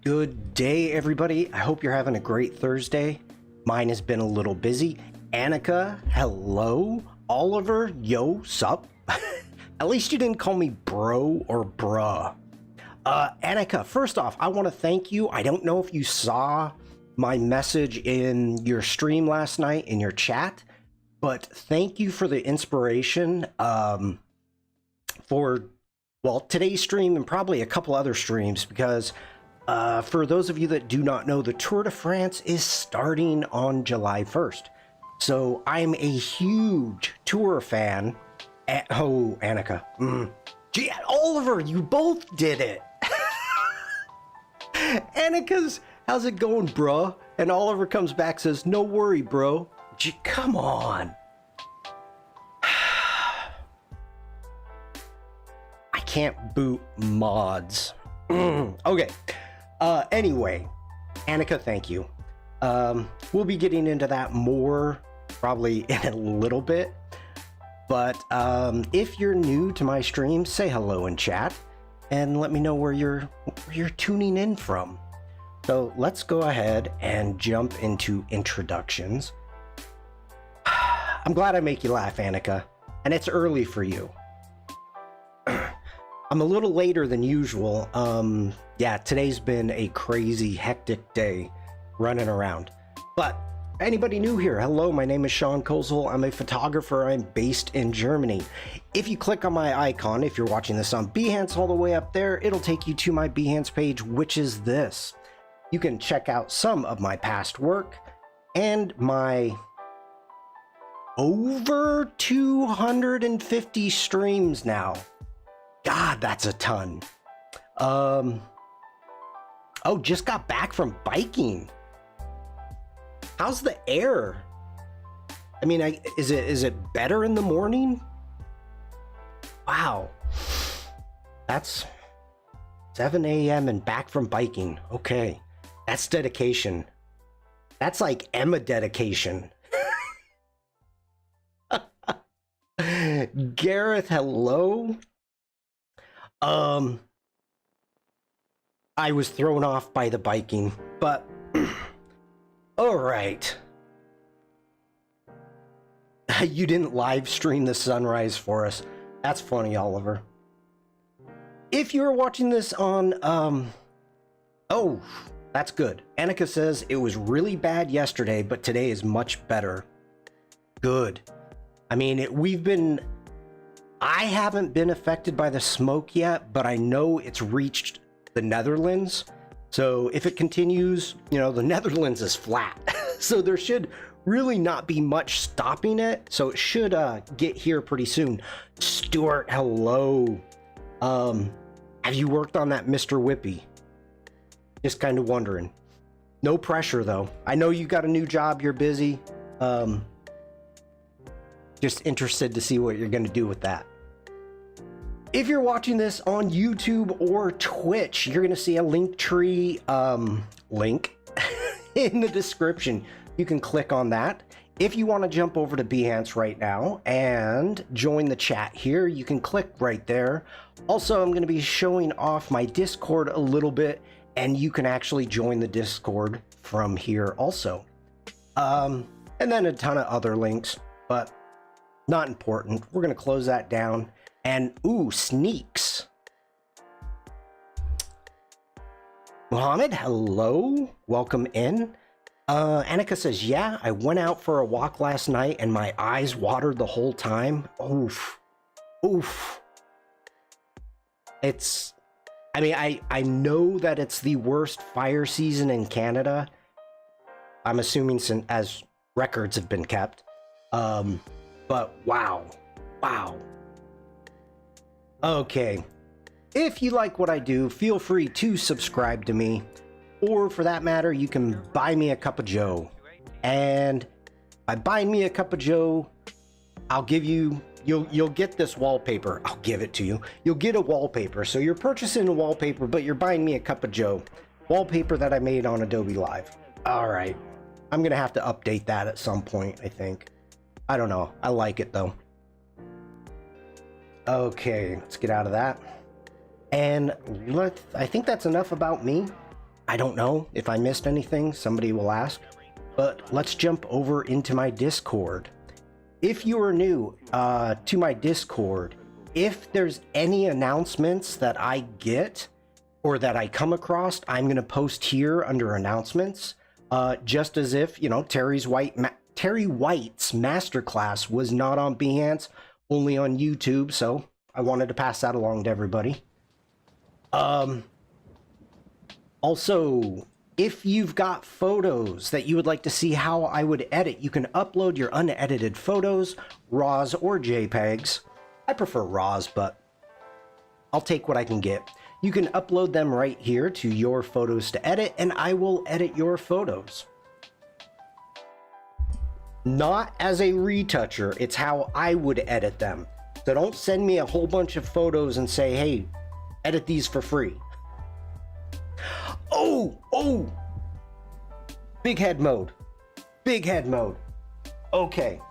Good day, everybody. I hope you're having a great Thursday. Mine has been a little busy. Annika, hello. Oliver, yo, sup? At least you didn't call me bro or bruh. Annika, first off, I want to thank you. I don't know if you saw my message in your stream last night in your chat, but thank you for the inspiration for, well, today's stream and probably a couple other streams, because for those of you that do not know, the Tour de France is starting on July 1st. So I'm a huge Tour fan. Oh, Annika. Gee, Oliver, you both did it. Annika's, how's it going, bro? And Oliver comes back, says, no worry, bro. Gee, come on. I can't boot mods. Okay. Anyway, Annika, thank you. We'll be getting into that more probably in a little bit. But if you're new to my stream, say hello in chat and let me know where you're tuning in from. So let's go ahead and jump into introductions. I'm glad I make you laugh, Annika, and it's early for you. I'm a little later than usual. Yeah, today's been a crazy, hectic day running around. But anybody new here, hello, my name is Shawn Kosel. I'm a photographer. I'm based in Germany. If you click on my icon, if you're watching this on Behance all the way up there, it'll take you to my Behance page, which is this. You can check out some of my past work and my over 250 streams now. God, that's a ton. Oh, just got back from biking. How's the air? I mean, is it better in the morning? Wow. That's 7 a.m. and back from biking. Okay. That's dedication. That's like Emma dedication. Gareth, hello. I was thrown off by the biking, but all right. You didn't live stream the sunrise for us. That's funny, Oliver. If you're watching this on, oh, that's good. Annika says it was really bad yesterday, but today is much better. Good. I mean, I haven't been affected by the smoke yet, but I know it's reached the Netherlands. So if it continues, you know, the Netherlands is flat. So there should really not be much stopping it. So it should get here pretty soon. Stuart, hello. Have you worked on that Mr. Whippy? Just kind of wondering. No pressure though. I know you got a new job, you're busy. Just interested to see what you're going to do with that. If you're watching this on YouTube or Twitch, you're going to see a Linktree link in the description. You can click on that. If you want to jump over to Behance right now and join the chat here, you can click right there. Also, I'm going to be showing off my Discord a little bit, and you can actually join the Discord from here also. And then a ton of other links, but not important. We're going to close that down. And ooh, sneaks. Mohammed, hello. Welcome in. Annika says, yeah, I went out for a walk last night and my eyes watered the whole time. Oof. Oof. It's, I mean, I know that it's the worst fire season in Canada. I'm assuming as records have been kept. But wow. Wow. Okay, if you like what I do, feel free to subscribe to me, or for that matter, you can buy me a cup of joe. And by buying me a cup of joe, I'll give you, you'll get this wallpaper. I'll give it to you. You'll get a wallpaper. So you're purchasing a wallpaper, but you're buying me a cup of joe. Wallpaper that I made on Adobe Live. All right, I'm gonna have to update that at some point, I think. I don't know, I like it though. Okay, let's get out of that. And I think that's enough about me. I don't know if I missed anything, somebody will ask, but let's jump over into my Discord. If you are new to my Discord, if there's any announcements that I get or that I come across, I'm going to post here under announcements, just as if, you know, Terry White's masterclass was not on Behance, only on YouTube, so I wanted to pass that along to everybody. Also, if you've got photos that you would like to see how I would edit, you can upload your unedited photos, RAWs or JPEGs. I prefer RAWs, but I'll take what I can get. You can upload them right here to your photos to edit, and I will edit your photos. Not as a retoucher, it's how I would edit them. So don't send me a whole bunch of photos and say, hey, edit these for free. Oh! Big head mode. Big head mode. Okay.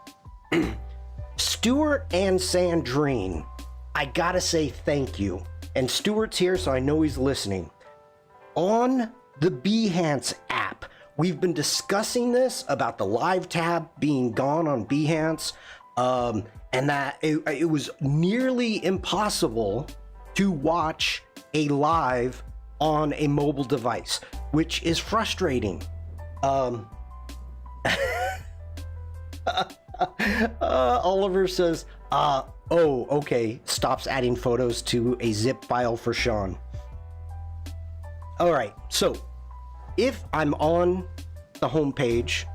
Stuart and Sandrine, I gotta say thank you. And Stuart's here, so I know he's listening. On the Behance app, we've been discussing this about the live tab being gone on Behance, and that it was nearly impossible to watch a live on a mobile device, which is frustrating. Oliver says, oh, okay, stops adding photos to a zip file for Shawn. All right, so if I'm on the homepage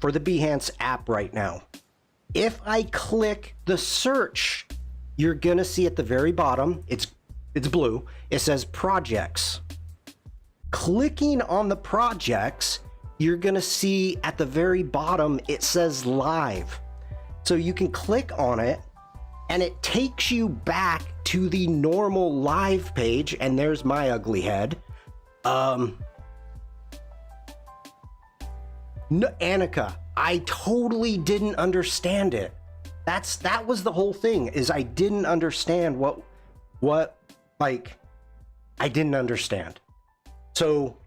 for the Behance app right now, if I click the search, you're gonna see at the very bottom, it's blue, it says projects. Clicking on the projects, you're gonna see at the very bottom, it says live. So you can click on it and it takes you back to the normal live page, and there's my ugly head. No, Annika, I totally didn't understand it. That was the whole thing, is I didn't understand what I didn't understand. So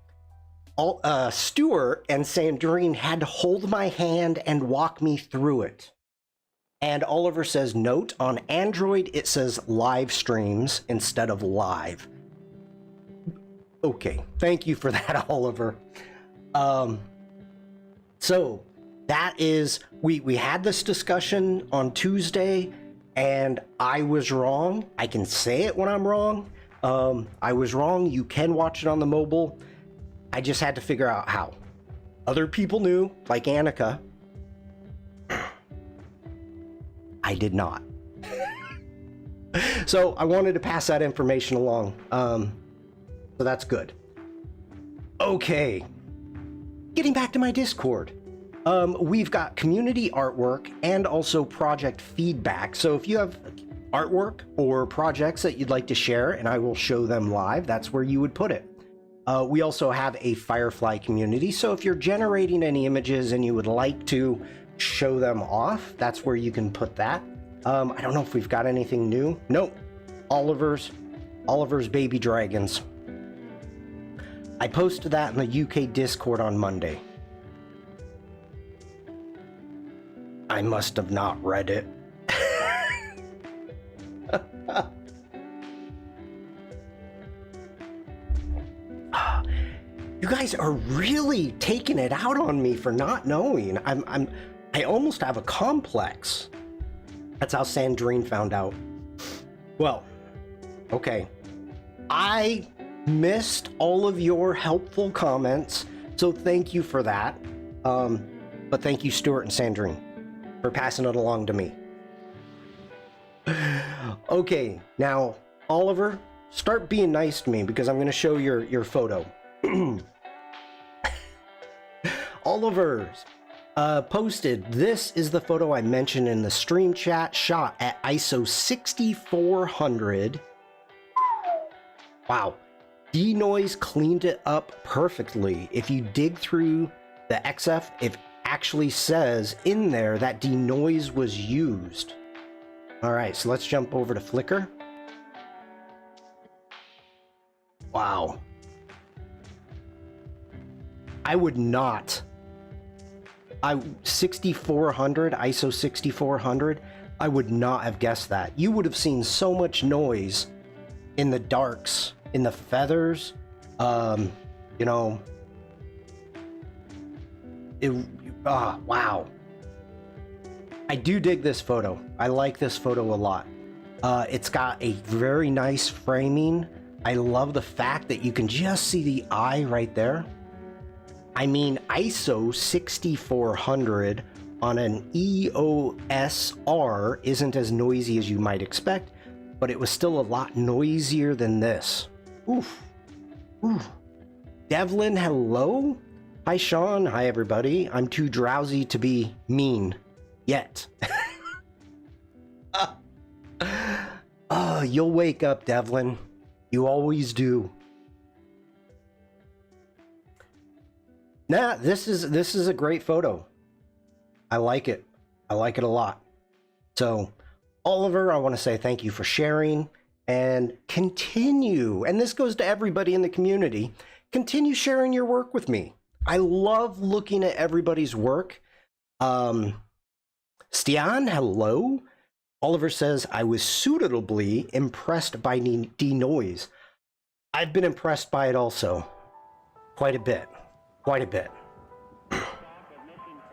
Stuart and Sandrine had to hold my hand and walk me through it. And Oliver says, note, on Android, it says live streams instead of live. Okay, thank you for that, Oliver. So that is, we had this discussion on Tuesday, and I was wrong. I can say it when I'm wrong. I was wrong. You can watch it on the mobile. I just had to figure out how. Other people knew, like Annika. I did not. So I wanted to pass that information along. So that's good. Okay. Getting back to my Discord. We've got community artwork and also project feedback. So if you have artwork or projects that you'd like to share and I will show them live, that's where you would put it. We also have a Firefly community. So if you're generating any images and you would like to show them off, that's where you can put that. I don't know if we've got anything new. Nope. Oliver's baby dragons. I posted that in the UK Discord on Monday. I must have not read it. You guys are really taking it out on me for not knowing. I almost have a complex. That's how Sandrine found out. Well, okay. I missed all of your helpful comments, so thank you for that. But thank you, Stuart and Sandrine, for passing it along to me. Okay, now, Oliver, start being nice to me because I'm going to show your photo. Oliver's posted, this is the photo I mentioned in the stream chat, shot at ISO 6400. Wow. Denoise cleaned it up perfectly. If you dig through the XF, it actually says in there that denoise was used. All right, so let's jump over to Flickr. Wow. I would not. 6400, ISO 6400, I would not have guessed that. You would have seen so much noise in the darks, in the feathers, you know, wow. I do dig this photo. I like this photo a lot. It's got a very nice framing. I love the fact that you can just see the eye right there. I mean, ISO 6400 on an EOS R isn't as noisy as you might expect, but it was still a lot noisier than this. Oof. Oof. Devlin, hello? Hi, Shawn. Hi, everybody. I'm too drowsy to be mean yet. You'll wake up, Devlin. You always do. Nah, this is a great photo. I like it. I like it a lot. So, Oliver, I want to say thank you for sharing and continue. And this goes to everybody in the community. Continue sharing your work with me. I love looking at everybody's work. Stian, hello. Oliver says, I was suitably impressed by denoise. I've been impressed by it also. Quite a bit. Quite a bit.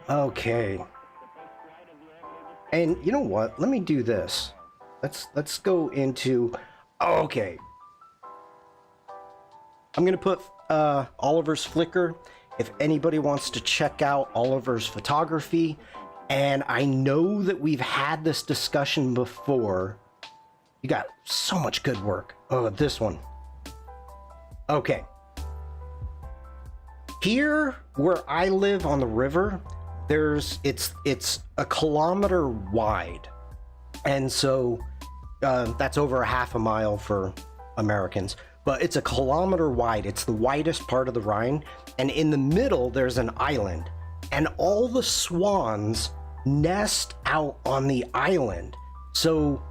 Okay. And you know what? Let me do this. Let's go into... Okay. I'm going to put Oliver's Flickr. If anybody wants to check out Oliver's photography, and I know that we've had this discussion before. You got so much good work. Oh, this one. Okay. Here, where I live on the river, it's a kilometer wide. And so that's over a half a mile for Americans. But it's a kilometer wide. It's the widest part of the Rhine. And in the middle, there's an island. And all the swans nest out on the island. So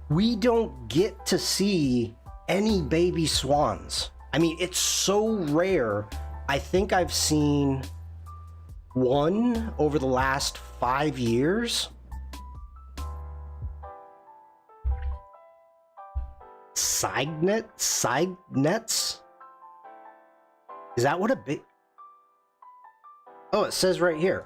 we don't get to see any baby swans. I mean, it's so rare. I think I've seen one over the last 5 years. Cygnets? Is that what a big... Oh, it says right here.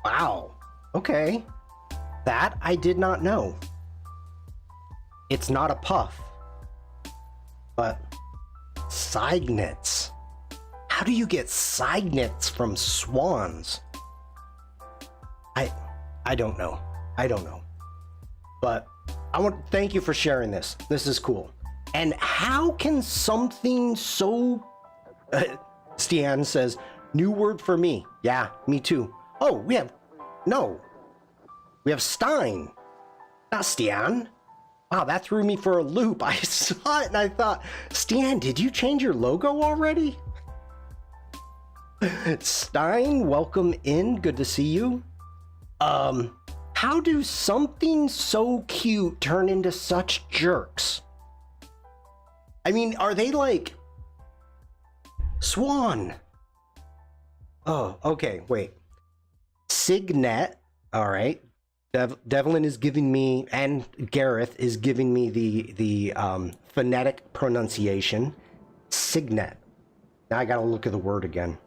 Wow. Okay. That I did not know. It's not a puff. But cygnets. How do you get cygnets from swans? I don't know. I don't know. But I want to thank you for sharing this. This is cool. And how can something so... Stian says, new word for me. Yeah, me too. Oh, we have... No. We have Stein. Not Stian. Wow, that threw me for a loop. I saw it and I thought, Stian, did you change your logo already? Stein, welcome in. Good to see you. How do something so cute turn into such jerks? I mean, are they like... Swan. Oh, okay, wait. Signet, all right. Devlin is giving me, and Gareth is giving me the phonetic pronunciation. Signet. Now I gotta look at the word again.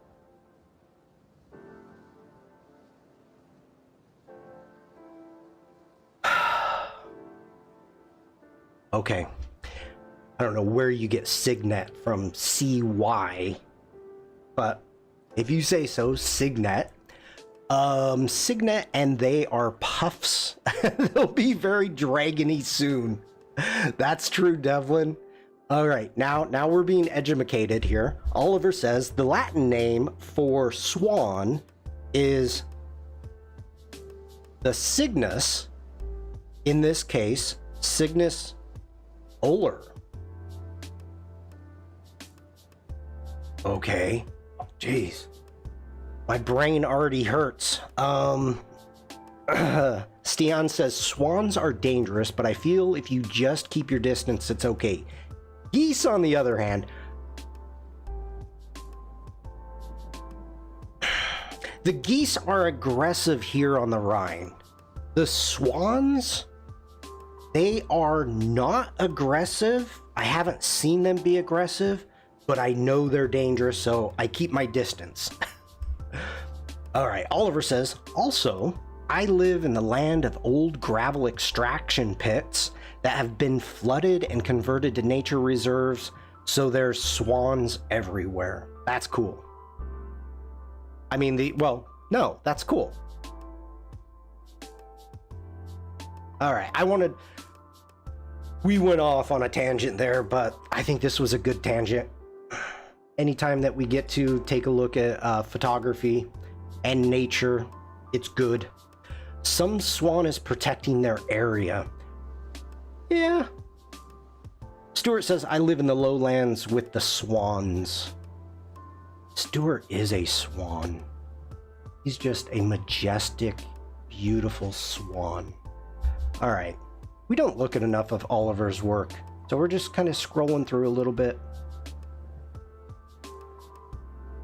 Okay. I don't know where you get Signet from, CY, but if you say so, Signet. Signet, and they are puffs. They'll be very dragony soon. That's true, Devlin. All right, now we're being educated here. Oliver says the Latin name for swan is the Cygnus. In this case, Cygnus oler. Okay. Jeez. My brain already hurts. Stian says, swans are dangerous, but I feel if you just keep your distance, it's okay. Geese, on the other hand, the geese are aggressive here on the Rhine. The swans, they are not aggressive. I haven't seen them be aggressive, but I know they're dangerous, so I keep my distance. All right, Oliver says, also, I live in the land of old gravel extraction pits that have been flooded and converted to nature reserves, so there's swans everywhere. That's cool. I mean, well, no, that's cool. All right, we went off on a tangent there, but I think this was a good tangent. Anytime that we get to take a look at photography and nature, it's good. Some swan is protecting their area. Yeah. Stuart says, I live in the lowlands with the swans. Stuart is a swan. He's just a majestic, beautiful swan. All right. We don't look at enough of Oliver's work, so we're just kind of scrolling through a little bit.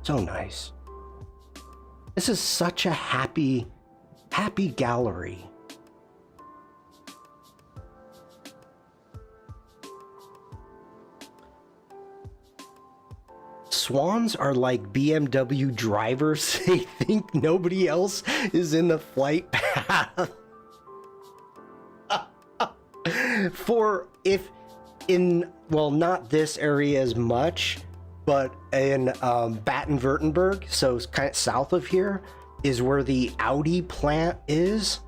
So nice. This is such a happy gallery. Swans are like BMW drivers. They think nobody else is in the flight path. For if in, well, not this area as much, but in Baden-Württemberg, so it's kind of south of here, is where the Audi plant is,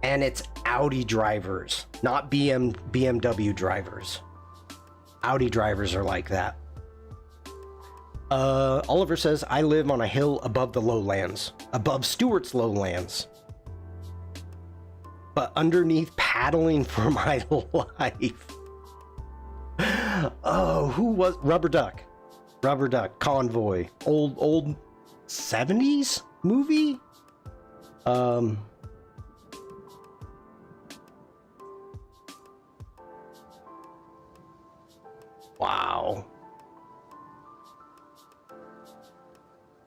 and it's Audi drivers, not BMW drivers. Audi drivers are like that. Oliver says, I live on a hill above the lowlands, above Stuart's lowlands, but underneath paddling for my life. Oh, who was Rubber Duck? Rubber Duck, Convoy, old 70s movie. Wow,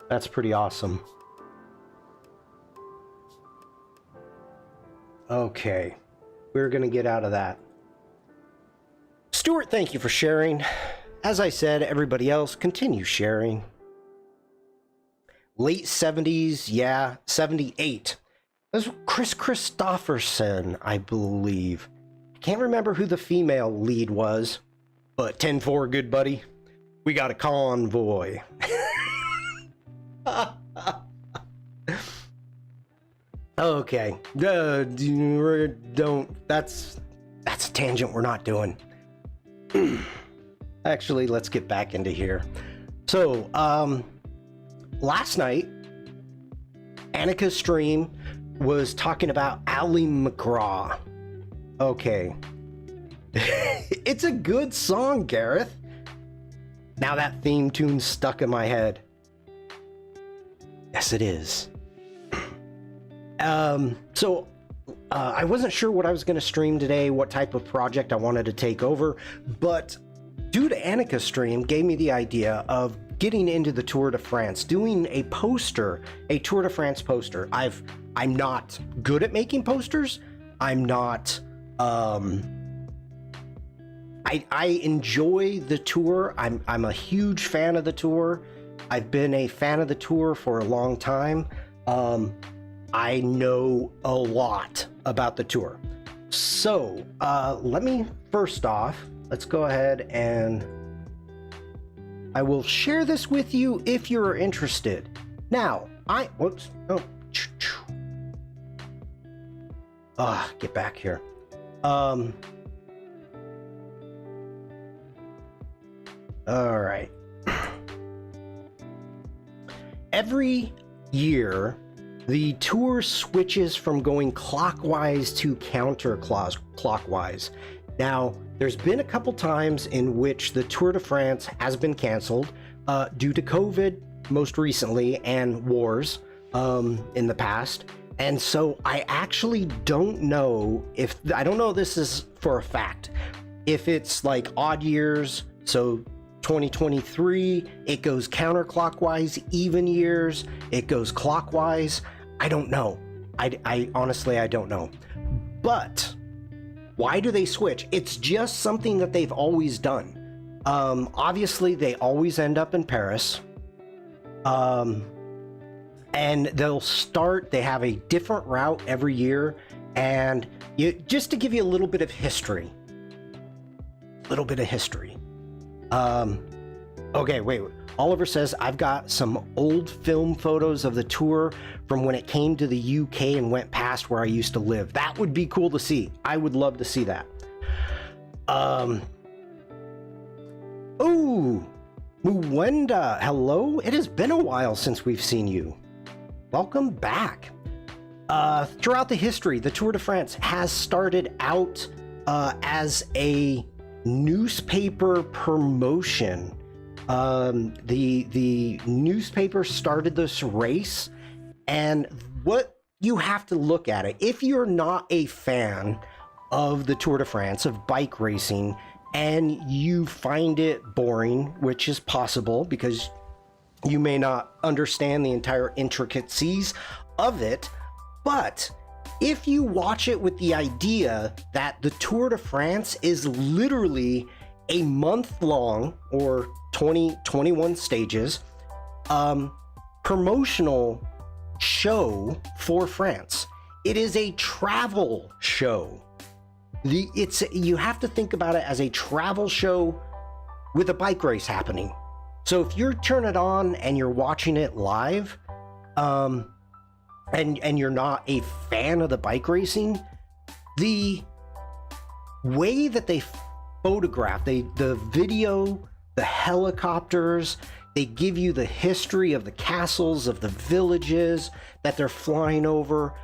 that's pretty awesome. Okay, we're gonna get out of that. Stuart, thank you for sharing. As I said, everybody else, continue sharing. Late 70s, yeah, 78. That's Chris Christopherson, I believe. Can't remember who the female lead was, but 10-4, good buddy. We got a convoy. Okay, don't, that's a tangent we're not doing. Actually, let's get back into here. So, last night, Annika's stream was talking about Ally McGraw. Okay. It's a good song, Gareth. Now that theme tune's stuck in my head. Yes, it is. I wasn't sure what I was going to stream today, what type of project I wanted to take over, but due to Annika's stream gave me the idea of getting into the Tour de France, doing a poster, a Tour de France poster. I'm not good at making posters. I'm not, I enjoy the tour. I'm a huge fan of the tour. I've been a fan of the tour for a long time. I know a lot about the tour. So, let me, first off, let's go ahead and I will share this with you if you're interested. Now, whoops, oh, get back here. All right. Every year, the tour switches from going clockwise to counterclockwise. Now, there's been a couple times in which the Tour de France has been canceled due to COVID, most recently, and wars in the past. And so I actually don't know if, I don't know this is for a fact, if it's like odd years, so 2023, it goes counterclockwise, even years, it goes clockwise. I don't know. I honestly, I don't know. But why do they switch? It's just something that they've always done. Obviously, they always end up in Paris. And they have a different route every year. And just to give you a little bit of history. Okay, wait. Oliver says, I've got some old film photos of the tour from when it came to the UK and went past where I used to live. That would be cool to see. I would love to see that. Oh, Muwenda, hello. It has been a while since we've seen you. Welcome back. Throughout the history, the Tour de France has started out as a newspaper promotion. The newspaper started this race, and what you have to look at it, if you're not a fan of the Tour de France, of bike racing, and you find it boring, which is possible because you may not understand the entire intricacies of it, but if you watch it with the idea that the Tour de France is literally a month long, or 21 stages, promotional show for France. It is a travel show. You have to think about it as a travel show with a bike race happening. So if you turn it on and you're watching it live, and you're not a fan of the bike racing, the way that they photograph, the video, the helicopters, they give you the history of the castles, of the villages that they're flying over.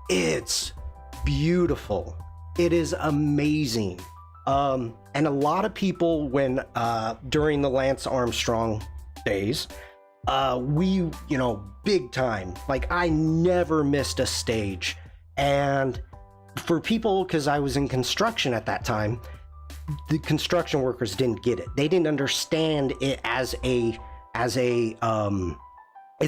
It's beautiful. It is amazing. And a lot of people, during the Lance Armstrong days, we, big time, like I never missed a stage. And for people, because I was in construction at that time, the construction workers didn't get it. They didn't understand it as it's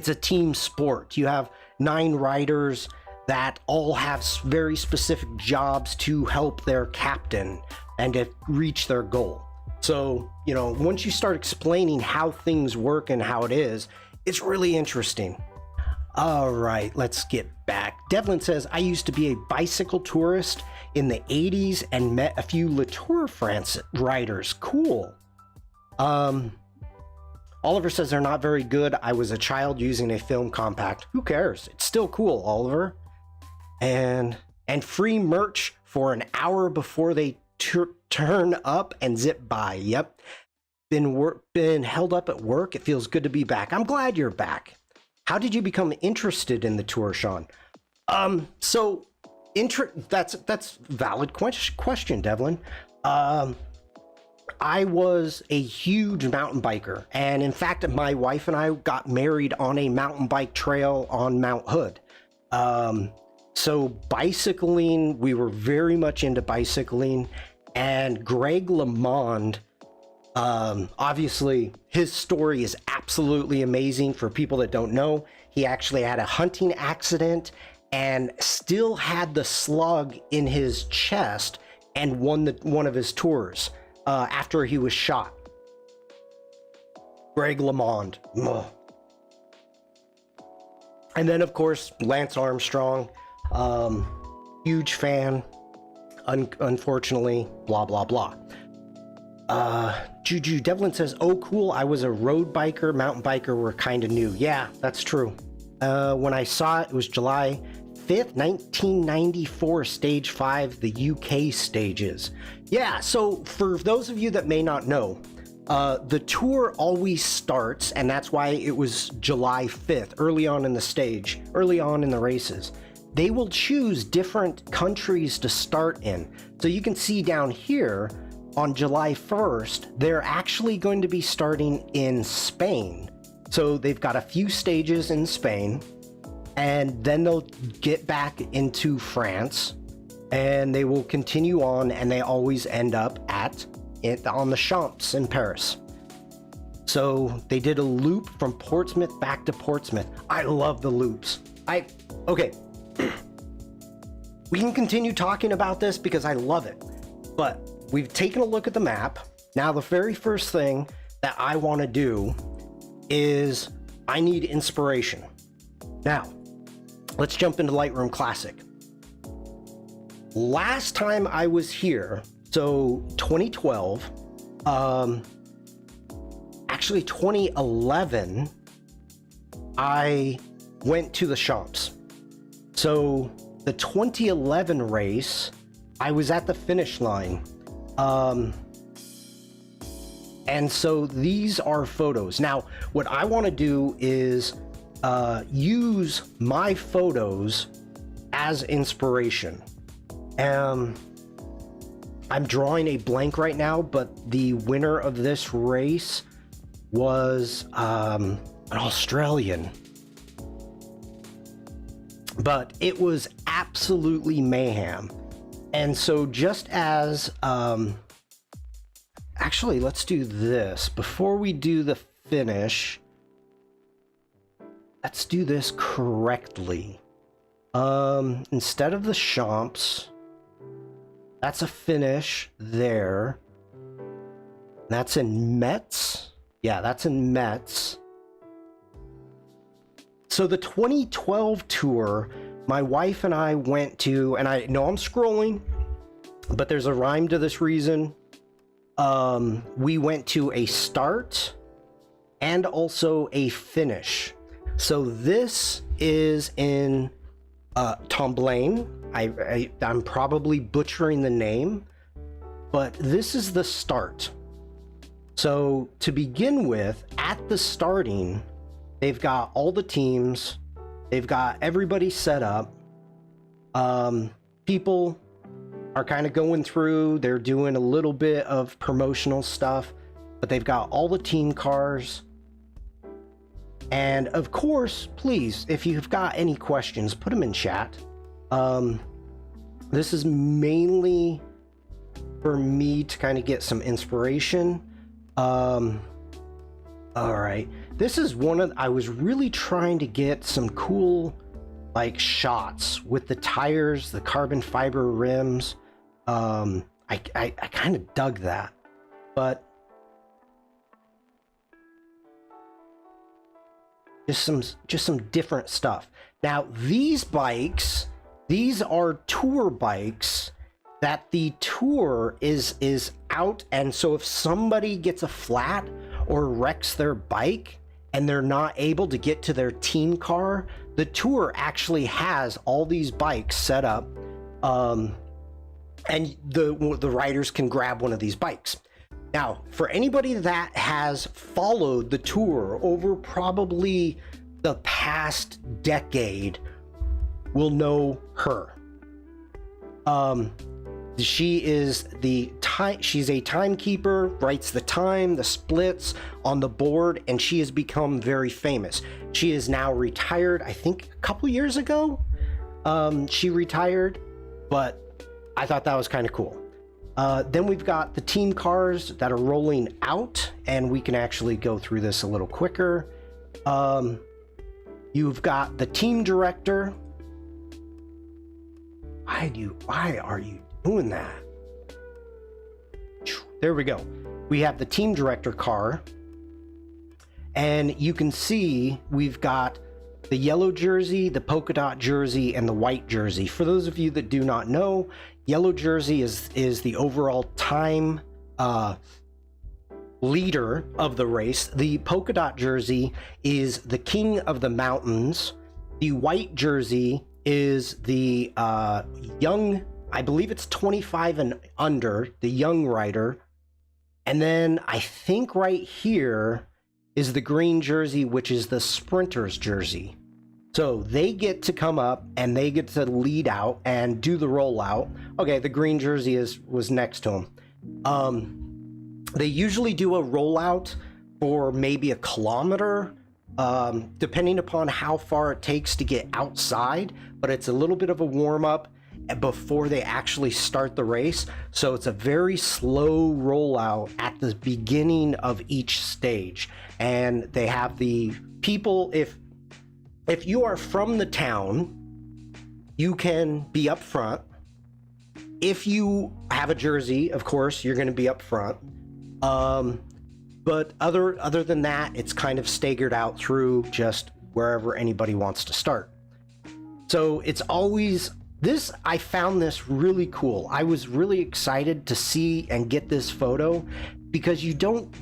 a team sport. You have 9 riders that all have very specific jobs to help their captain and to reach their goal. So, once you start explaining how things work and how it is, it's really interesting. All right, let's get back. Devlin says, I used to be a bicycle tourist in the 80s and met a few Le Tour France riders. Cool. Oliver says they're not very good. I was a child using a film compact. Who cares? It's still cool, Oliver. And free merch for an hour before they turn up and zip by. Yep. Been held up at work. It feels good to be back. I'm glad you're back. How did you become interested in the tour, Shawn? That's valid question, Devlin. I was a huge mountain biker, and in fact, my wife and I got married on a mountain bike trail on Mount Hood. So bicycling, we were very much into bicycling, and Greg LeMond, obviously his story is absolutely amazing. For people that don't know, he actually had a hunting accident and still had the slug in his chest and won one of his tours after he was shot. Greg LeMond. Ugh. And then, of course, Lance Armstrong, huge fan, unfortunately, blah, blah, blah. Juju Devlin says, oh, cool. I was a road biker, mountain biker were kind of new. Yeah, that's true. When I saw it, it was July 5th, 1994, stage 5, the UK stages. Yeah, so for those of you that may not know, the tour always starts, and that's why it was July 5th, early on in the races. They will choose different countries to start in. So you can see down here on July 1st, they're actually going to be starting in Spain. So they've got a few stages in Spain. and then they'll get back into France, and they will continue on, and they always end up on the Champs in Paris. So they did a loop from Portsmouth back to Portsmouth. I love the loops. Okay. We can continue talking about this because I love it, but we've taken a look at the map. Now, the very first thing that I want to do is I need inspiration. Now, let's jump into Lightroom Classic. Last time I was here, so 2012, actually 2011, I went to the Champs. So the 2011 race, I was at the finish line. And so these are photos. Now, what I want to do is use my photos as inspiration. I'm drawing a blank right now, but the winner of this race was an Australian. But it was absolutely mayhem. And so just as actually, let's do this before we do the finish. Let's do this correctly. Instead of the Champs, that's a finish there. That's in Metz. Yeah, that's in Metz. So the 2012 tour, my wife and I went to, and I know I'm scrolling, but there's a rhyme to this reason. We went to a start and also a finish. So this is in Tomblaine. I'm probably butchering the name, but this is the start. So to begin with, at the starting, they've got all the teams, they've got everybody set up. People are kind of going through, they're doing a little bit of promotional stuff, but they've got all the team cars. And of course, please, if you've got any questions, put them in chat. This is mainly for me to kind of get some inspiration. All right, this is I was really trying to get some cool like shots with the tires, the carbon fiber rims. I kind of dug that, but just some different stuff. Now these bikes, these are tour bikes that the tour is out, and so if somebody gets a flat or wrecks their bike and they're not able to get to their team car, the tour actually has all these bikes set up, and the riders can grab one of these bikes. Now, for anybody that has followed the tour over probably the past decade will know her. She's a timekeeper, writes the time, the splits on the board, and she has become very famous. She is now retired. I think a couple years ago, she retired, but I thought that was kind of cool. Then we've got the team cars that are rolling out, and we can actually go through this a little quicker. You've got the team director. Why are you doing that? There we go. We have the team director car, and you can see we've got the yellow jersey, the polka dot jersey, and the white jersey. For those of you that do not know, yellow jersey is the overall time leader of the race. The polka dot jersey is the king of the mountains. The white jersey is the young, I believe it's 25 and under, the young rider. And then I think right here is the green jersey, which is the sprinter's jersey. So they get to come up and they get to lead out and do the rollout. Okay, the green jersey was next to them. They usually do a rollout for maybe a kilometer, depending upon how far it takes to get outside, but it's a little bit of a warm-up before they actually start the race. So it's a very slow rollout at the beginning of each stage. And they have the people, if you are from the town, you can be up front. If you have a jersey, of course, you're going to be up front. But other than that, it's kind of staggered out through just wherever anybody wants to start. So it's always this. I found this really cool. I was really excited to see and get this photo because you don't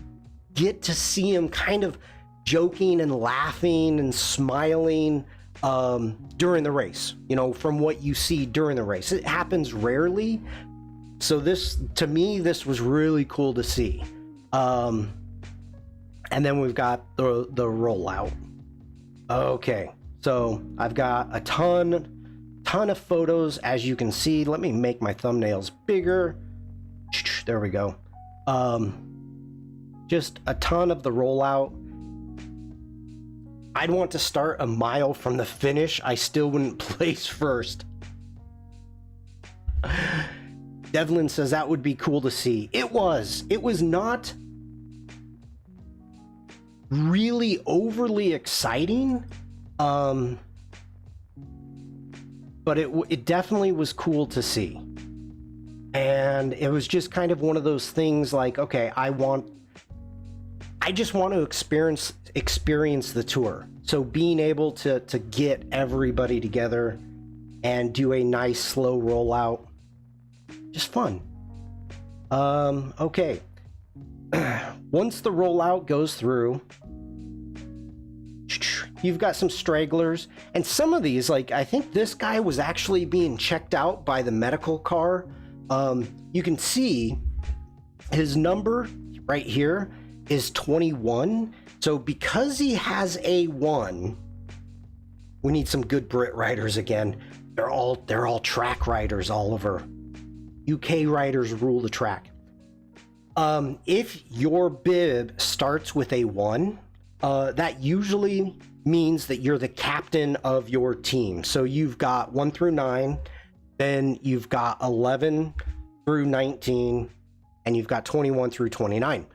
get to see him kind of joking and laughing and smiling during the race, you know, from what you see during the race. It happens rarely. So this, to me, this was really cool to see. And then we've got the rollout. Okay, so I've got a ton of photos, as you can see. Let me make my thumbnails bigger. There we go. Just a ton of the rollout. I'd want to start a mile from the finish. I still wouldn't place first. Devlin says that would be cool to see. It was not really overly exciting, but it definitely was cool to see. And it was just kind of one of those things like, okay, I just want to experience the tour. So being able to get everybody together and do a nice slow rollout, just fun. Okay. Once the rollout goes through, you've got some stragglers, and some of these, like I think this guy was actually being checked out by the medical car. You can see his number right here is 21. So because he has A1, we need some good Brit riders again. They're all track riders, Oliver. UK riders rule the track. If your bib starts with a 1, that usually means that you're the captain of your team. So you've got 1 through 9, then you've got 11 through 19, and you've got 21 through 29.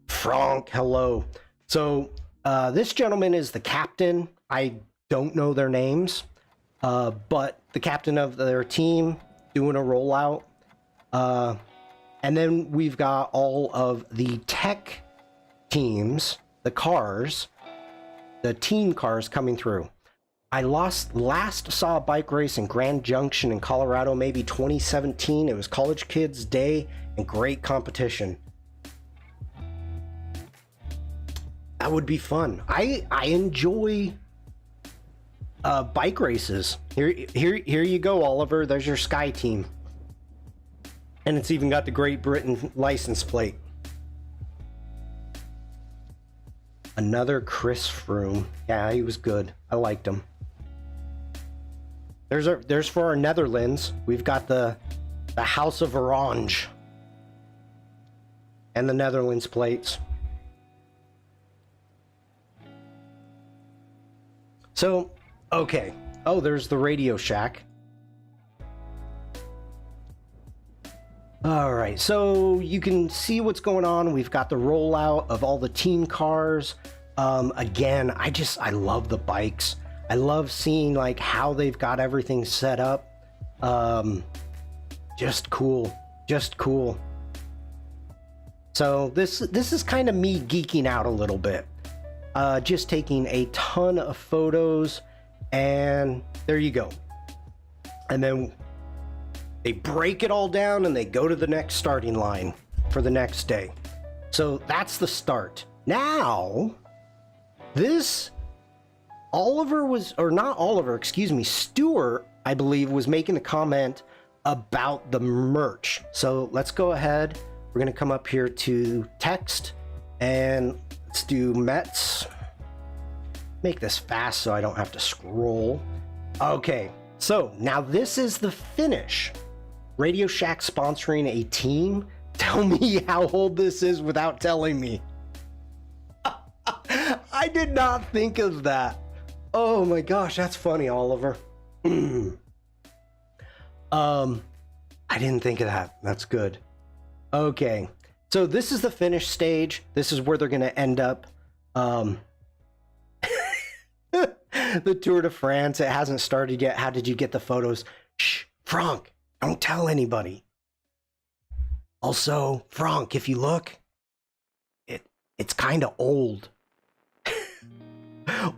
Frank, hello. So this gentleman is the captain. I don't know their names, but the captain of their team doing a rollout. And then we've got all of the tech teams, the cars, the team cars coming through. I last saw a bike race in Grand Junction in Colorado, maybe 2017. It was College Kids Day and great competition. That would be fun. I enjoy bike races. Here you go, Oliver. There's your Sky team. And it's even got the Great Britain license plate. Another Chris Froome. Yeah, he was good. I liked him. There's for our Netherlands. We've got the House of Orange. And the Netherlands plates. So, okay. Oh, there's the Radio Shack. All right, so you can see what's going on. We've got the rollout of all the team cars. Again, I love the bikes. I love seeing like how they've got everything set up. Just cool. So this is kind of me geeking out a little bit. Just taking a ton of photos, and there you go. And then they break it all down and they go to the next starting line for the next day. So that's the start. Now, Stuart, I believe, was making a comment about the merch. So let's go ahead. We're going to come up here to text and let's do Mets. Make this fast so I don't have to scroll. Okay, so now this is the finish. Radio Shack sponsoring a team. Tell me how old this is without telling me. I did not think of that. Oh my gosh, that's funny, Oliver. I didn't think of that. That's good. Okay, so this is the finished stage. This is where they're gonna end up. The Tour de France. It hasn't started yet. How did you get the photos? Shh, Franck, don't tell anybody. Also, Franck, if you look, it's kind of old.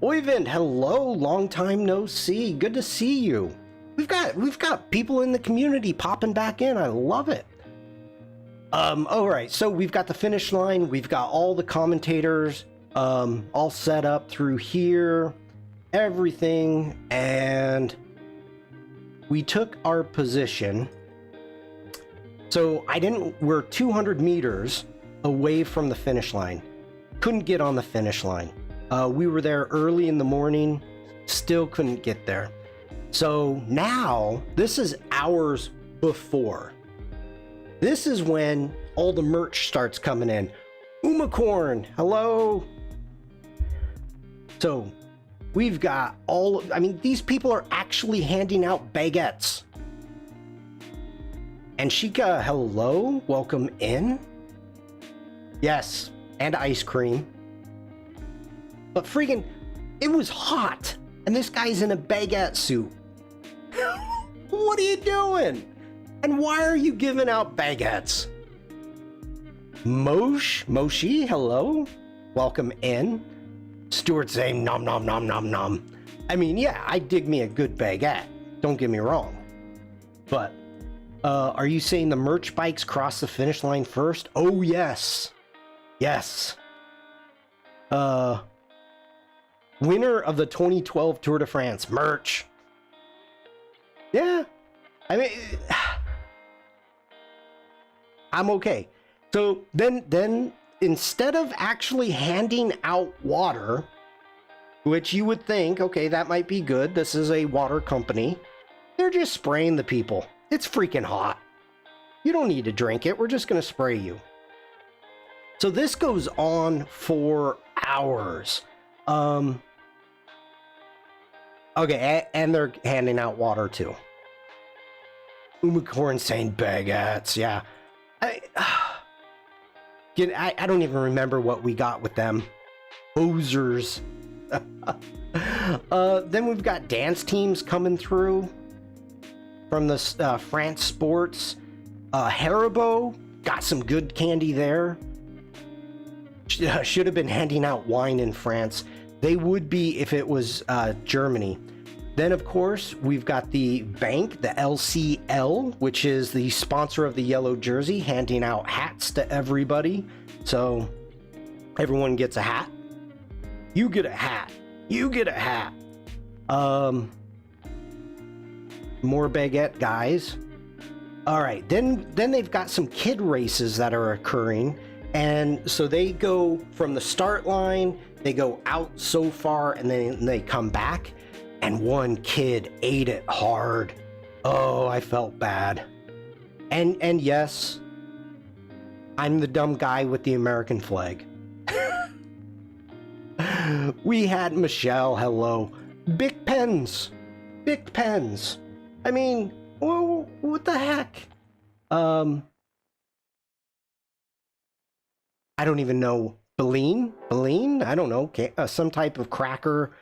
Oyvind, hello, long time no see. Good to see you. We've got people in the community popping back in. I love it. All right, so we've got the finish line. We've got all the commentators all set up through here, everything, and we took our position. So we're 200 meters away from the finish line. Couldn't get on the finish line. We were there early in the morning, still couldn't get there. So now, this is hours before. This is when all the merch starts coming in. Umacorn, hello. So we've got these people are actually handing out baguettes. And Shika, hello, welcome in. Yes, and ice cream. But freaking, it was hot, and this guy's in a baguette suit. What are you doing? And why are you giving out baguettes? Moshi, hello, welcome in. Stuart saying nom nom nom nom nom. I mean, yeah, I dig me a good baguette. Don't get me wrong. But are you saying the merch bikes cross the finish line first? Oh yes, yes. Winner of the 2012 Tour de France merch. Yeah, I mean, I'm okay. So then instead of actually handing out water, which you would think, okay, that might be good. This is a water company. They're just spraying the people. It's freaking hot. You don't need to drink it. We're just going to spray you. So this goes on for hours. Okay, and they're handing out water too. Umacorn saying baguettes, yeah. I don't even remember what we got with them. Hosers. Then we've got dance teams coming through from the France Sports. Haribo, got some good candy there. Should have been handing out wine in France. They would be if it was Germany. Then, of course, we've got the bank, the LCL, which is the sponsor of the yellow jersey, handing out hats to everybody. So everyone gets a hat. You get a hat. You get a hat. More baguette guys. All right, then they've got some kid races that are occurring. And so they go from the start line, they go out so far, and then they come back. And one kid ate it hard. Oh, I felt bad. And yes, I'm the dumb guy with the American flag. We had Michelle, hello. Big pens. Big pens. I mean, what the heck? I don't even know. Beline? I don't know. Some type of cracker.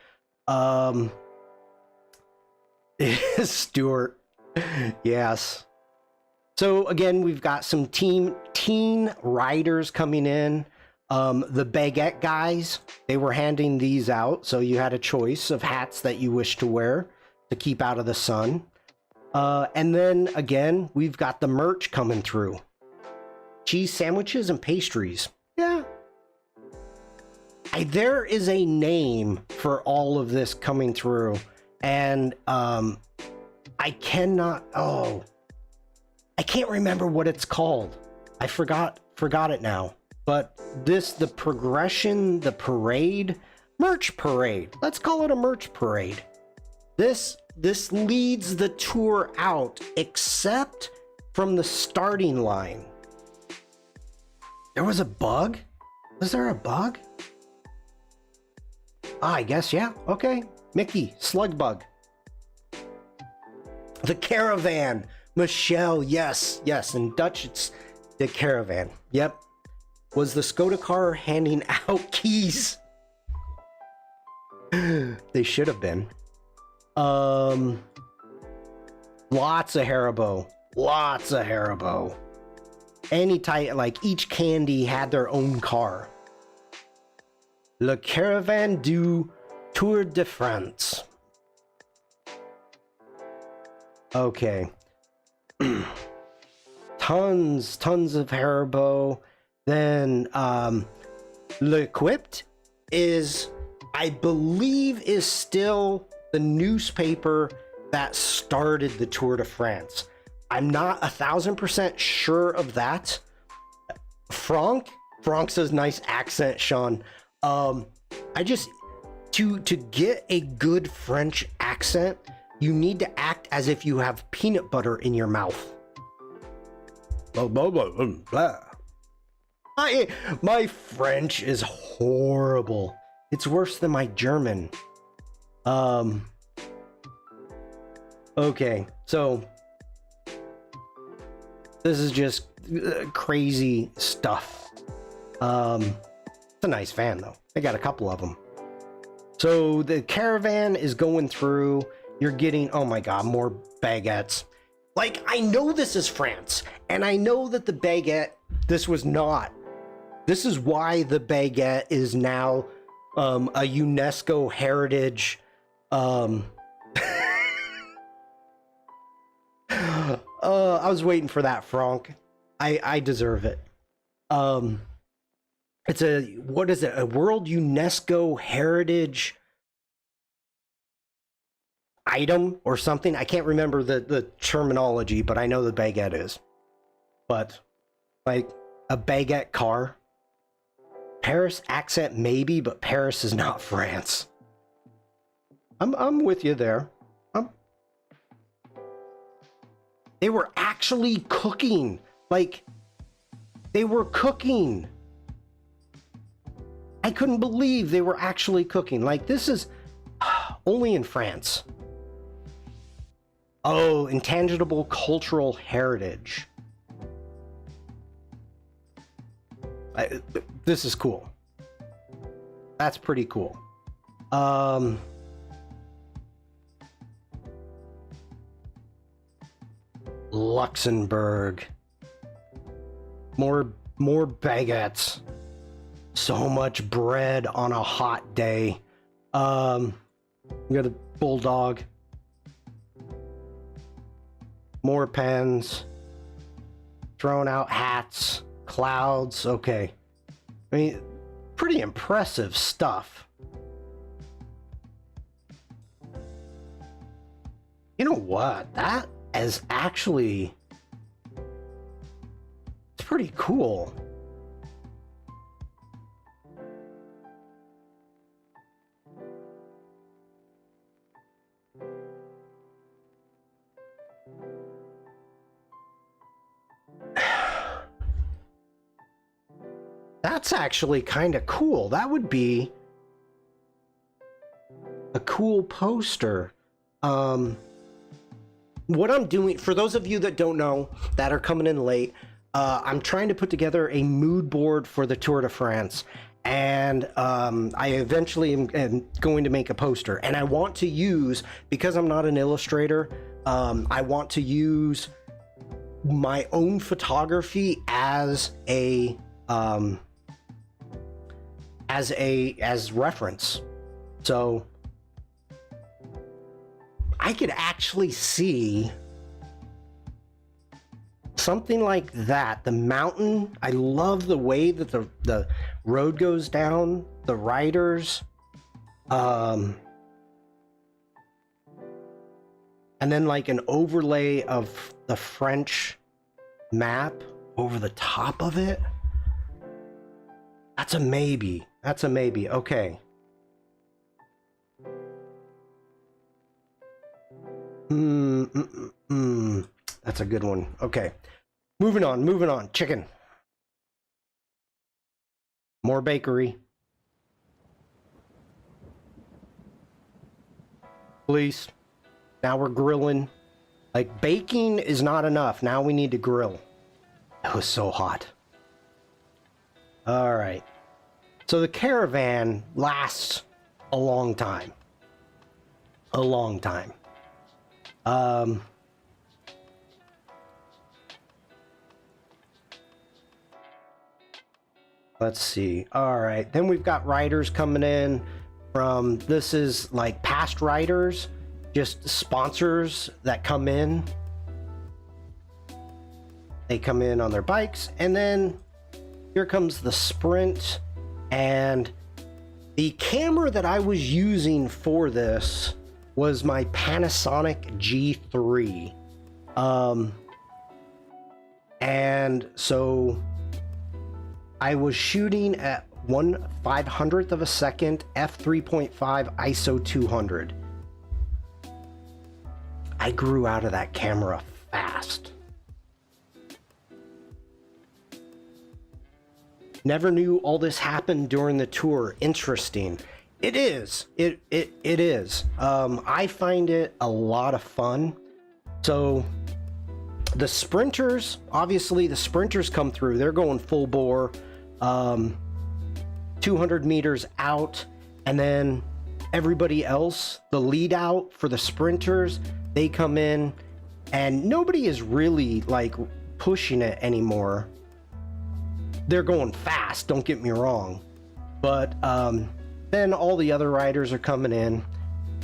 Stuart. Yes. So again, we've got some teen riders coming in. The baguette guys, they were handing these out. So you had a choice of hats that you wish to wear to keep out of the sun. And then again, we've got the merch coming through. Cheese sandwiches and pastries. Yeah. There is a name for all of this coming through. And I can't remember what it's called. I forgot it now. But the progression, the parade, merch parade. Let's call it a merch parade. This leads the tour out, except from the starting line. There was a bug? Was there a bug? I guess, yeah. Okay. Mickey, Slugbug. The Caravan. Michelle, yes. Yes. In Dutch, it's the Caravan. Yep. Was the Skoda car handing out keys? They should have been. Lots of Haribo. Lots of Haribo. Any type, like each candy had their own car. Le Caravan du Tour de France. Okay. tons of Haribo. Then L'Equipped is, I believe, is still the newspaper that started the Tour de France. I'm not 1,000% sure of that. Franck says nice accent, Shawn. I just to get a good French accent, you need to act as if you have peanut butter in your mouth. Blah, blah, blah, blah. My French is horrible. It's worse than my German. Okay, so this is just crazy stuff. It's a nice van though. They got a couple of them. So the Caravan is going through. You're getting, oh my god, more baguettes. Like, I know this is France, and I know that the baguette, this was not. This is why the baguette is now a UNESCO heritage. I was waiting for that, Franck. I deserve it. It's a, what is it? A World UNESCO Heritage item or something. I can't remember the terminology, but I know the baguette is. But like a baguette car. Paris accent maybe, but Paris is not France. I'm with you there. They were actually cooking. Like, they were cooking. I couldn't believe they were actually cooking. Like, this is only in France. Oh, intangible cultural heritage. This is cool. That's pretty cool. Luxembourg. More baguettes. So much bread on a hot day. You got a bulldog. More pens. Thrown out hats. Clouds. Okay. I mean, pretty impressive stuff. You know what? That is actually... it's pretty cool. That's actually kind of cool. That would be a cool poster. What I'm doing, for those of you that don't know, that are coming in late, I'm trying to put together a mood board for the Tour de France. And I eventually am going to make a poster. And I want to use, because I'm not an illustrator, I want to use my own photography as reference. So I could actually see something like that. The mountain, I love the way that the road goes down, the riders, and then like an overlay of the French map over the top of it. That's a maybe. That's a maybe. Okay. That's a good one. Okay. Moving on. Chicken. More bakery. Please. Now we're grilling. Like, baking is not enough. Now we need to grill. It was so hot. All right. So the caravan lasts a long time. A long time. Let's see. All right. Then we've got riders coming in from, this is like past riders, just sponsors that come in. They come in on their bikes, and then here comes the sprint. And the camera that I was using for this was my Panasonic G3. And so I was shooting at 1/500th of a second, f3.5, ISO 200. I grew out of that camera fast. Never knew all this happened during the tour. Interesting. It is. It is. I find it a lot of fun. So the sprinters, obviously the sprinters come through. They're going full bore, 200 meters out, and then everybody else, the lead out for the sprinters, they come in, and nobody is really like pushing it anymore. They're going fast, don't get me wrong, but then all the other riders are coming in.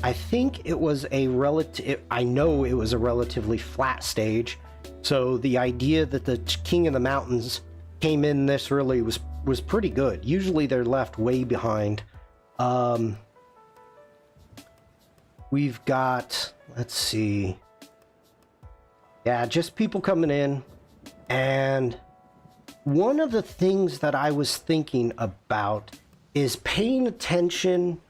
I think it was I know it was a relatively flat stage, so the idea that the King of the Mountains came in this early was pretty good. Usually they're left way behind. We've got, let's see, yeah, just people coming in. And one of the things that I was thinking about is paying attention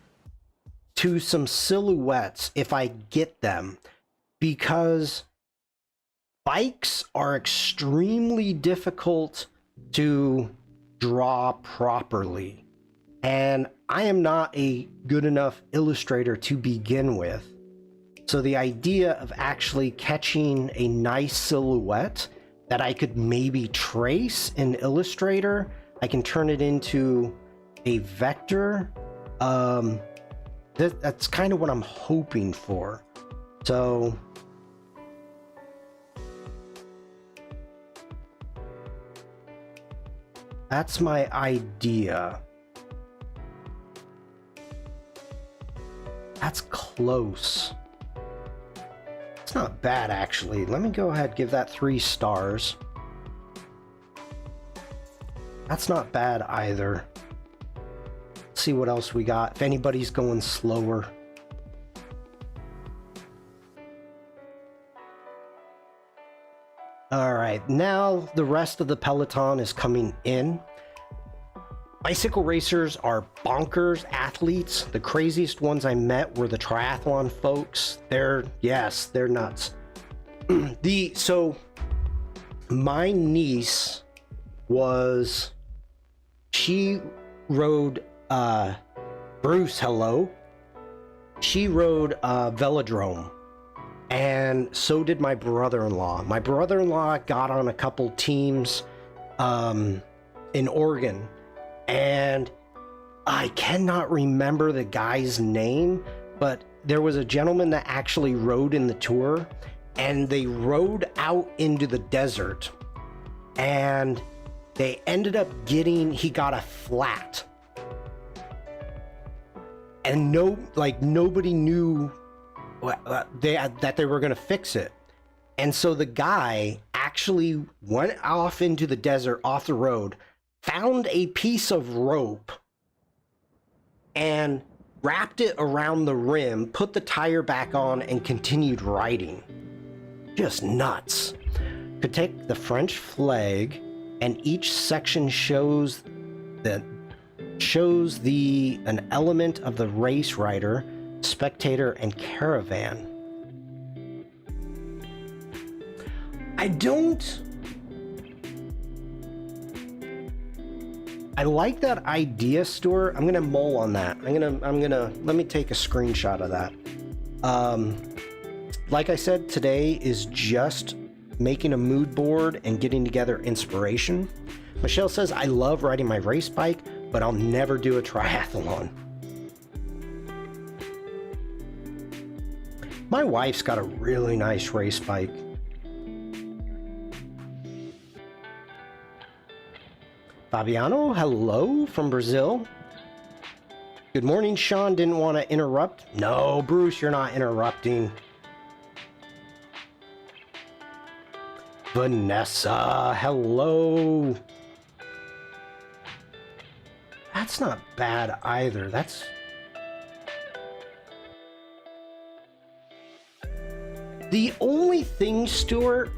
to some silhouettes if I get them, because bikes are extremely difficult to draw properly, and I am not a good enough illustrator to begin with. So the idea of actually catching a nice silhouette that I could maybe trace in Illustrator, I can turn it into a vector. That's kind of what I'm hoping for. So that's my idea. That's close. It's not bad, actually. Let me go ahead and give that 3 stars. That's not bad either. Let's see what else we got, if anybody's going slower. All right, now the rest of the peloton is coming in. Bicycle racers are bonkers athletes. The craziest ones I met were the triathlon folks. They're nuts. So my niece she rode Bruce, hello. She rode Velodrome. And so did my brother-in-law. My brother-in-law got on a couple teams in Oregon. And I cannot remember the guy's name, but there was a gentleman that actually rode in the tour, and they rode out into the desert, and they ended up he got a flat. And nobody knew that they were going to fix it. And so the guy actually went off into the desert, off the road, found a piece of rope and wrapped it around the rim, put the tire back on, and continued riding. Just nuts. Could take the French flag, and each section shows an element of the race rider, spectator, and caravan. I like that idea, Stuart. I'm gonna mull on that. I'm gonna let me take a screenshot of that. Like I said, today is just making a mood board and getting together inspiration. Michelle says, I love riding my race bike, but I'll never do a triathlon. My wife's got a really nice race bike. Fabiano, hello from Brazil. Good morning, Shawn. Didn't want to interrupt. No, Bruce, you're not interrupting. Vanessa, hello. That's not bad either. That's... The only thing, Stuart,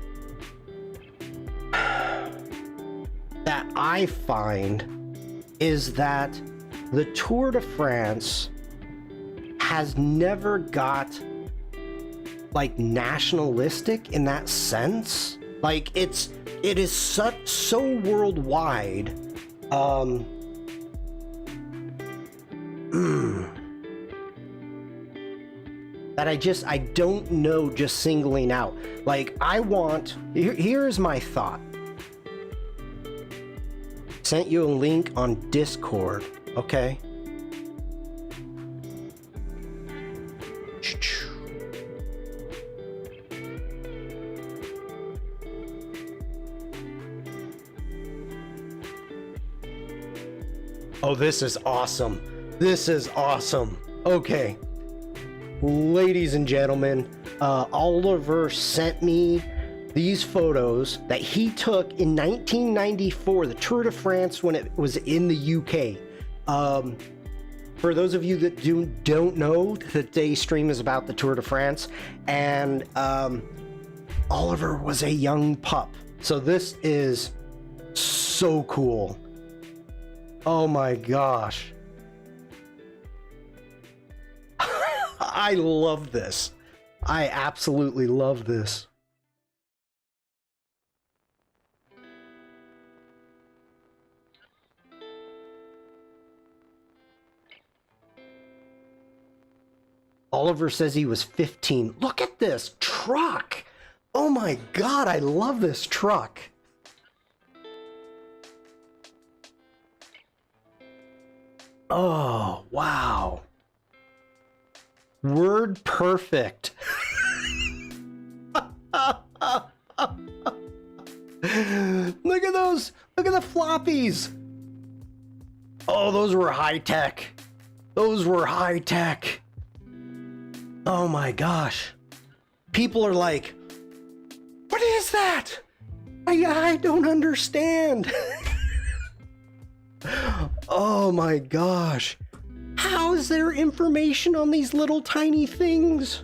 that I find is that the Tour de France has never got like nationalistic in that sense. Like it is so worldwide. That I don't know, just singling out. Like here's my thought. Sent you a link on Discord, okay? Oh, this is awesome. This is awesome. Okay. Ladies and gentlemen, Oliver sent me these photos that he took in 1994, the Tour de France, when it was in the UK. For those of you that don't know, today's stream is about the Tour de France, and Oliver was a young pup. So this is so cool. Oh my gosh. I love this. I absolutely love this. Oliver says he was 15. Look at this truck. Oh my God, I love this truck. Oh, wow. Word perfect. Look at those. Look at the floppies. Oh, those were high tech. Those were high tech. Oh my gosh. People are like, what is that? I don't understand. Oh my gosh. How is there information on these little tiny things?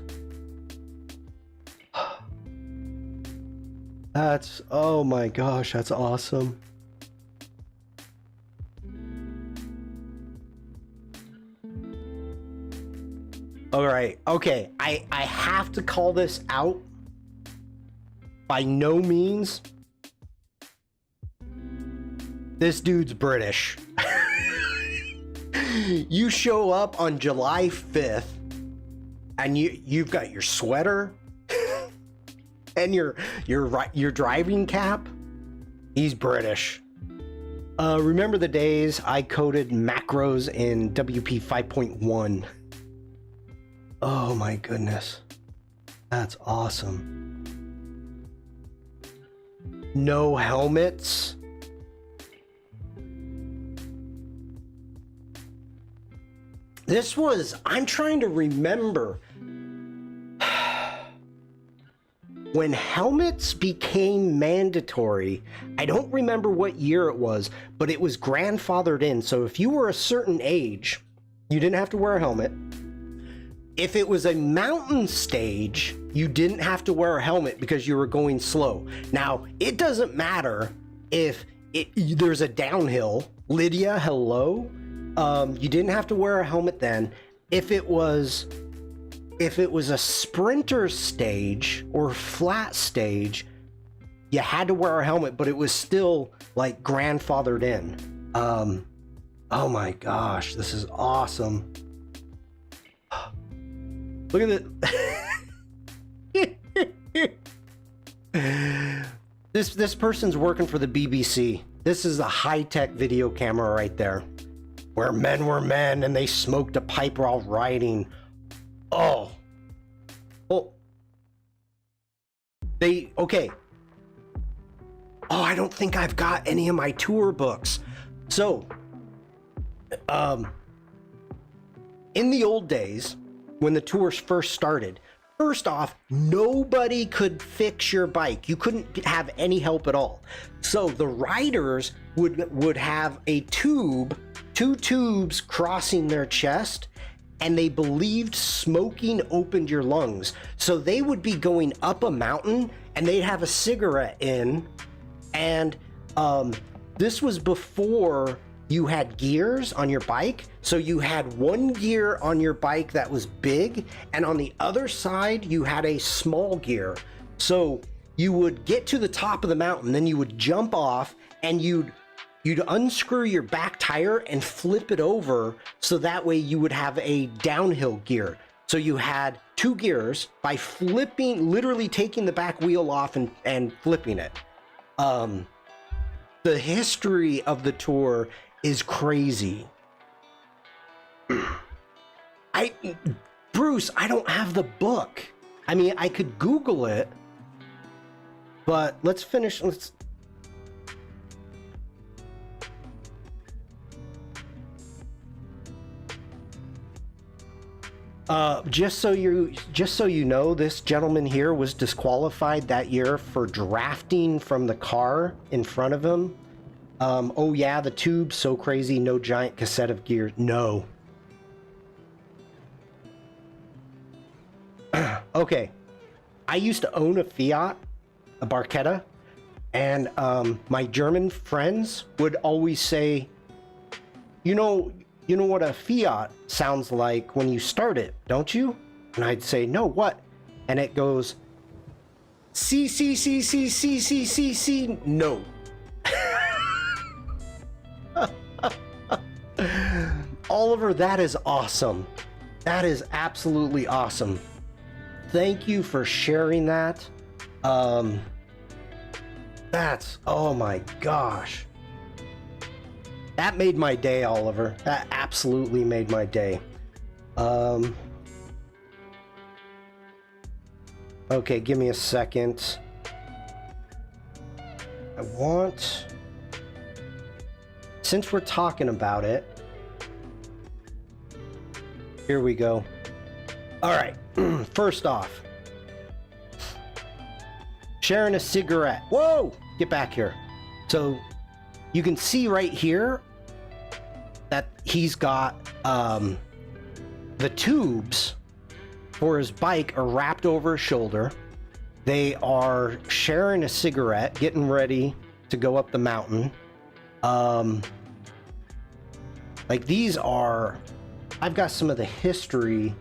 That's, oh my gosh, that's awesome. All right, okay, I have to call this out. By no means, this dude's British. You show up on July 5th and you've got your sweater and your driving cap. He's British. Remember the days I coded macros in WP 5.1? Oh my goodness. That's awesome. No helmets. This was, I'm trying to remember when helmets became mandatory. I don't remember what year it was, but it was grandfathered in. So if you were a certain age, you didn't have to wear a helmet. If it was a mountain stage, you didn't have to wear a helmet because you were going slow. Now, it doesn't matter if there's a downhill. Lydia, hello. You didn't have to wear a helmet then. If it was a sprinter stage or flat stage, you had to wear a helmet, but it was still like grandfathered in. Oh my gosh, this is awesome. Look at it. This person's working for the BBC. This is a high-tech video camera right there. Where men were men and they smoked a pipe while riding. Oh. Oh. Okay. Oh, I don't think I've got any of my tour books. So, in the old days, when the tours first started, first off, nobody could fix your bike. You couldn't have any help at all. So the riders would have a tube, 2 tubes crossing their chest, and they believed smoking opened your lungs. So they would be going up a mountain and they'd have a cigarette in, and this was before you had gears on your bike. So you had one gear on your bike that was big, and on the other side you had a small gear. So you would get to the top of the mountain, then you would jump off, and you'd unscrew your back tire and flip it over, so that way you would have a downhill gear. So you had 2 gears by flipping, literally taking the back wheel off and flipping it. The history of the tour is crazy. Bruce, I don't have the book. I mean, I could Google it, but let's finish. Just so you know, this gentleman here was disqualified that year for drafting from the car in front of him. Oh yeah, the tube's so crazy, no giant cassette of gears. No. Okay. I used to own a Fiat, a Barchetta, and my German friends would always say, you know what a Fiat sounds like when you start it, don't you? And I'd say, no, what? And it goes, C, no. Oliver, that is awesome. That is absolutely awesome. Thank you for sharing that. That's, oh my gosh. That made my day, Oliver. That absolutely made my day. Okay, give me a second. Since we're talking about it, here we go. All right, first off, sharing a cigarette. Whoa, get back here. So you can see right here that he's got the tubes for his bike are wrapped over his shoulder. They are sharing a cigarette, getting ready to go up the mountain. Like these are, I've got some of the history.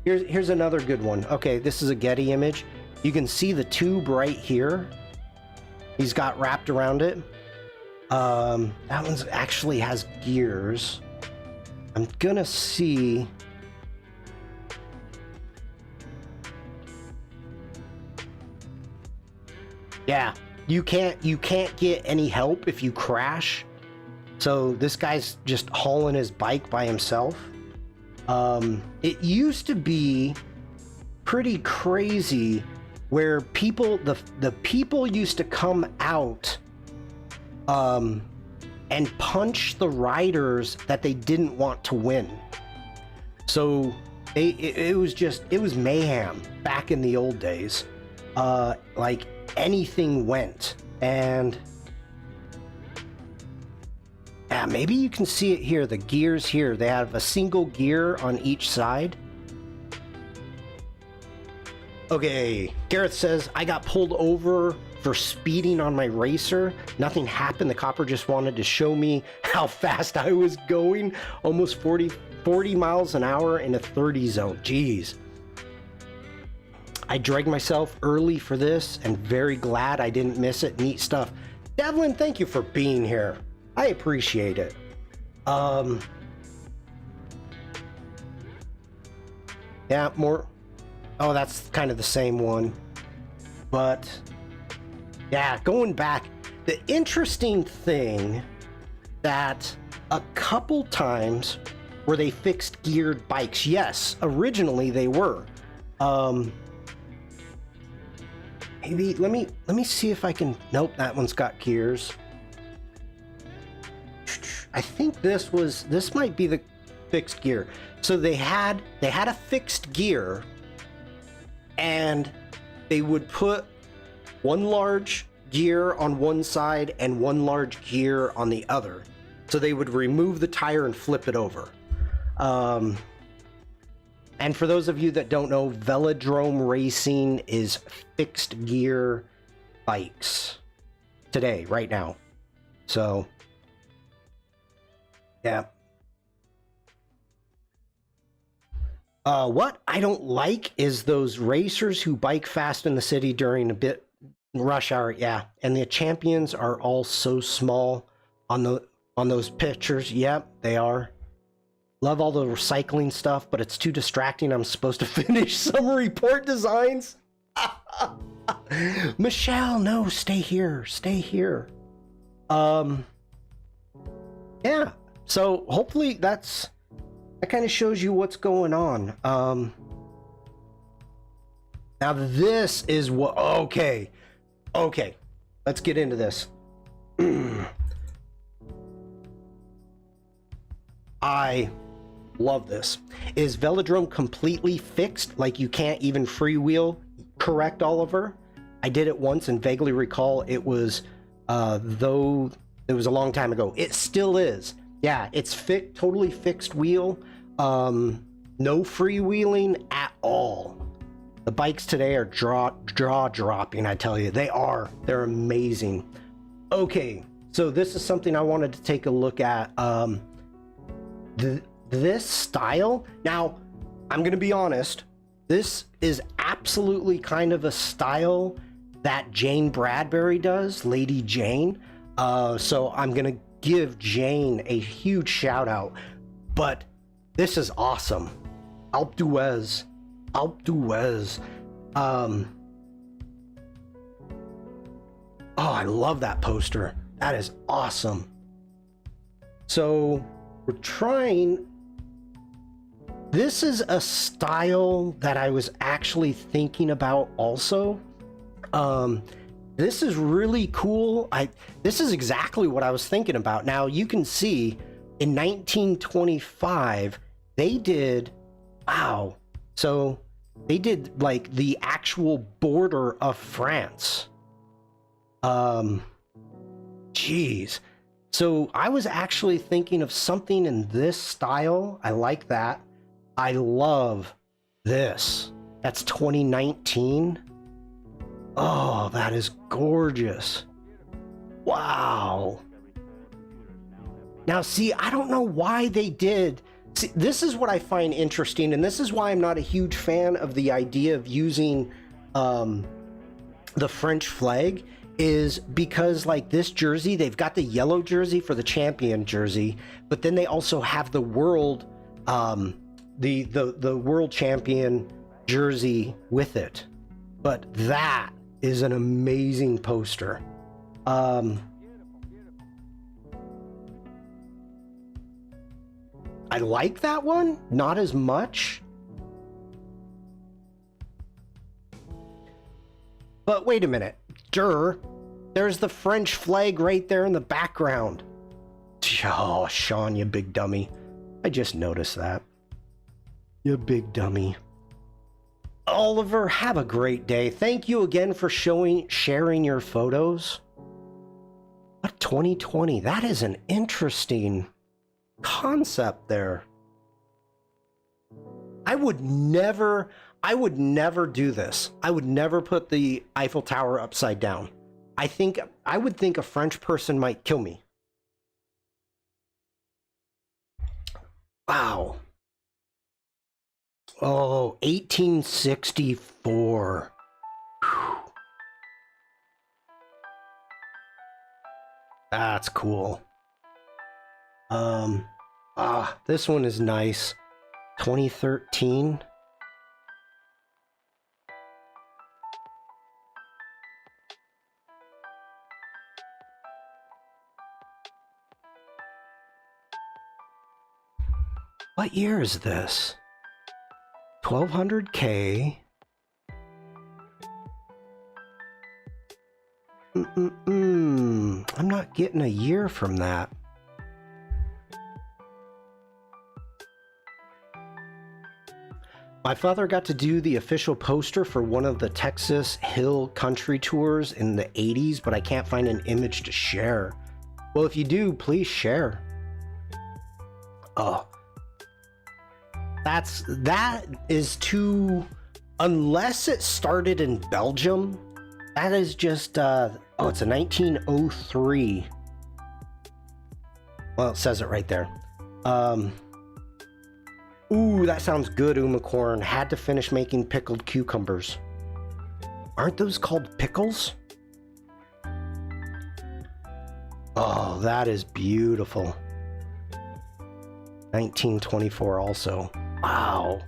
Here's another good one. Okay, this is a Getty image. You can see the tube right here. He's got wrapped around it. That one's actually has gears. I'm gonna see. Yeah, you can't get any help if you crash. So this guy's just hauling his bike by himself. It used to be pretty crazy where people, the people used to come out and punch the riders that they didn't want to win. So it was mayhem back in the old days. Like anything went. And yeah, maybe you can see it here, the gears here. They have a single gear on each side. Okay, Gareth says, I got pulled over for speeding on my racer. Nothing happened. The copper just wanted to show me how fast I was going. Almost 40 miles an hour in a 30 zone. Jeez. I dragged myself early for this and very glad I didn't miss it. Neat stuff. Devlin, thank you for being here. I appreciate it. Yeah, more. Oh, that's kind of the same one. But yeah, going back, the interesting thing that a couple times where they fixed geared bikes. Yes, originally they were. Maybe let me see if I can. Nope, that one's got gears. I think this might be the fixed gear. So they had a fixed gear, and they would put one large gear on one side and one large gear on the other. So they would remove the tire and flip it over. And for those of you that don't know, velodrome racing is fixed gear bikes today, right now. So, yeah. What I don't like is those racers who bike fast in the city during a bit rush hour. Yeah, and the champions are all so small on those pictures. Yep, they are. Love all the recycling stuff, but it's too distracting. I'm supposed to finish some report designs. Michelle, no, stay here. Stay here. Yeah. So hopefully that kind of shows you what's going on. Now this is what, okay. Let's get into this. I love this. Is velodrome completely fixed? Like you can't even freewheel? Correct, Oliver. I did it once and vaguely recall it was, though it was a long time ago. It still is. Yeah, it's totally fixed wheel. No freewheeling at all. The bikes today are jaw dropping, I tell you. They're amazing. Okay, so this is something I wanted to take a look at. This style, now I'm gonna be honest, this is absolutely kind of a style that Jane Bradbury does, Lady Jane. So I'm gonna give Jane a huge shout out, but this is awesome. Alpe d'Huez. Oh, I love that poster. That is awesome. So we're trying. This is a style that I was actually thinking about also. This is really cool. This is exactly what I was thinking about. Now you can see in 1925, they did, wow. So they did like the actual border of France. Geez. So I was actually thinking of something in this style. I like that. I love this. That's 2019. Oh, that is gorgeous. Wow. Now, see, I don't know why they did. See, this is what I find interesting, and this is why I'm not a huge fan of the idea of using the French flag, is because like this jersey, they've got the yellow jersey for the champion jersey, but then they also have the world, the world champion jersey with it. But that is an amazing poster. I like that one, not as much. But wait a minute, there's the French flag right there in the background. Oh, Shawn, you big dummy. I just noticed that. You big dummy. Oliver, have a great day. Thank you again for sharing your photos. What 2020? That is an interesting concept there. I would never do this. I would never put the Eiffel Tower upside down. I would think a French person might kill me. Wow. Oh, 1864. Whew. That's cool. This one is nice. 2013. What year is this? 1200K. I'm not getting a year from that. My father got to do the official poster for one of the Texas Hill Country tours in the 80s, but I can't find an image to share. Well, if you do, please share. Oh. That is too... Unless it started in Belgium, that is just... oh, it's a 1903. Well, it says it right there. Ooh, that sounds good, Umacorn. Had to finish making pickled cucumbers. Aren't those called pickles? Oh, that is beautiful. 1924 also. Wow.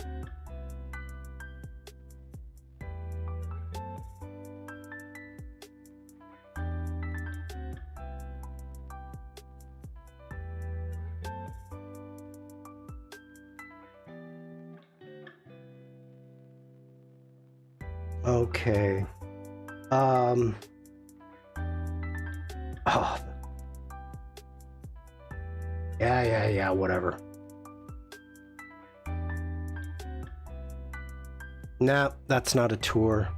Okay. Oh. Yeah, whatever. Nah, that's not a tour.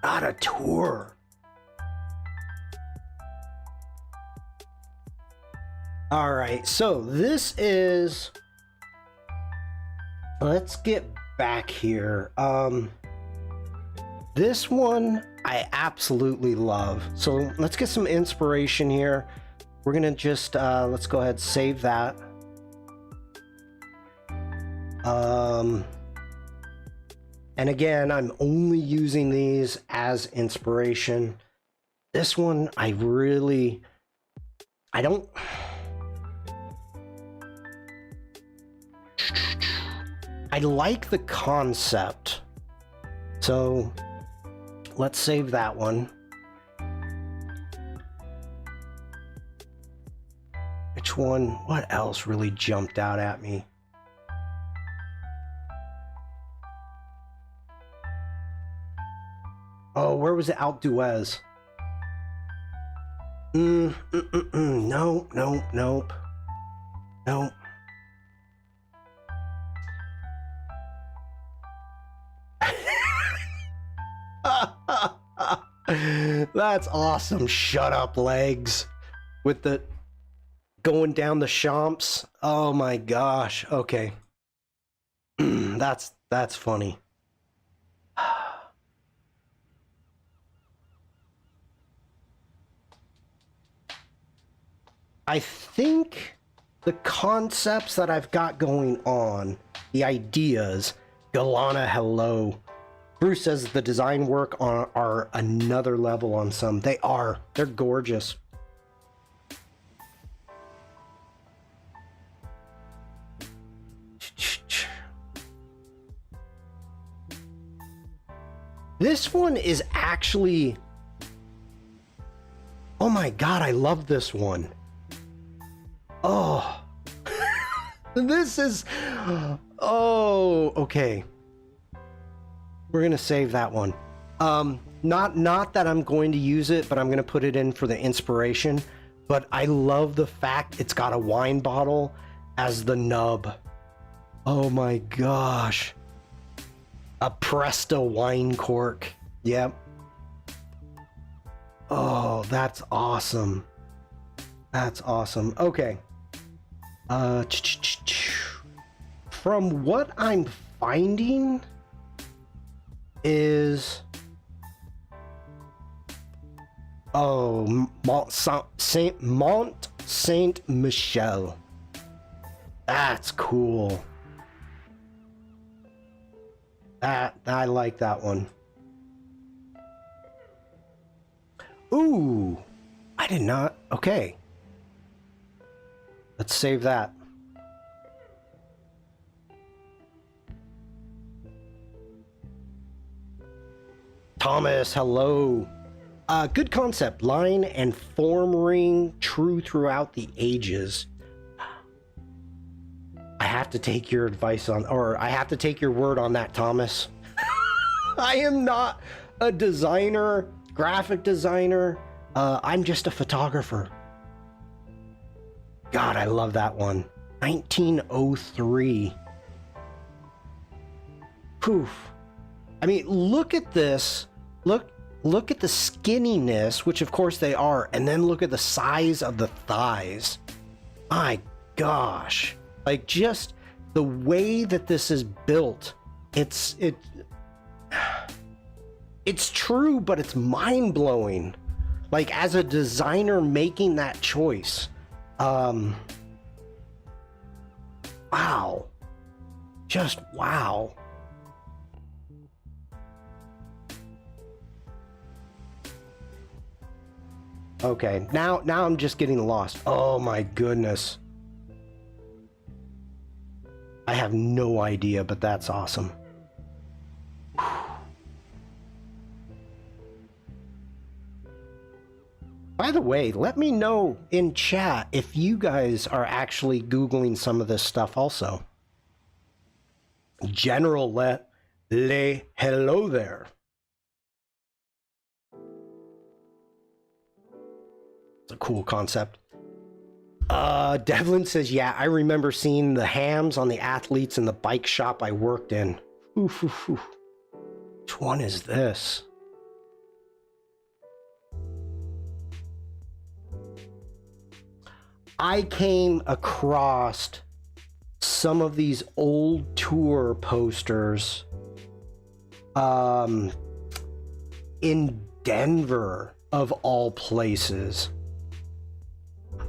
Not a tour. All right, so this is... Let's get back here. This one I absolutely love. So let's get some inspiration here. We're gonna just let's go ahead and save that. And again, I'm only using these as inspiration. This one I don't... I like the concept. So let's save that one. Which one? What else really jumped out at me? Oh, where was it? Outdoez. Nope. Nope. That's awesome. Shut up, legs. With the going down the champs. Oh my gosh. Okay. That's funny. I think the concepts that I've got going on, the ideas, Galana, hello. Bruce says the design work are another level on some. They are. They're gorgeous. This one is actually... Oh my god, I love this one. Oh. This is... Oh, okay. We're gonna save that one. Not that I'm going to use it, but I'm gonna put it in for the inspiration. But I love the fact it's got a wine bottle as the nub. Oh my gosh. A Presto wine cork. Yep. Oh, that's awesome. That's awesome. Okay. From what I'm finding is... Oh, Mont Saint Michel. That's cool. I like that one. Ooh, I did not. Okay. Let's save that. Thomas, hello. Good concept. Line and form ring true throughout the ages. I have to take your advice on, or I have to take your word on that, Thomas. I am not a designer, graphic designer. I'm just a photographer. God, I love that one. 1903. Poof. I mean, look at this. Look at the skinniness, which of course they are, and then look at the size of the thighs. My gosh. Like, just the way that this is built, it's true, but it's mind-blowing. Like, as a designer making that choice. Wow. Just wow. Okay, now I'm just getting lost. Oh my goodness. I have no idea, but that's awesome. By the way, let me know in chat if you guys are actually Googling some of this stuff also. General hello there. It's a cool concept. Devlin says, yeah, I remember seeing the hams on the athletes in the bike shop I worked in. Oof, oof, oof. Which one is this? I came across some of these old tour posters in Denver, of all places.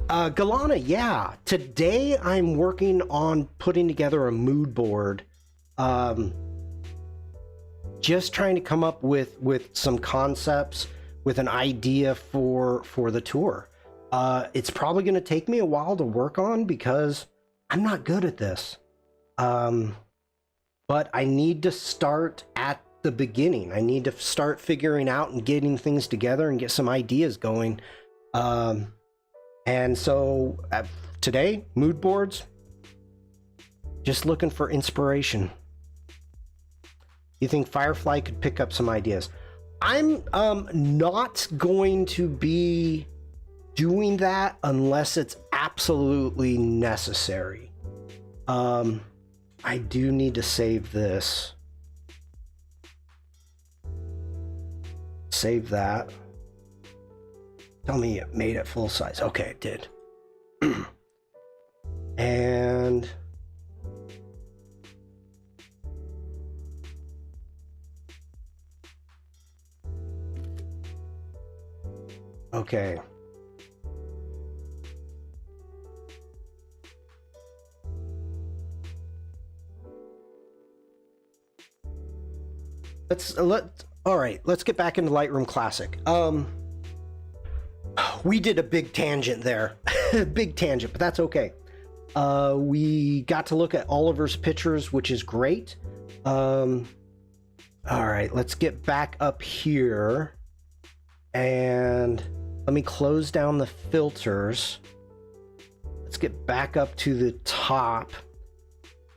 Galana, yeah. Today I'm working on putting together a mood board. Just trying to come up with some concepts, with an idea for the tour. It's probably going to take me a while to work on because I'm not good at this. But I need to start at the beginning. I need to start figuring out and getting things together and get some ideas going. And so today, mood boards, just looking for inspiration. You think Firefly could pick up some ideas? I'm not going to be doing that unless it's absolutely necessary. I do need to save this. Save that. Tell me it made it full size. Okay, it did. And okay. All right, let's get back into Lightroom Classic. We did a big tangent there. Big tangent, but that's okay. We got to look at Oliver's pictures, which is great. All right, let's get back up here. And let me close down the filters. Let's get back up to the top.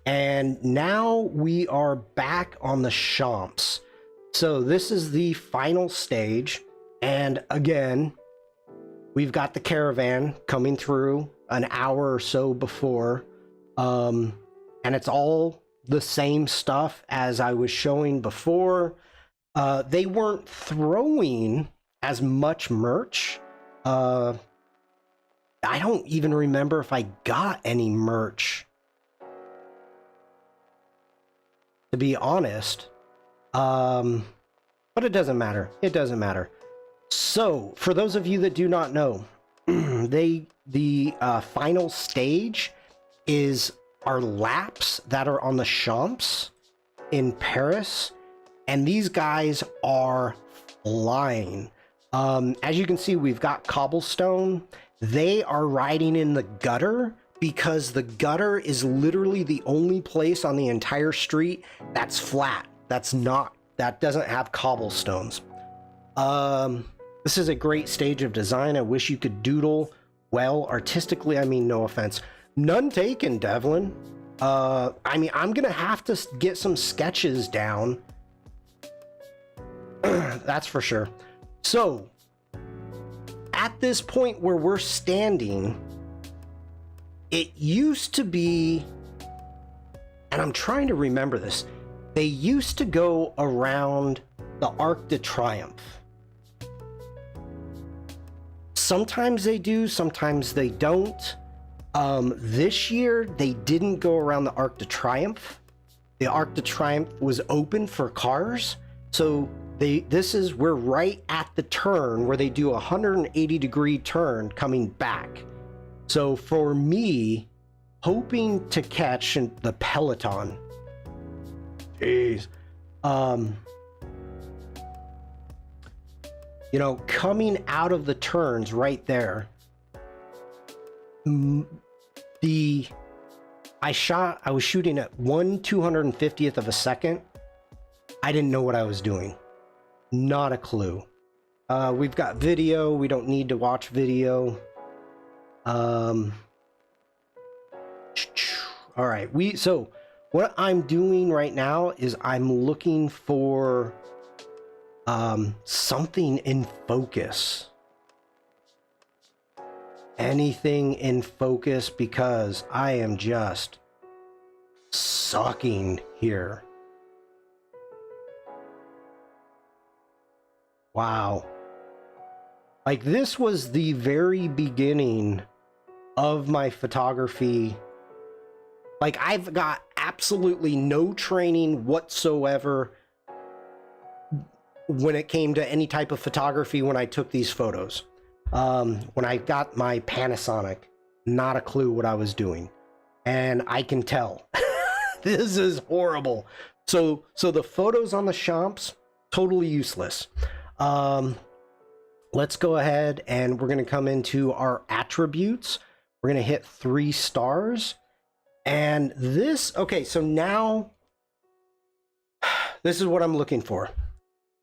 And now we are back on the champs. So this is the final stage. And again, we've got the caravan coming through an hour or so before. And it's all the same stuff as I was showing before. They weren't throwing as much merch. I don't even remember if I got any merch, to be honest. But it doesn't matter. It doesn't matter. So, for those of you that do not know, the final stage is our laps that are on the champs in Paris, and these guys are flying. As you can see, we've got cobblestone. They are riding in the gutter because the gutter is literally the only place on the entire street that's flat. That doesn't have cobblestones. This is a great stage of design. I wish you could doodle well artistically. I mean, no offense. None taken, Devlin. I mean, I'm gonna have to get some sketches down. That's for sure. So, at this point where we're standing, it used to be, and I'm trying to remember this, they used to go around the Arc de Triomphe. Sometimes they do, sometimes they don't. This year, they didn't go around the Arc de Triomphe. The Arc de Triomphe was open for cars. So we're right at the turn where they do a 180-degree turn coming back. So for me, hoping to catch the peloton, jeez, you know, coming out of the turns right there, I was shooting at 1/250th of a second. I didn't know what I was doing. Not a clue. We've got video. We don't need to watch video. All right. So what I'm doing right now is I'm looking for something in focus. Anything in focus, because I am just sucking here. Wow. Like, this was the very beginning of my photography. Like, I've got absolutely no training whatsoever when it came to any type of photography when I took these photos. When I got my Panasonic, not a clue what I was doing. And I can tell. This is horrible. So the photos on the Champs, totally useless. Let's go ahead and we're going to come into our attributes. We're going to hit 3 stars. And this, okay, so now this is what I'm looking for.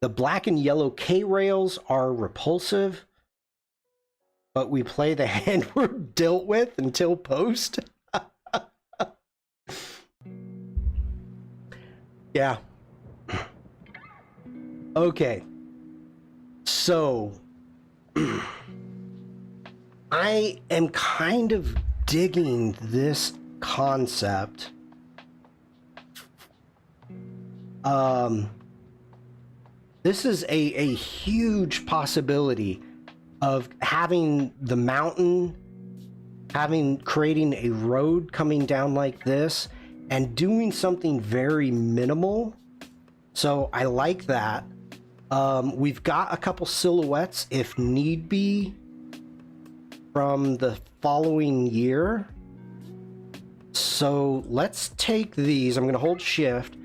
The black and yellow K-rails are repulsive, but we play the hand we're dealt with until post. Yeah. Okay. So I am kind of digging this concept. This is a huge possibility of having the mountain, creating a road coming down like this and doing something very minimal. So I like that. We've got a couple silhouettes if need be from the following year. So let's take these. I'm going to hold shift.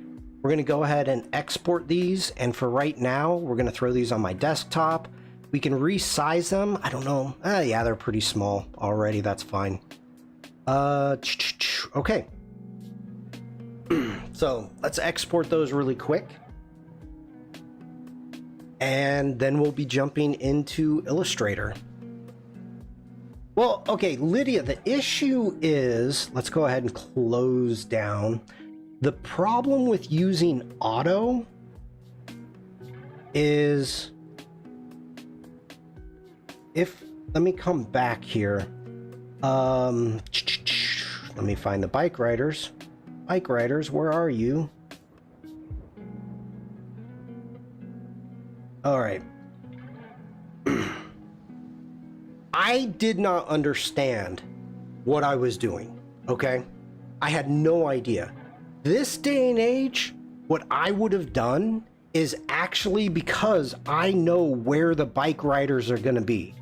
We're going to go ahead and export these. And for right now, we're going to throw these on my desktop. We can resize them. I don't know. Yeah, they're pretty small already. That's fine. Okay. So let's export those really quick. And then we'll be jumping into Illustrator. Well, okay, Lydia, the issue is, let's go ahead and close down. The problem with using auto is let me come back here. Let me find the bike riders. Bike riders, where are you? All right. I did not understand what I was doing, okay? I had no idea. This day and age, what I would have done is actually, because I know where the bike riders are going to be.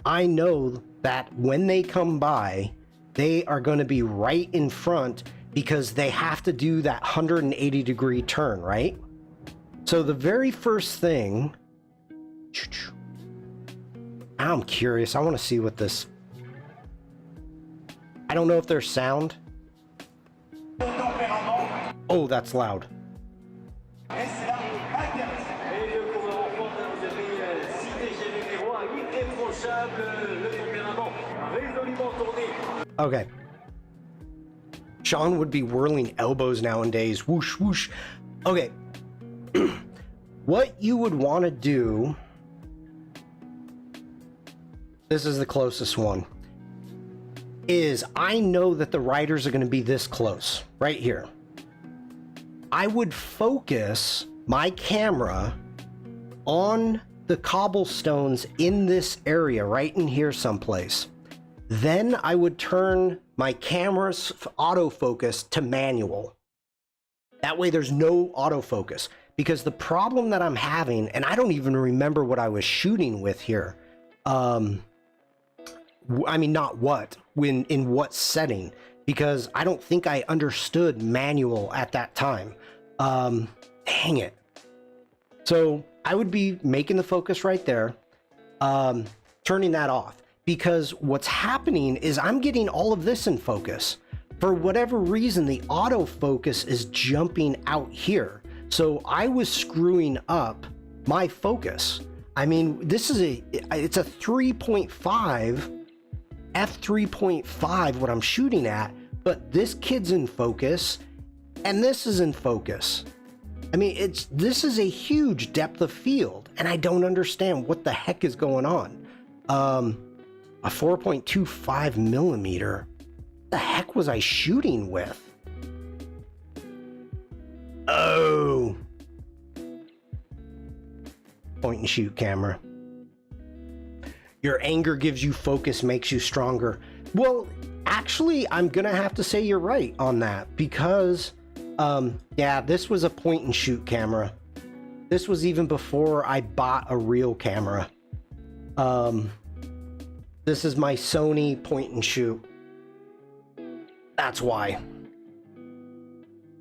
I know that when they come by, they are going to be right in front because they have to do that 180-degree turn, right? So the very first thing... I'm curious. I want to see what this... I don't know if there's sound. Oh, that's loud. Okay. Shawn would be whirling elbows nowadays. Whoosh, whoosh. Okay. What you would want to do, this is the closest one, is I know that the riders are going to be this close, right here. I would focus my camera on the cobblestones in this area, right in here someplace. Then I would turn my camera's autofocus to manual. That way there's no autofocus. Because the problem that I'm having, and I don't even remember what I was shooting with here. I mean, not what, in what setting, because I don't think I understood manual at that time. Dang it. So I would be making the focus right there, turning that off, because what's happening is I'm getting all of this in focus. For whatever reason, the autofocus is jumping out here. So I was screwing up my focus. I mean, it's a 3.5, f3.5 what I'm shooting at, but this kid's in focus and this is in focus. I mean, this is a huge depth of field and I don't understand what the heck is going on. A 4.25 millimeter. What the heck was I shooting with? Oh. Point and shoot camera. Your anger gives you focus, makes you stronger. Well, actually, I'm gonna have to say you're right on that because, yeah, this was a point and shoot camera. This was even before I bought a real camera. This is my Sony point and shoot. That's why.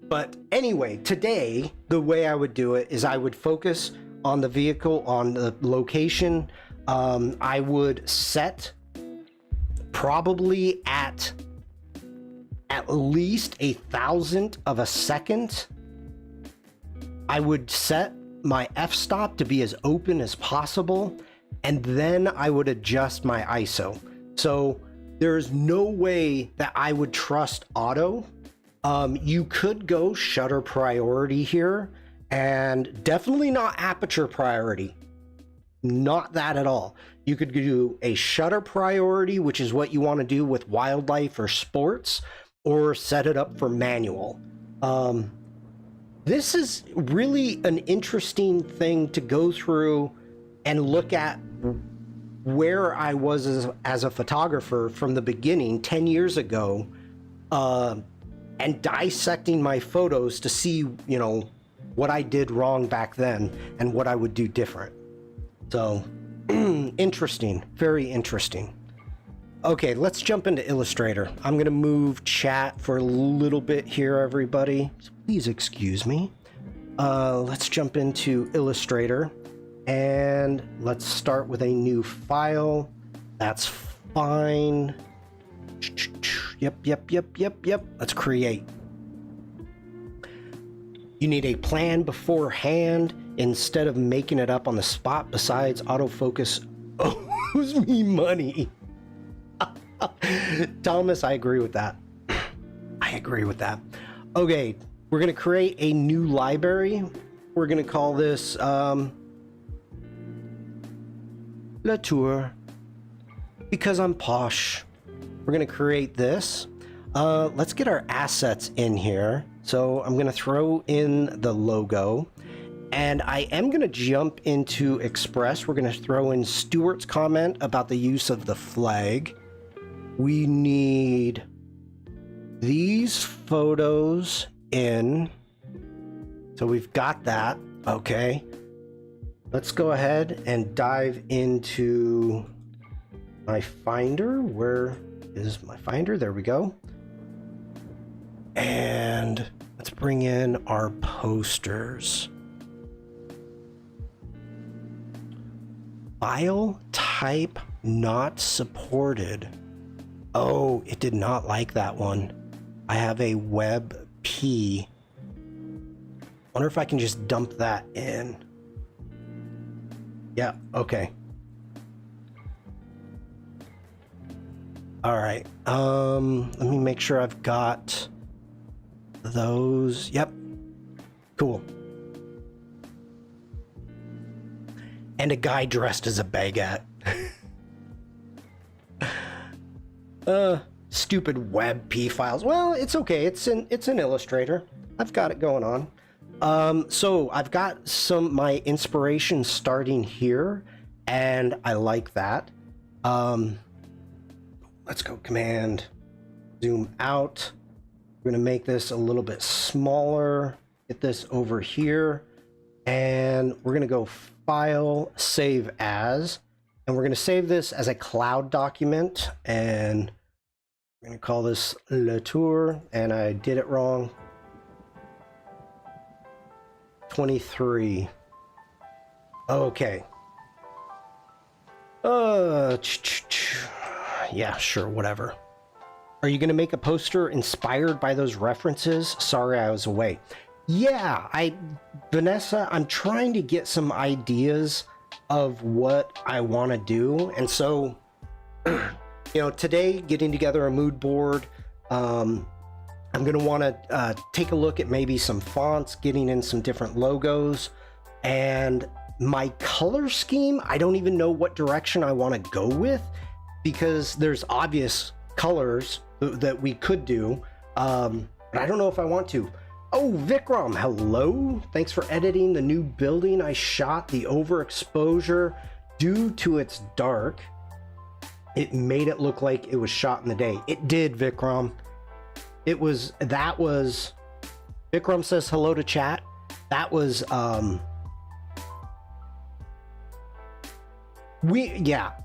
But anyway, today, the way I would do it is I would focus on the vehicle, on the location. I would set probably at least 1,000th of a second. I would set my f-stop to be as open as possible, and then I would adjust my ISO. So there's no way that I would trust auto. You could go shutter priority here, and definitely not aperture priority. Not that at all. You could do a shutter priority, which is what you want to do with wildlife or sports, or set it up for manual. This is really an interesting thing to go through and look at where I was as a photographer from the beginning 10 years ago, and dissecting my photos to see, you know, what I did wrong back then and what I would do different. So interesting, very interesting. Okay, let's jump into Illustrator. I'm gonna move chat for a little bit here, everybody. So please excuse me. Let's jump into Illustrator and let's start with a new file. That's fine. Yep. Let's create. You need a plan beforehand instead of making it up on the spot. Besides, autofocus owes me money. Thomas, I agree with that. I agree with that. Okay, we're going to create a new library. We're going to call this La Tour, because I'm posh. We're going to create this. Let's get our assets in here. So I'm going to throw in the logo, and I am going to jump into Express. We're going to throw in Stuart's comment about the use of the flag. We need these photos in. So we've got that. Okay. Let's go ahead and dive into my Finder. Where is my Finder? There we go. And let's bring in our posters. File type not supported. Oh, it did not like that one. I have a WebP. Wonder if I can just dump that in. Yeah, okay. All right. Let me make sure I've got those. Yep. Cool. And a guy dressed as a baguette. Stupid WebP files. Well, it's okay. It's in Illustrator. I've got it going on. So I've got my inspiration starting here, and I like that. Let's go Command, zoom out. We're gonna make this a little bit smaller. Get this over here, and we're gonna go File, Save As, and we're gonna save this as a cloud document, and we're gonna call this Le Tour, and I did it wrong. 23. Okay. Yeah, sure, whatever. Are you gonna make a poster inspired by those references? Sorry, I was away. Yeah, Vanessa, I'm trying to get some ideas of what I want to do, and so, you know, today getting together a mood board. I'm gonna want to take a look at maybe some fonts, getting in some different logos, and my color scheme. I don't even know what direction I want to go with, because there's obvious colors that we could do, but I don't know if I want to. Oh, Vikram, hello. Thanks for editing the new building I shot. The overexposure, due to its dark, it made it look like it was shot in the day. It did, Vikram. Vikram says hello to chat. That was, I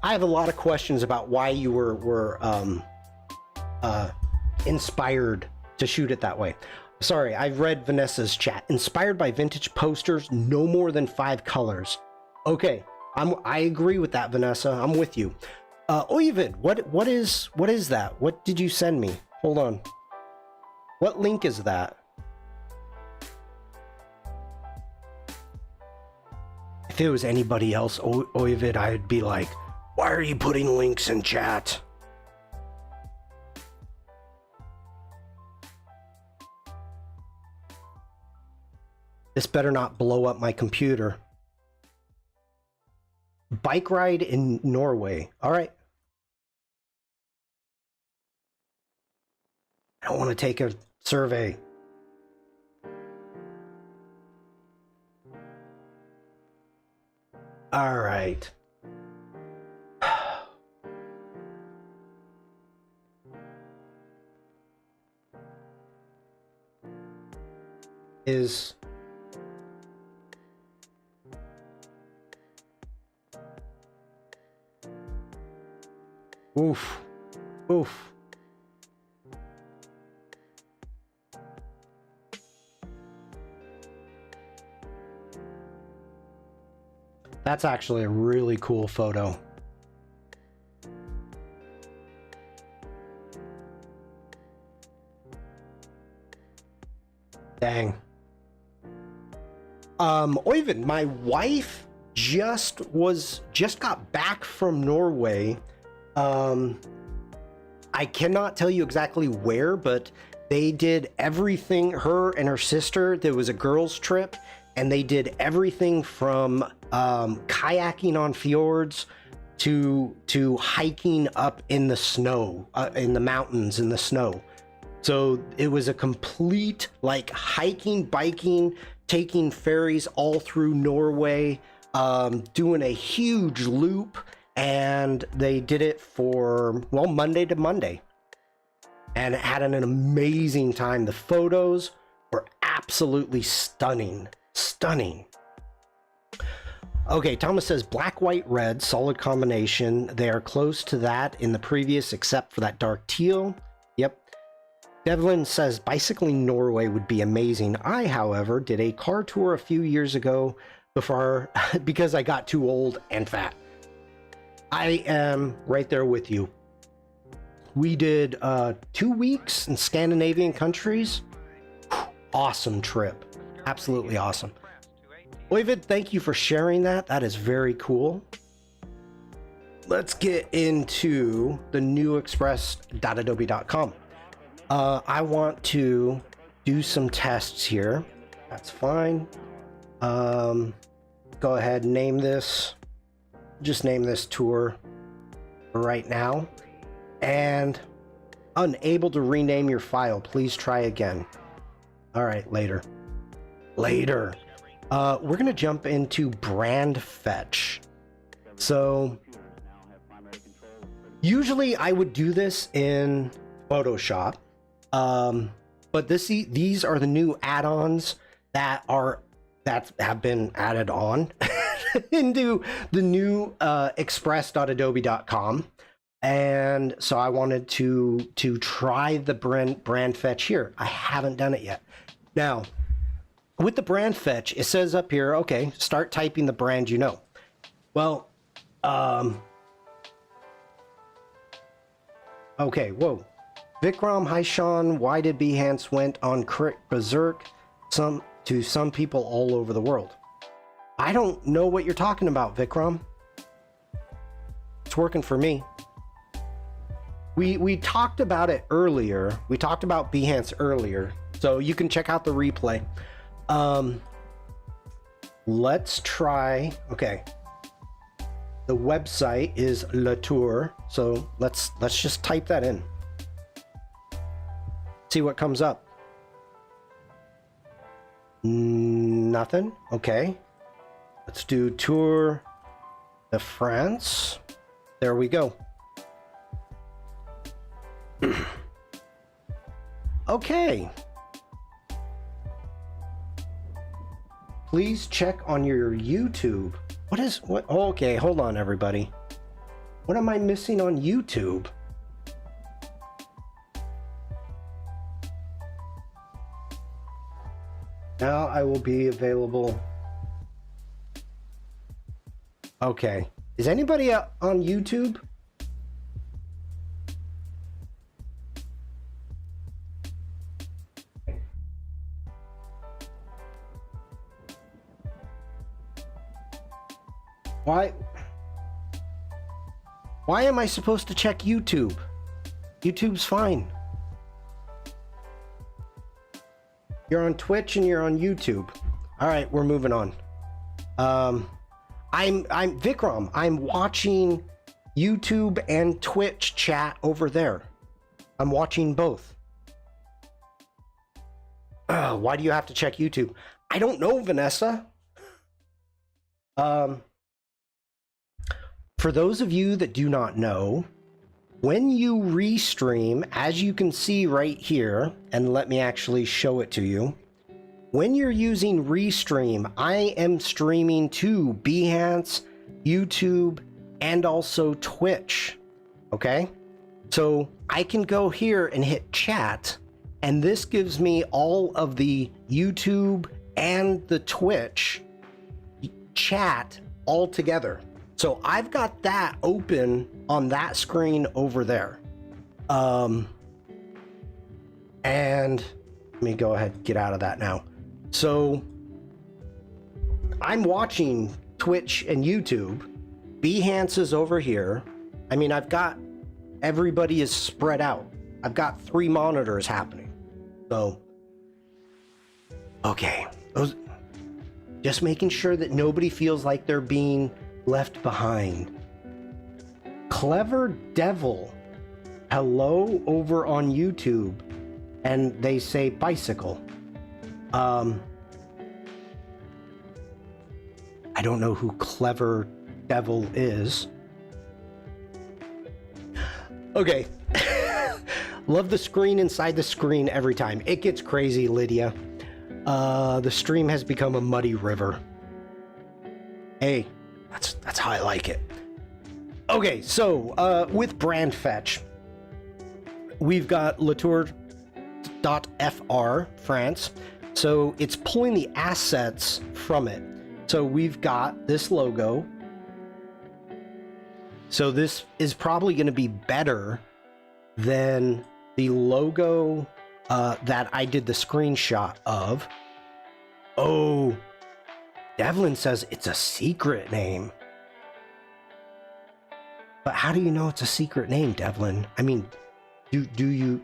have a lot of questions about why you were inspired to shoot it that way. Sorry, I've read Vanessa's chat. Inspired by vintage posters, no more than 5 colors. Okay, I agree with that, Vanessa. I'm with you. Oyvind, what is that? What did you send me? Hold on. What link is that? If it was anybody else, Oyvind, I'd be like, why are you putting links in chat? This better not blow up my computer. Bike ride in Norway. All right. I don't want to take a survey. All right. Oof. Oof. That's actually a really cool photo. Dang. Oyvind, my wife just got back from Norway. I cannot tell you exactly where, but they did everything, her and her sister. There was a girls' trip, and they did everything from kayaking on fjords to hiking up in the snow, in the mountains in the snow. So it was a complete, like, hiking, biking, taking ferries all through Norway, doing a huge loop, and they did it for, well, Monday to Monday, and had an amazing time. The photos were absolutely stunning. Stunning. Okay, Thomas says black, white, red, solid combination. They are close to that in the previous, except for that dark teal. Yep. Devlin says bicycling Norway would be amazing. I, however, did a car tour a few years ago before because I got too old and fat. I am right there with you. We did 2 weeks in Scandinavian countries. Awesome trip. Absolutely awesome. Oyvind, thank you for sharing that. That is very cool. Let's get into the new express.adobe.com. I want to do some tests here. That's fine. Go ahead and name this. Just name this tour right now. And unable to rename your file. Please try again. All right, later. Later. We're going to jump into brand fetch. So usually I would do this in Photoshop. But these are the new add-ons that have been added on into the new express.adobe.com. And so I wanted to try the brand fetch here. I haven't done it yet. Now, with the brand fetch, it says up here, okay, start typing the brand you know. Well, okay, whoa. Vikram, hi Shawn, why did Behance went on berserk to some people all over the world? I don't know what you're talking about, Vikram. It's working for me. We talked about it earlier. We talked about Behance earlier, so you can check out the replay. Let's try, okay. The website is Le Tour, so let's just type that in. See what comes up. Nothing. Okay. Let's do Tour de France. There we go. Okay. Please check on your YouTube. What? Okay, hold on, everybody. What am I missing on YouTube? Now I will be available. Okay. Is anybody on YouTube? Why am I supposed to check YouTube? YouTube's fine. You're on Twitch and you're on YouTube. All right, we're moving on. I'm Vikram. I'm watching YouTube and Twitch chat over there. I'm watching both. Why do you have to check YouTube? I don't know, Vanessa. For those of you that do not know, when you restream, as you can see right here, and let me actually show it to you. When you're using Restream, I am streaming to Behance, YouTube, and also Twitch. Okay? So I can go here and hit chat, and this gives me all of the YouTube and the Twitch chat all together. So I've got that open on that screen over there. And let me go ahead and get out of that now. So I'm watching Twitch and YouTube. Behance is over here. I mean, I've got, everybody is spread out. I've got 3 monitors happening. So, okay. Just making sure that nobody feels like they're being left behind. Clever Devil, hello over on YouTube, and they say bicycle. I don't know who Clever Devil is. Okay. Love the screen inside the screen every time. It gets crazy, Lydia. The stream has become a muddy river. Hey, that's how I like it. Okay, so with brand fetch, we've got latour.fr, France. So it's pulling the assets from it. So we've got this logo. So this is probably going to be better than the logo that I did the screenshot of. Oh, Devlin says it's a secret name. But how do you know it's a secret name, Devlin? I mean, do you...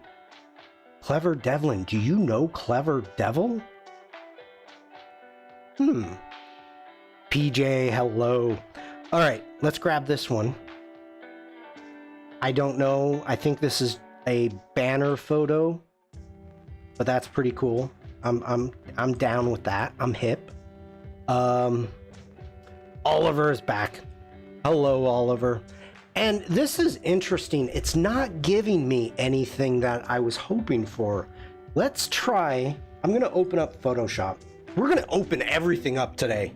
Clever Devlin. Do you know Clever Devil? PJ, hello. All right, let's grab this one. I don't know. I think this is a banner photo, but that's pretty cool. I'm down with that. I'm hip. Oliver is back. Hello, Oliver. And this is interesting. It's not giving me anything that I was hoping for. Let's try. I'm going to open up Photoshop. We're going to open everything up today.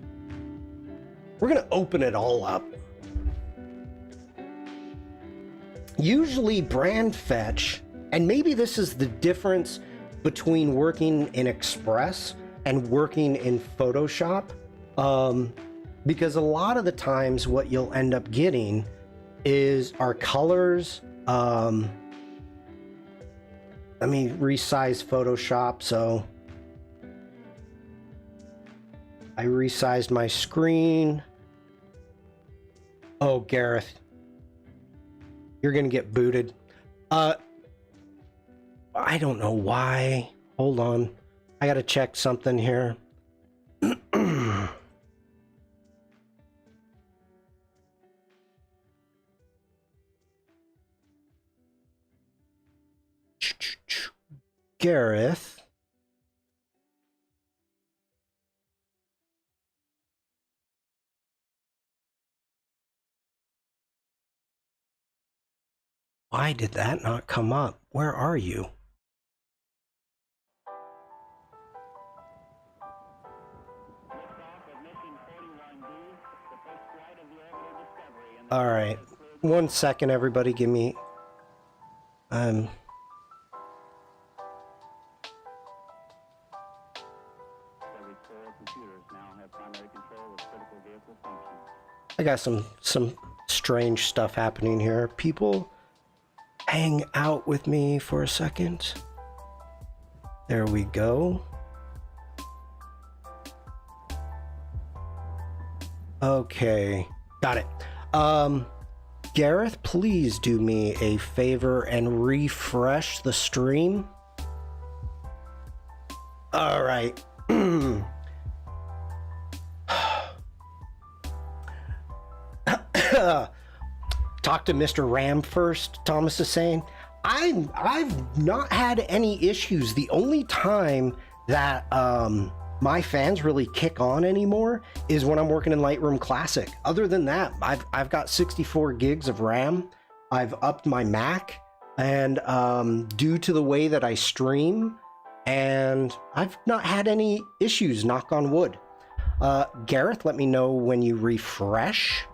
We're going to open it all up. Usually brand fetch, and maybe this is the difference between working in Express and working in Photoshop, because a lot of the times what you'll end up getting is our colors. Let me resize Photoshop. So I resized my screen. Oh, Gareth, you're gonna get booted. I don't know why. Hold on, I gotta check something here. Gareth. Why did that not come up? Where are you? All right. 1 second, everybody. Give me... I got some strange stuff happening here. People, hang out with me for a second. There we go. Okay, got it. Gareth, please do me a favor and refresh the stream. All right. Talk to Mr. Ram first, Thomas is saying. I've not had any issues. The only time that my fans really kick on anymore is when I'm working in Lightroom Classic. Other than that, I've got 64 gigs of RAM. I've upped my Mac, and due to the way that I stream, and I've not had any issues, knock on wood. Gareth, let me know when you refresh.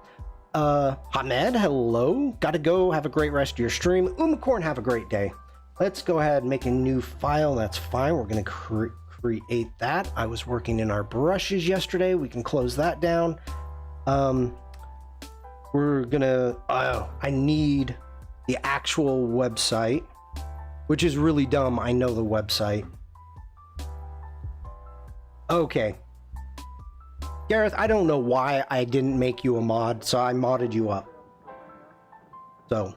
Hamed, hello. Gotta go. Have a great rest of your stream. Umacorn, have a great day. Let's go ahead and make a new file. That's fine. We're going to create that. I was working in our brushes yesterday. We can close that down. We're going to... I need the actual website, which is really dumb. I know the website. Okay. Gareth, I don't know why I didn't make you a mod, so I modded you up. So,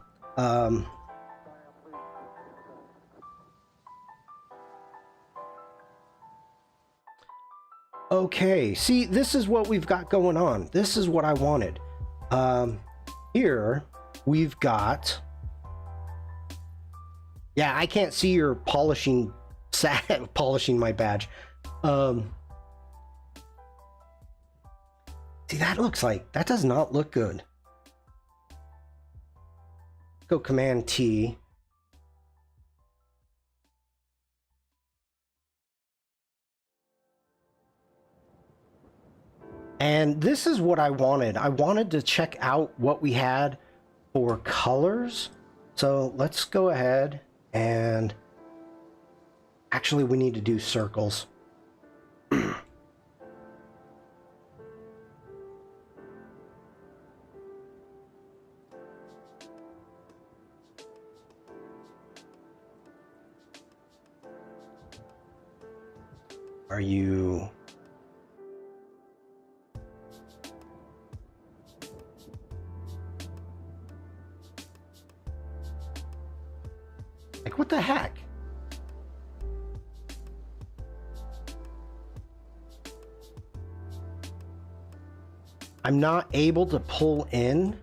okay, see, this is what we've got going on. This is what I wanted. Here, we've got... Yeah, I can't see your polishing my badge. See, that looks like, that does not look good. Go Command T. And this is what I wanted. I wanted to check out what we had for colors. So let's go ahead and... Actually, we need to do circles. Are you... Like, what the heck? I'm not able to pull in.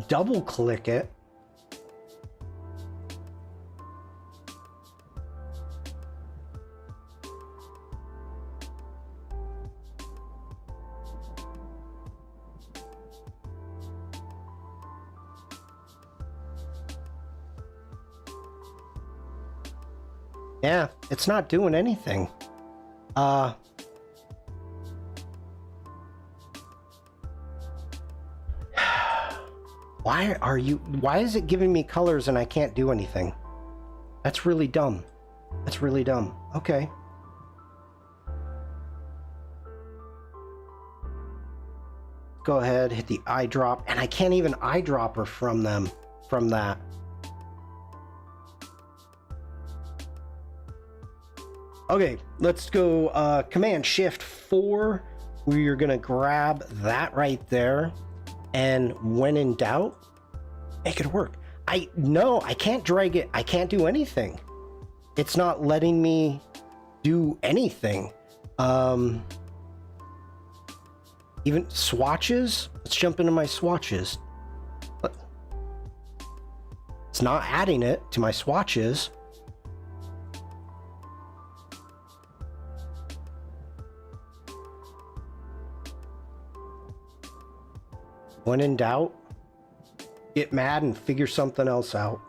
Double click it. Yeah, it's not doing anything. Why is it giving me colors and I can't do anything? That's really dumb. That's really dumb. Okay. Go ahead, hit the eyedrop, and I can't even eyedropper from that. Okay, let's go Command Shift 4. We're gonna grab that right there, and when in doubt, make it work. I can't drag it. I can't do anything. It's not letting me do anything. Even swatches. Let's jump into my swatches. It's not adding it to my swatches. When in doubt, get mad and figure something else out.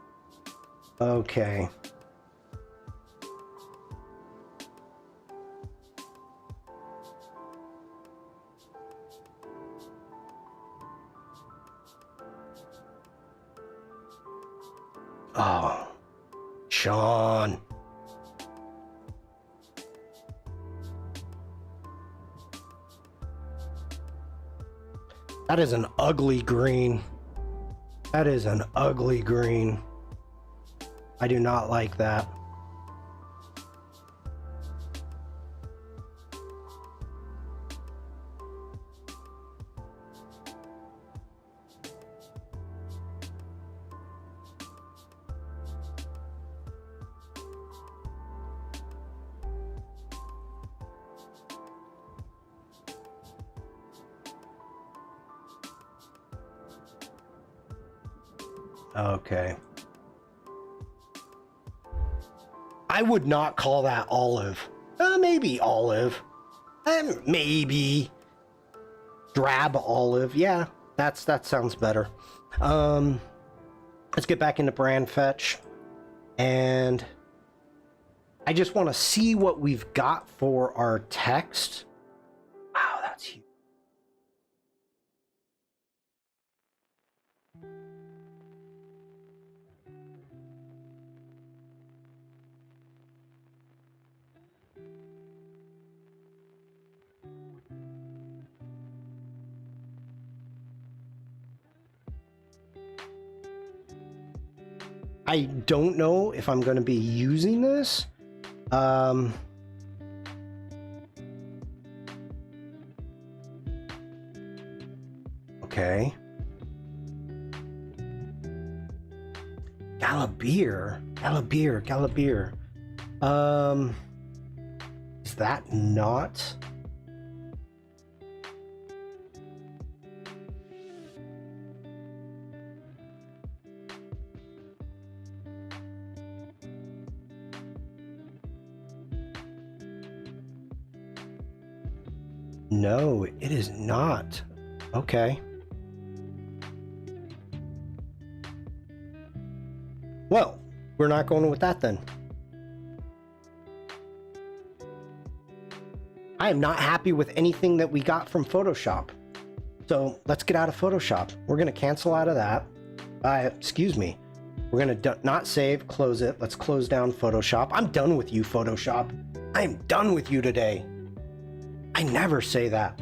Okay. Oh, Shawn. That is an ugly green. That is an ugly green. I do not like that. Okay. I would not call that olive. Maybe olive. Maybe drab olive. Yeah, that sounds better. Let's get back into brand fetch. And I just want to see what we've got for our text. Wow, that's huge. I don't know if I'm going to be using this. Okay. Galabir. Is that not? No, it is not. Okay. Well, we're not going with that then. I am not happy with anything that we got from Photoshop. So let's get out of Photoshop. We're going to cancel out of that. Excuse me. We're going to not save, close it. Let's close down Photoshop. I'm done with you, Photoshop. I am done with you today. I never say that.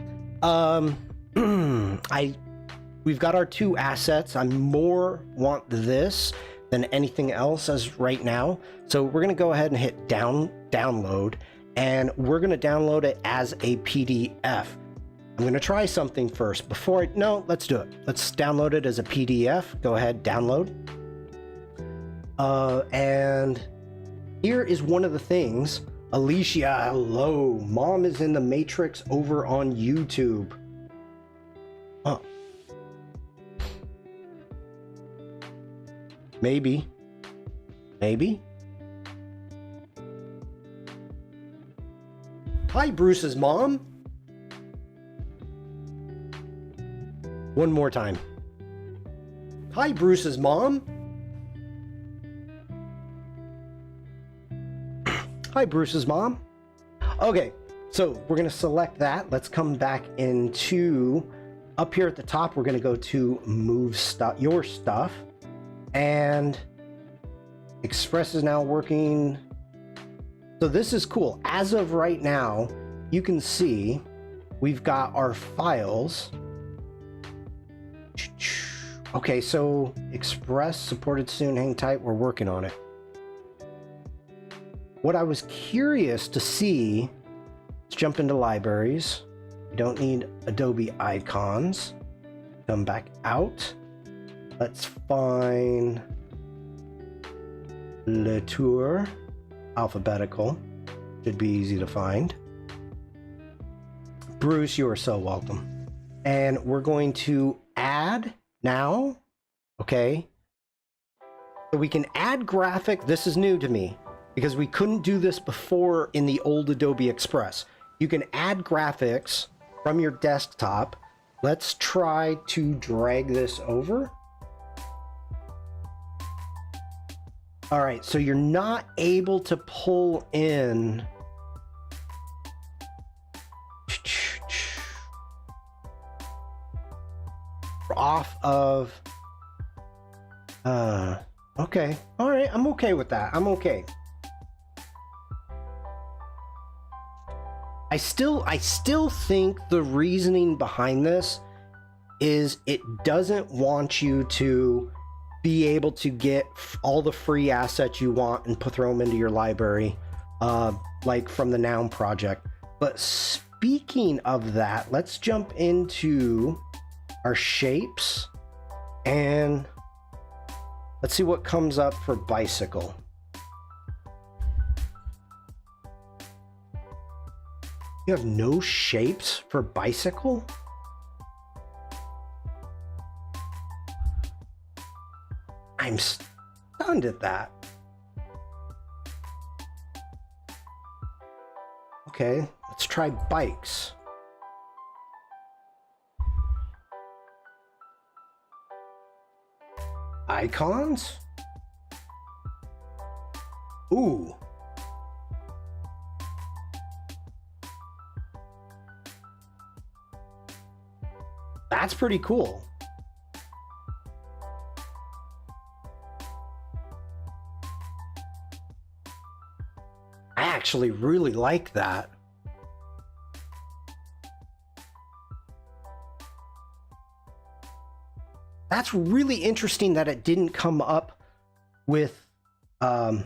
We've got our two assets. I more want this than anything else as right now. So we're going to go ahead and hit download, and we're going to download it as a PDF. I'm going to try something first before no, let's do it. Let's download it as a PDF. Go ahead, download. And here is one of the things Alicia, hello. Mom is in the Matrix over on YouTube. Huh. Maybe. Maybe. Hi, Bruce's mom. One more time. Hi, Bruce's mom. Hi, Bruce's mom. Okay, so we're gonna select that. Let's come back into, up here at the top, we're gonna go to move stuff, your stuff, and Express is now working. So this is cool. As of right now, you can see we've got our files. Okay, so Express supported soon, hang tight, we're working on it. What I was curious to see, let's jump into libraries. We don't need Adobe icons. Come back out. Let's find Le Tour, alphabetical. Should be easy to find. Bruce, you are so welcome. And we're going to add now, okay? So we can add graphic. This is new to me because we couldn't do this before in the old Adobe Express. You can add graphics from your desktop. Let's try to drag this over. All right, so you're not able to pull in off of, okay. All right, I'm okay with that. I'm okay. I still think the reasoning behind this is it doesn't want you to be able to get all the free assets you want and throw them into your library, like from the Noun project. But speaking of that, let's jump into our shapes and let's see what comes up for bicycle. You have no shapes for bicycle? I'm stunned at that. Okay, let's try bikes. Icons? Ooh. That's pretty cool. I actually really like that. That's really interesting that it didn't come up with that's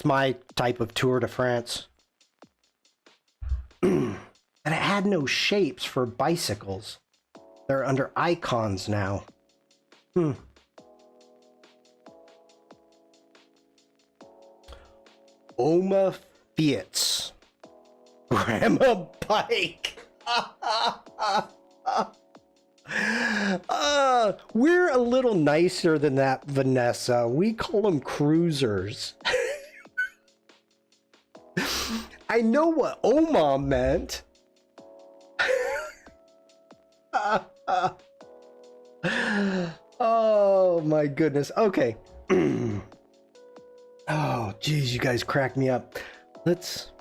my type of Tour de France. And it had no shapes for bicycles. They're under icons now. Oma Fiats. Grandma bike. We're a little nicer than that, Vanessa. We call them cruisers. I know what Oma meant. Oh my goodness. Okay. Oh geez, you guys crack me up. Let's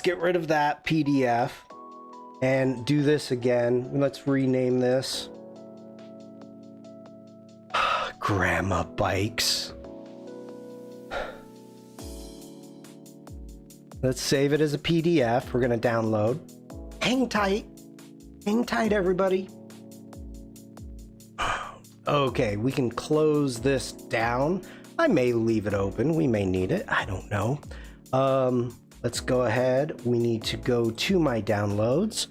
get rid of that PDF and do this again. Let's rename this Grandma Bikes. Let's save it as a PDF. We're gonna download. Hang tight. Hang tight, everybody. Okay, we can close this down. I may leave it open. We may need it. I don't know. Let's go ahead. We need to go to my downloads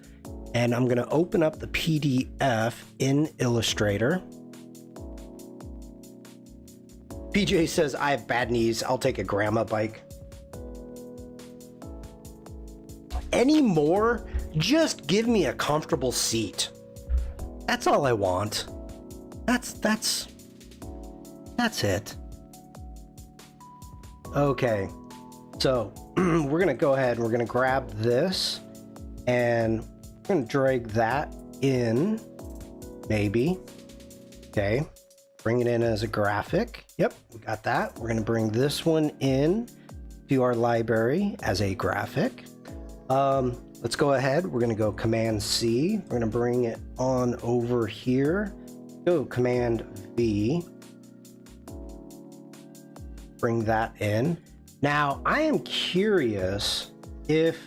and I'm going to open up the PDF in Illustrator. PJ says, I have bad knees. I'll take a grandma bike. Any more? Just give me a comfortable seat. That's all I want. That's it. Okay. So we're gonna go ahead and we're gonna grab this and we're gonna drag that in, maybe. Okay. Bring it in as a graphic. Yep, we got that. We're gonna bring this one in to our library as a graphic. Let's go ahead. We're gonna go Command C. We're gonna bring it on over here. Go Command V. Bring that in. Now, I am curious if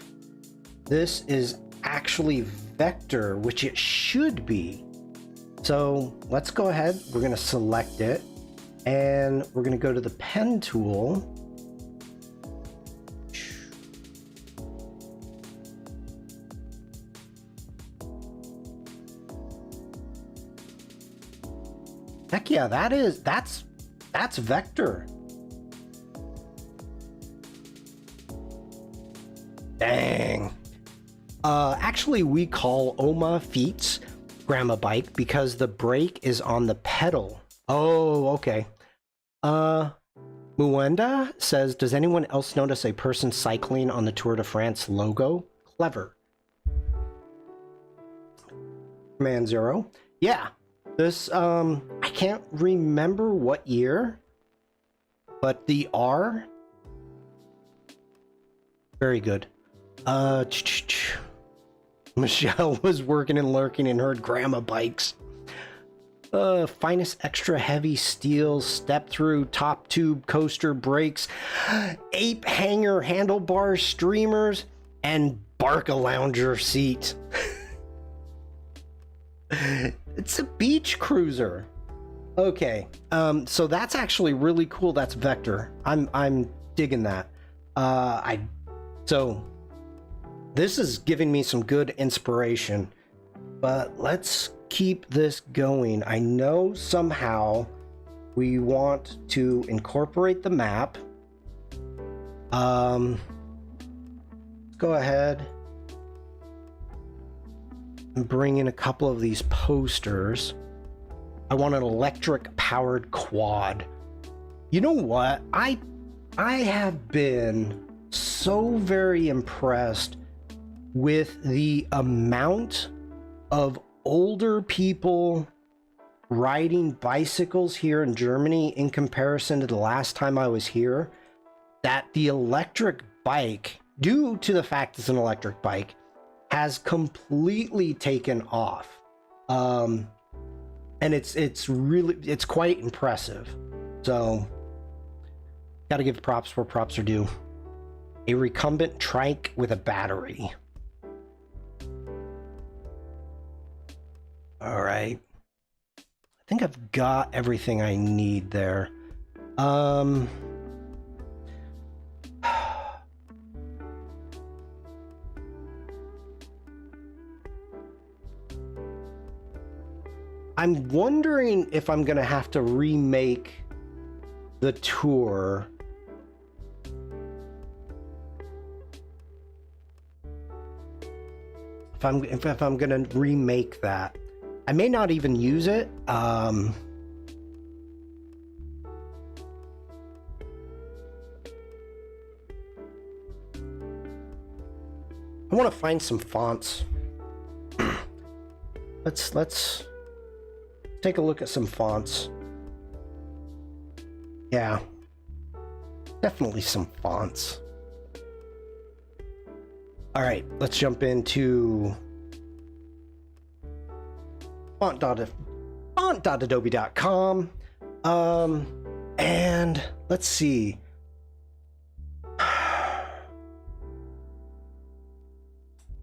this is actually vector, which it should be. So let's go ahead. We're gonna select it and we're gonna go to the pen tool. Heck yeah, that's vector. Dang. Actually, we call Oma Feet's grandma bike because the brake is on the pedal. Oh, okay. Muenda says, does anyone else notice a person cycling on the Tour de France logo? Clever. Command 0. Yeah. This, I can't remember what year, but the R. Very good. Michelle was working and lurking and heard grandma bikes. Finest extra heavy steel, step through, top tube, coaster brakes, ape hanger handlebar streamers, and Barca lounger seat. It's a beach cruiser. Okay, so that's actually really cool. That's vector. I'm digging that. So this is giving me some good inspiration, but let's keep this going. I know somehow we want to incorporate the map. Let's go ahead and bring in a couple of these posters. I want an electric powered quad. You know what? I have been so very impressed with the amount of older people riding bicycles here in Germany in comparison to the last time I was here, that the electric bike, due to the fact it's an electric bike, has completely taken off. And it's quite impressive. So gotta give props where props are due. A recumbent trike with a battery. All right. I think I've got everything I need there. I'm wondering if I'm gonna have to remake the tour. If I'm gonna remake that. I may not even use it. I want to find some fonts. Let's take a look at some fonts. Yeah, definitely some fonts. All right, let's jump into font.adobe.com. And let's see.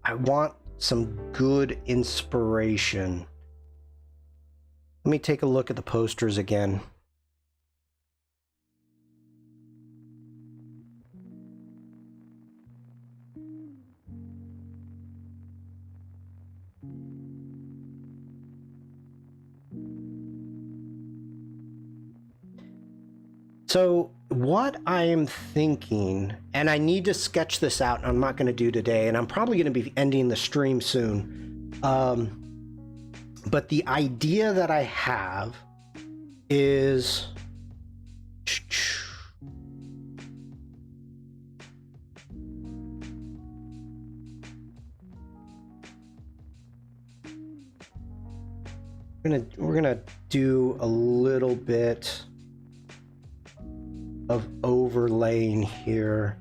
I want some good inspiration. Let me take a look at the posters again. So what I'm thinking, and I need to sketch this out, and I'm not going to do today, and I'm probably going to be ending the stream soon. But the idea that I have is we're gonna do a little bit of overlaying here.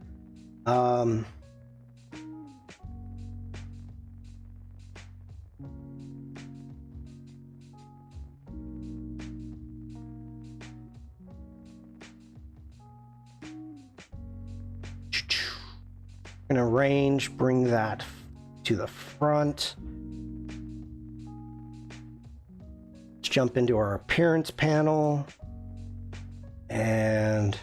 Gonna arrange, bring that to the front. Let's jump into our appearance panel and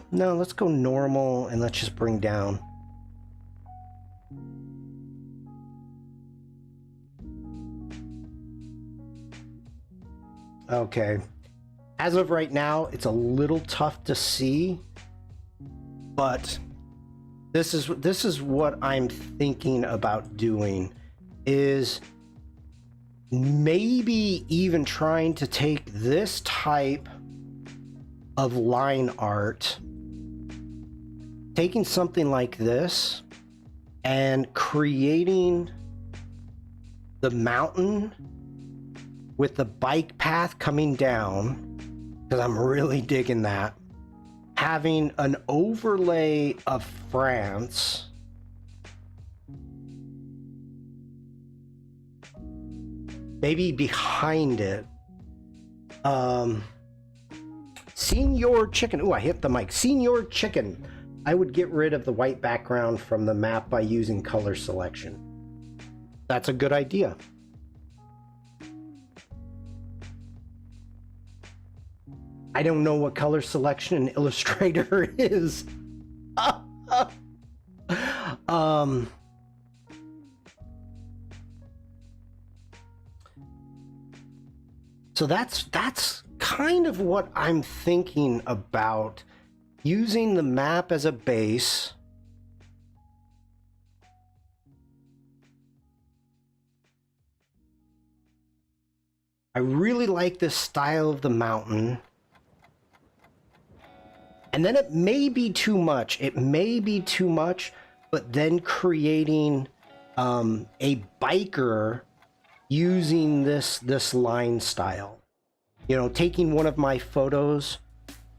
no, let's go normal and let's just bring down. Okay, as of right now, it's a little tough to see, but this is what I'm thinking about doing, is maybe even trying to take this type of line art, taking something like this and creating the mountain with the bike path coming down, because I'm really digging that. Having an overlay of France. Maybe behind it. Senior Chicken. Ooh, I hit the mic. Senior Chicken. I would get rid of the white background from the map by using color selection. That's a good idea. I don't know what color selection in Illustrator is. So that's kind of what I'm thinking about, using the map as a base. I really like this style of the mountain. And then it may be too much. It may be too much, but then creating a biker using this line style. You know, taking one of my photos,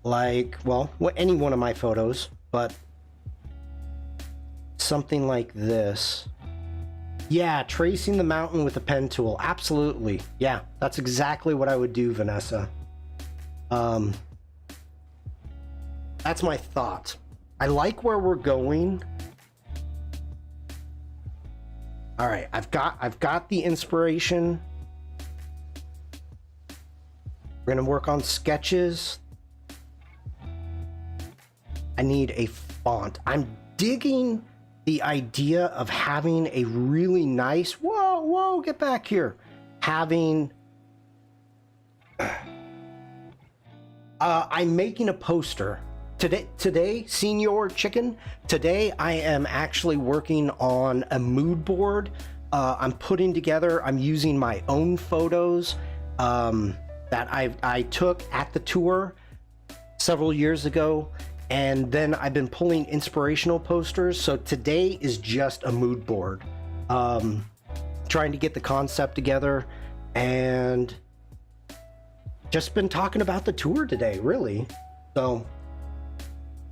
like, well, any one of my photos, but something like this. Yeah, tracing the mountain with a pen tool. Absolutely. Yeah, that's exactly what I would do, Vanessa. That's my thought. I like where we're going. All right, I've got the inspiration. We're gonna work on sketches. I need a font. I'm digging the idea of having a really nice, whoa, get back here. Having, I'm making a poster. Today, Senior Chicken, today I am actually working on a mood board. I'm putting together, I'm using my own photos that I took at the tour several years ago, and then I've been pulling inspirational posters. So today is just a mood board, trying to get the concept together, and just been talking about the tour today, really. So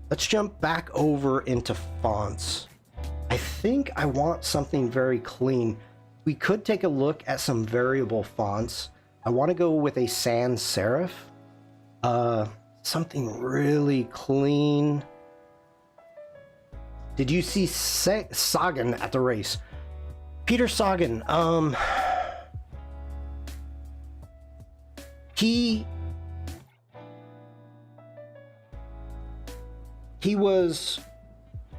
let's jump back over into fonts. I think I want something very clean. We could take a look at some variable fonts. I want to go with a sans serif. Something really clean. Did you see Sagan at the race? Peter Sagan, he was,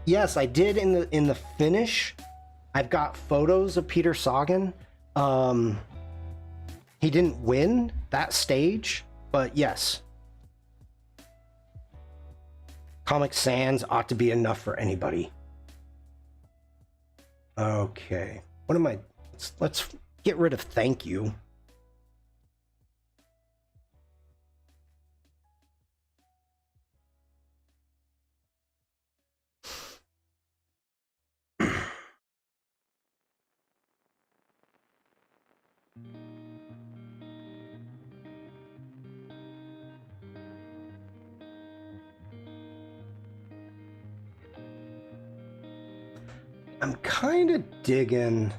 yes, I did in the finish. I've got photos of Peter Sagan. He didn't win that stage, but yes. Comic Sans ought to be enough for anybody. Okay. What am I... Let's get rid of thank you. I'm kind of digging...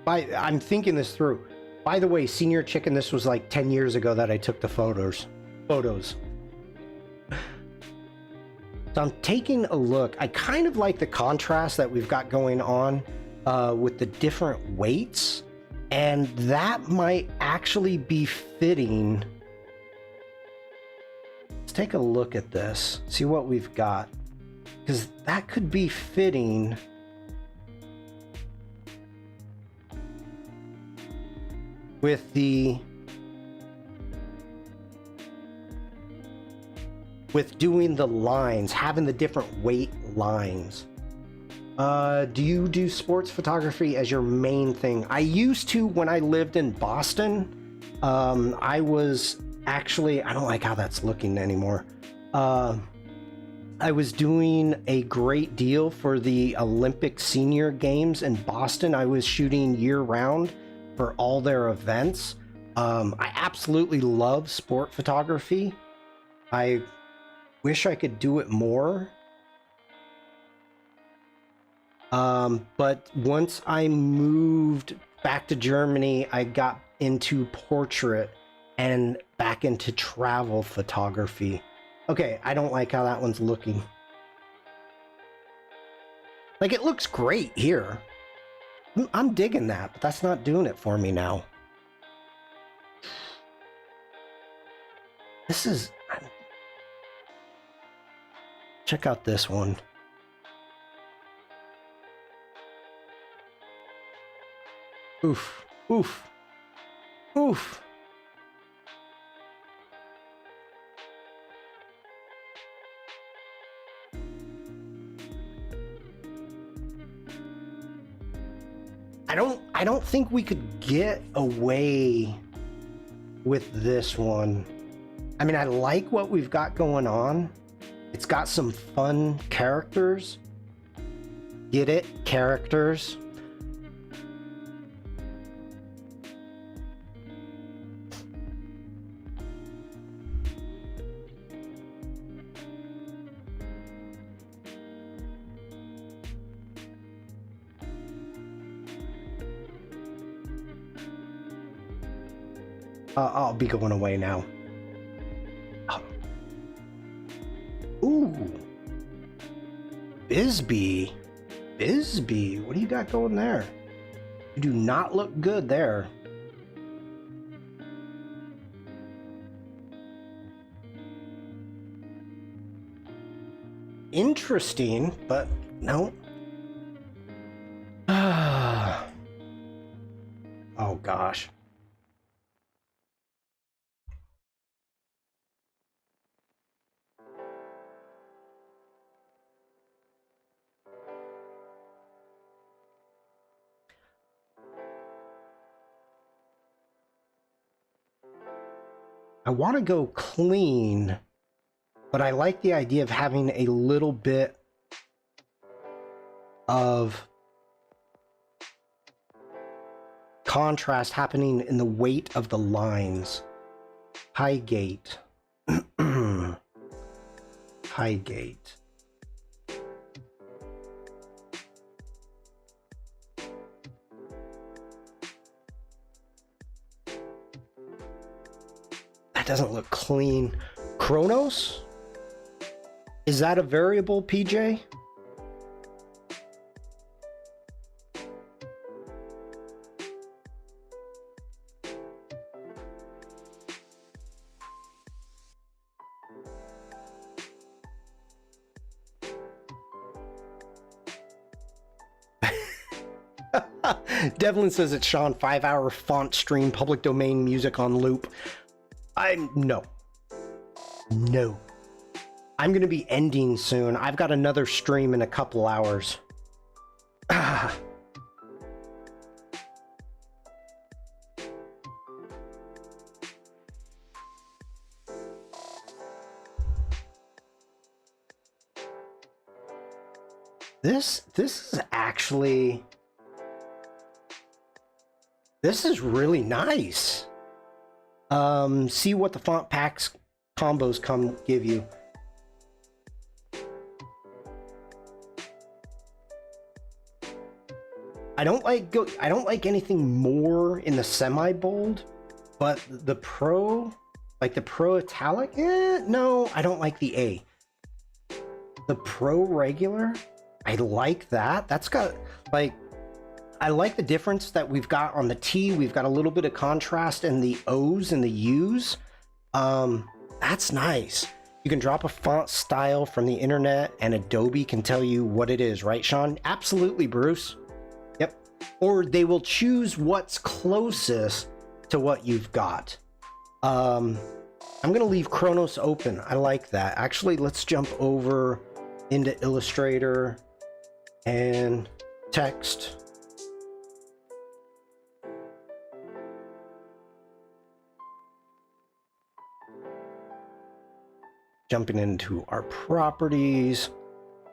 I'm thinking this through. By the way, Senior Chicken, this was like 10 years ago that I took the photos. So I'm taking a look. I kind of like the contrast that we've got going on with the different weights. And that might actually be fitting. Let's take a look at this. See what we've got. Because that could be fitting. With doing the lines, having the different weight lines. Do you do sports photography as your main thing? I used to when I lived in Boston. I was actually, I don't like how that's looking anymore. I was doing a great deal for the Olympic Senior Games in Boston. I was shooting year-round for all their events. I absolutely love sport photography. I wish I could do it more. But once I moved back to Germany, I got into portrait and back into travel photography. Okay, I don't like how that one's looking. Like, it looks great here. I'm digging that, but that's not doing it for me now. This is... Check out this one. Oof. Oof. Oof. I don't think we could get away with this one. I mean, I like what we've got going on. It's got some fun characters. Get it? Characters. I'll be going away now. Oh. Ooh. Bisbee. Bisbee, what do you got going there? You do not look good there. Interesting, but no. Oh gosh. I want to go clean, but I like the idea of having a little bit of contrast happening in the weight of the lines. Highgate. Highgate. That doesn't look clean. Chronos? Is that a variable, PJ? Devlin says it's Shawn, 5-hour font stream, public domain music on loop. No. I'm going to be ending soon. I've got another stream in a couple hours. This is actually... This is really nice. See what the font packs combos give you. I don't like anything more in the semi-bold, but the Pro, like the Pro Italic, no, I don't like the A. The Pro Regular, I like that. That's got, like, I like the difference that we've got on the T. We've got a little bit of contrast in the O's and the U's. That's nice. You can drop a font style from the internet and Adobe can tell you what it is, right, Shawn? Absolutely, Bruce. Yep. Or they will choose what's closest to what you've got. I'm going to leave Chronos open. I like that. Actually, let's jump over into Illustrator and text. Jumping into our properties,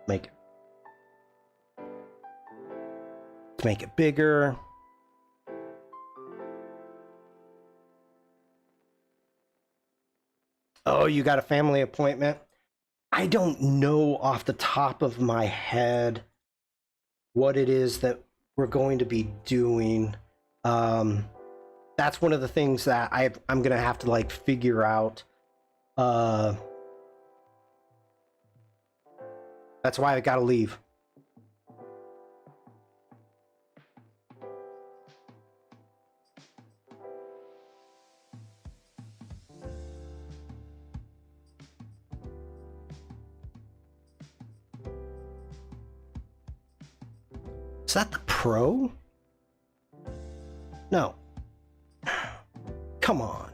let's make it bigger. Oh, you got a family appointment? I don't know off the top of my head what it is that we're going to be doing. That's one of the things that I'm gonna have to like figure out. That's why I gotta leave. Is that the Pro? No. Come on.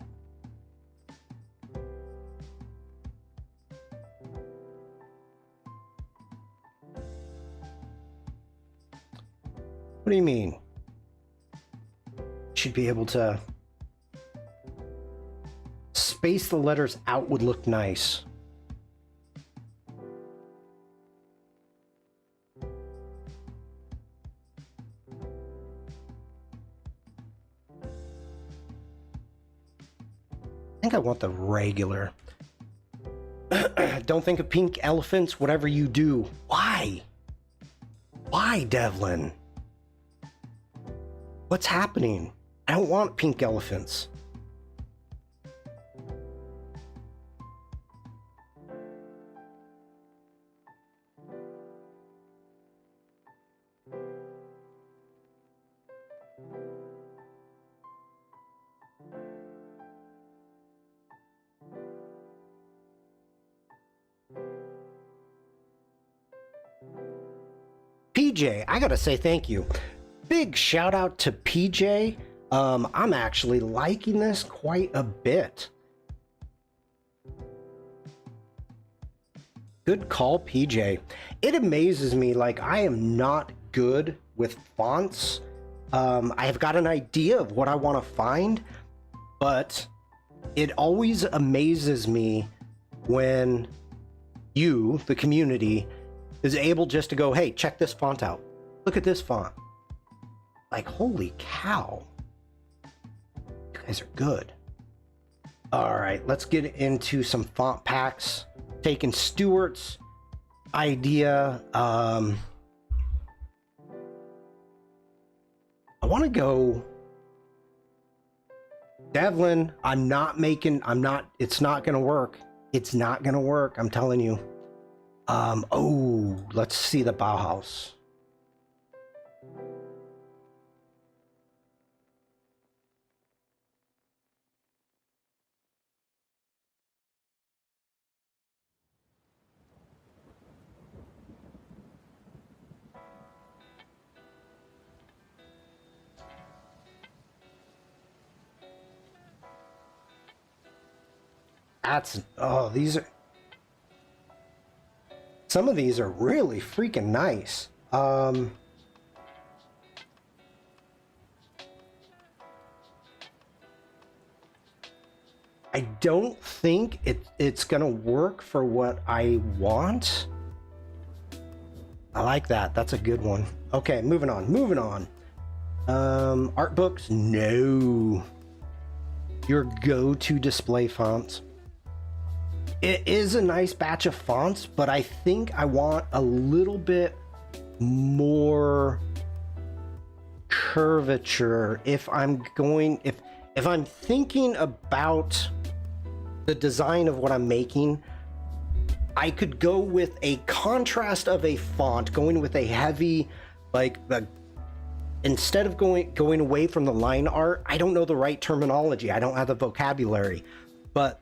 What do you mean? Should be able to space the letters out would look nice. I think I want the regular. Don't think of pink elephants, whatever you do. Why? Why, Devlin? What's happening? I don't want pink elephants. PJ, I gotta say thank you. Big shout out to PJ. I'm actually liking this quite a bit. Good call, PJ. It amazes me, like, I am not good with fonts. I have got an idea of what I want to find, but it always amazes me when you, the community, is able just to go, hey, check this font out. Look at this font. Like, holy cow. You guys are good. All right, let's get into some font packs. Taking Stuart's idea. I want to go... Devlin, it's not going to work. It's not going to work, I'm telling you. Oh, let's see the Bauhaus. That's, oh, these are, some of these are really freaking nice. I don't think it's gonna work for what I want. I like that. That's a good one. Okay, moving on. Art books, no. Your go-to display fonts. It is a nice batch of fonts, but I think I want a little bit more curvature if I'm thinking about the design of what I'm making. I could go with a contrast of a font, going with a heavy, like, instead of going away from the line art. I don't know the right terminology. I don't have the vocabulary, but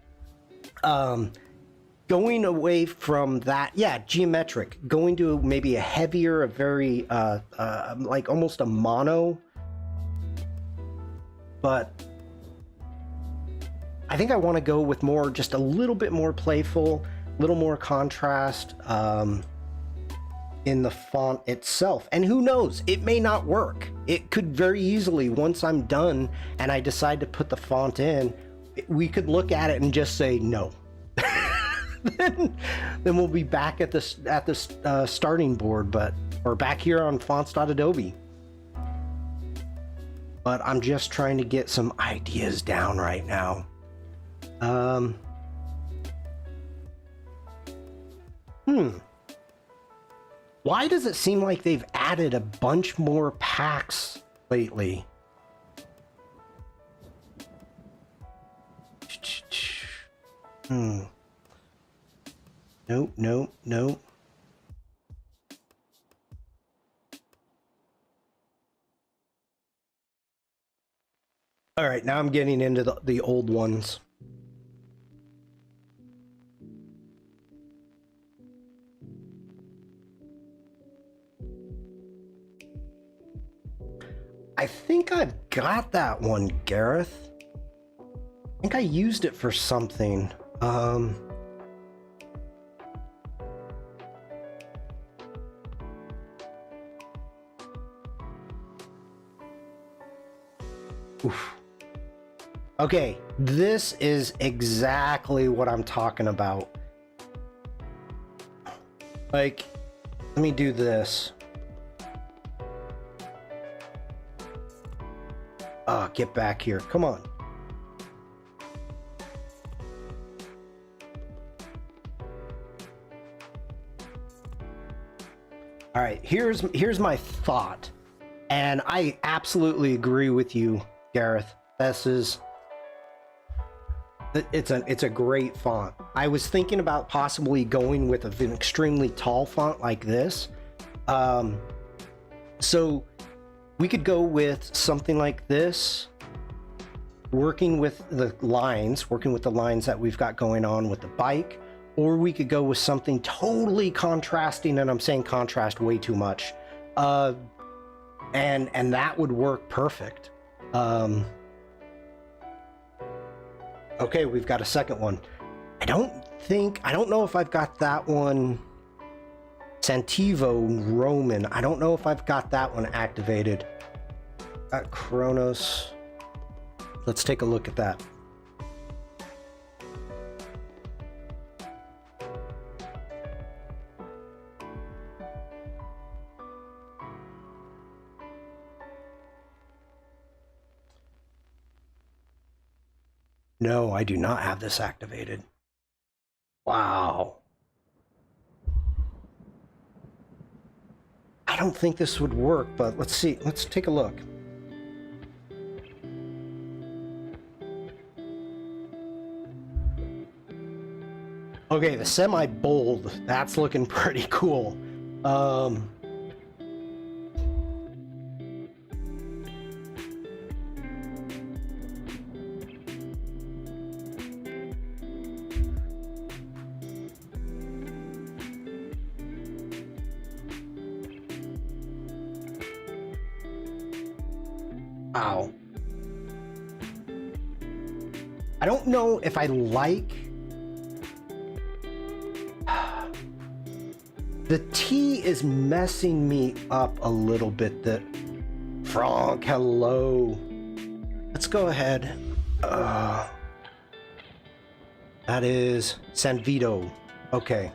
going away from that, yeah, geometric, going to maybe a heavier, a very like almost a mono, but I think I want to go with more, just a little bit more playful, a little more contrast in the font itself. And who knows, it may not work. It could very easily, once I'm done and I decide to put the font in, we could look at it and just say no. then we'll be back at the starting board, or back here on fonts.adobe. But I'm just trying to get some ideas down right now. Why does it seem like they've added a bunch more packs lately? Nope. All right, now I'm getting into the old ones. I think I've got that one, Gareth. I think I used it for something. Oof. Okay, this is exactly what I'm talking about. Like, let me do this. Oh, get back here. Come on. All right, here's my thought. And I absolutely agree with you, Gareth. It's a great font. I was thinking about possibly going with an extremely tall font like this. So we could go with something like this, working with the lines that we've got going on with the bike, or we could go with something totally contrasting, and I'm saying contrast way too much, and that would work perfect. Okay, we've got a second one. I don't know if I've got that one. Santivo Roman. I don't know if I've got that one activated. Got Kronos. Let's take a look at that. No, I do not have this activated. Wow. I don't think this would work, but let's see. Let's take a look. Okay, the semi-bold, that's looking pretty cool. Wow. I don't know if I like The T is messing me up a little bit. Frank, hello. Let's go ahead. That is San Vito. Okay.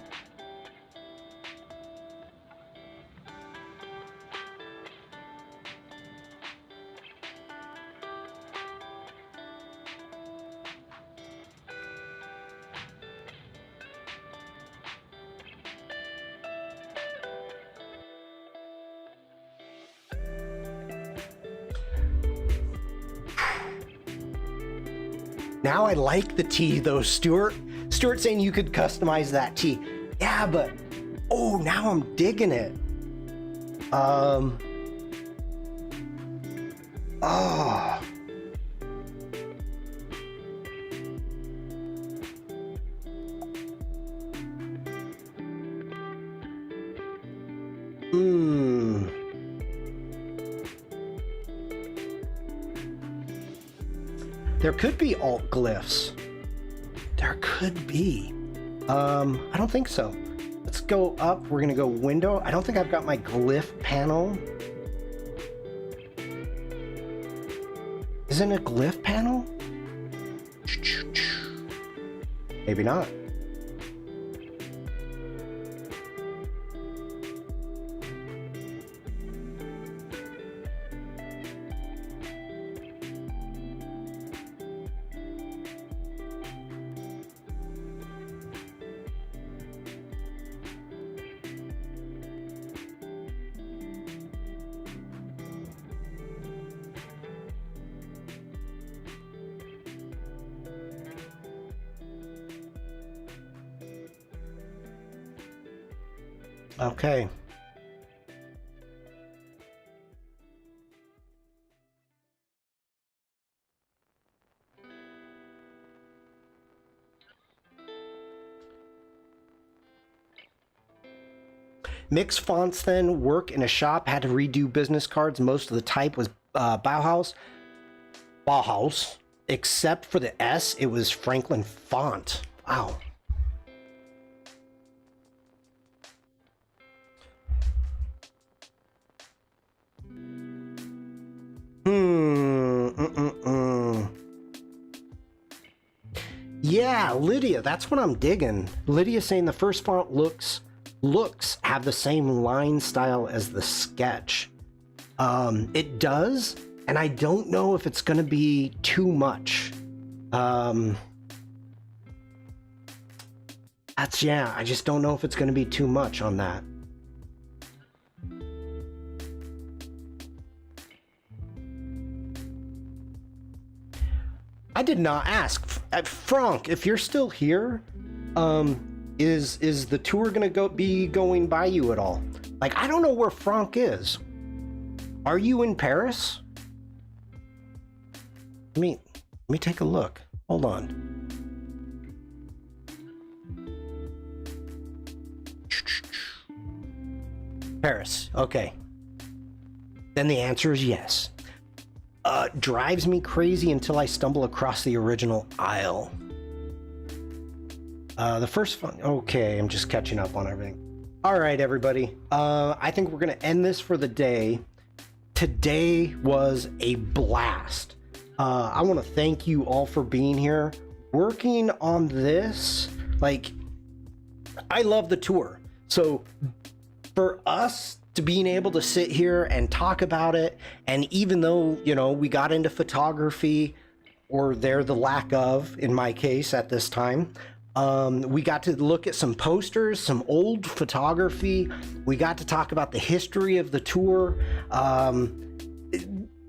Now I like the T though, Stuart. Stuart saying you could customize that T. Yeah, but oh, now I'm digging it. Oh. There could be alt glyphs. There could be. I don't think so. Let's go up. We're gonna go window. I don't think I've got my glyph panel. Isn't it a glyph panel? Maybe not. Okay. Mixed fonts then, work in a shop, had to redo business cards. Most of the type was Bauhaus, except for the S, it was Franklin font. Wow. Yeah, Lydia, that's what I'm digging. Lydia saying the first font looks have the same line style as the sketch. It does, and I don't know if it's gonna be too much. I just don't know if it's gonna be too much on that. I did not ask. Frank, if you're still here, is the tour gonna be going by you at all? Like, I don't know where Frank is. Are you in Paris? Let me take a look. Hold on. Paris. Okay. Then the answer is yes. Drives me crazy until I stumble across the original aisle. The first one. Okay, I'm just catching up on everything. All right, everybody. I think we're gonna end this for the day. Today was a blast. I want to thank you all for being here, working on this. Like, I love the tour. So for us to being able to sit here and talk about it, and even though, you know, we got into photography, or the lack of, in my case at this time, we got to look at some posters, some old photography. We got to talk about the history of the tour.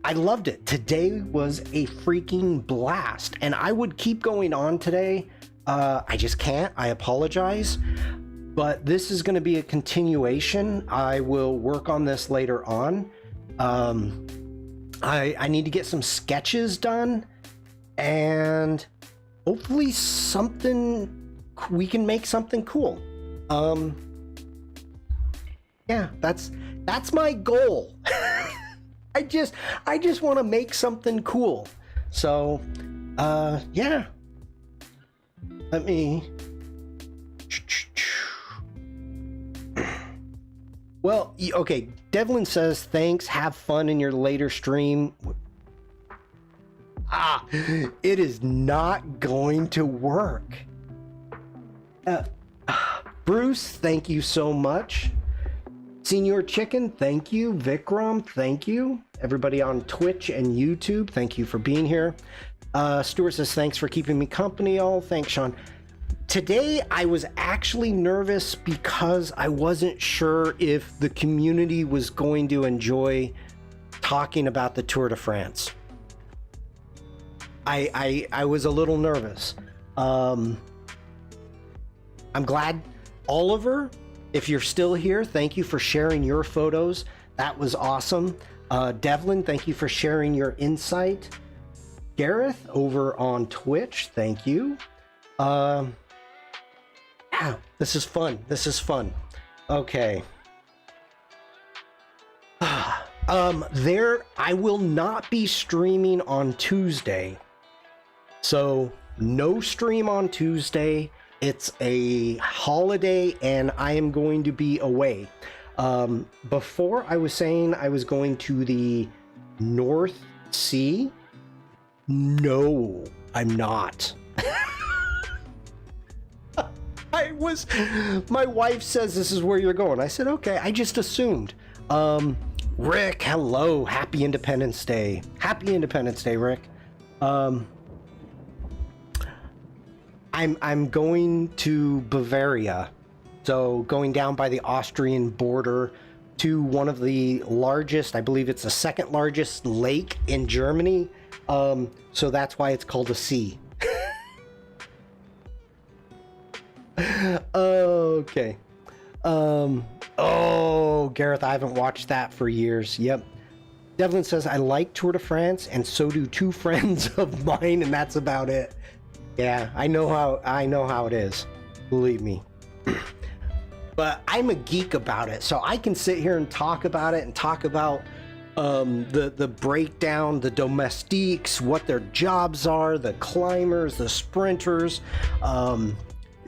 I loved it. Today was a freaking blast, and I would keep going on today. I just can't. I apologize. But this is going to be a continuation. I will work on this later on. I need to get some sketches done, and hopefully we can make something cool. Yeah, that's my goal. I just want to make something cool. So, yeah. Let me. Well, okay. Devlin says, thanks. Have fun in your later stream. It is not going to work. Bruce, thank you so much. Senior Chicken, thank you. Vikram, thank you. Everybody on Twitch and YouTube, thank you for being here. Stuart says, thanks for keeping me company all. Thanks, Shawn. Today, I was actually nervous because I wasn't sure if the community was going to enjoy talking about the Tour de France. I was a little nervous. I'm glad. Oliver, if you're still here, thank you for sharing your photos. That was awesome. Devlin, thank you for sharing your insight. Gareth over on Twitch, thank you. This is fun. This is fun. Okay. I will not be streaming on Tuesday. So no stream on Tuesday. It's a holiday and I am going to be away. Before I was saying I was going to the North Sea. No, I'm not. My wife says this is where you're going. I said, okay, I just assumed. Rick, hello. Happy Independence Day. Happy Independence Day, Rick. I'm going to Bavaria, so going down by the Austrian border to one of the largest, I believe it's the second largest lake in Germany. So that's why it's called a sea. Okay. Oh, Gareth, I haven't watched that for years. Yep. Devlin says, I like Tour de France, and so do two friends of mine, and that's about it. Yeah, I know how it is. Believe me. But I'm a geek about it, so I can sit here and talk about it and talk about the breakdown, the domestiques, what their jobs are, the climbers, the sprinters.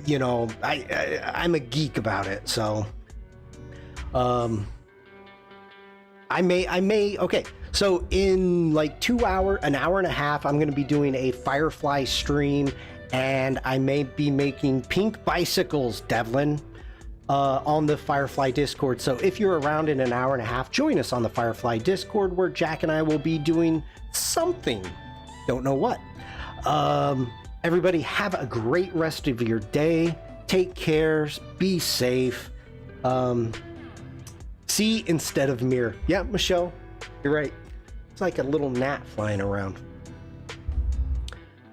You know, I'm a geek about it, so I may okay. So in like an hour and a half, I'm going to be doing a Firefly stream, and I may be making pink bicycles, Devlin, on the Firefly Discord. So if you're around in an hour and a half, join us on the Firefly Discord, where Jack and I will be doing something. Don't know what. Everybody have a great rest of your day. Take care. Be safe. See instead of mirror. Yeah, Michelle, you're right. It's like a little gnat flying around.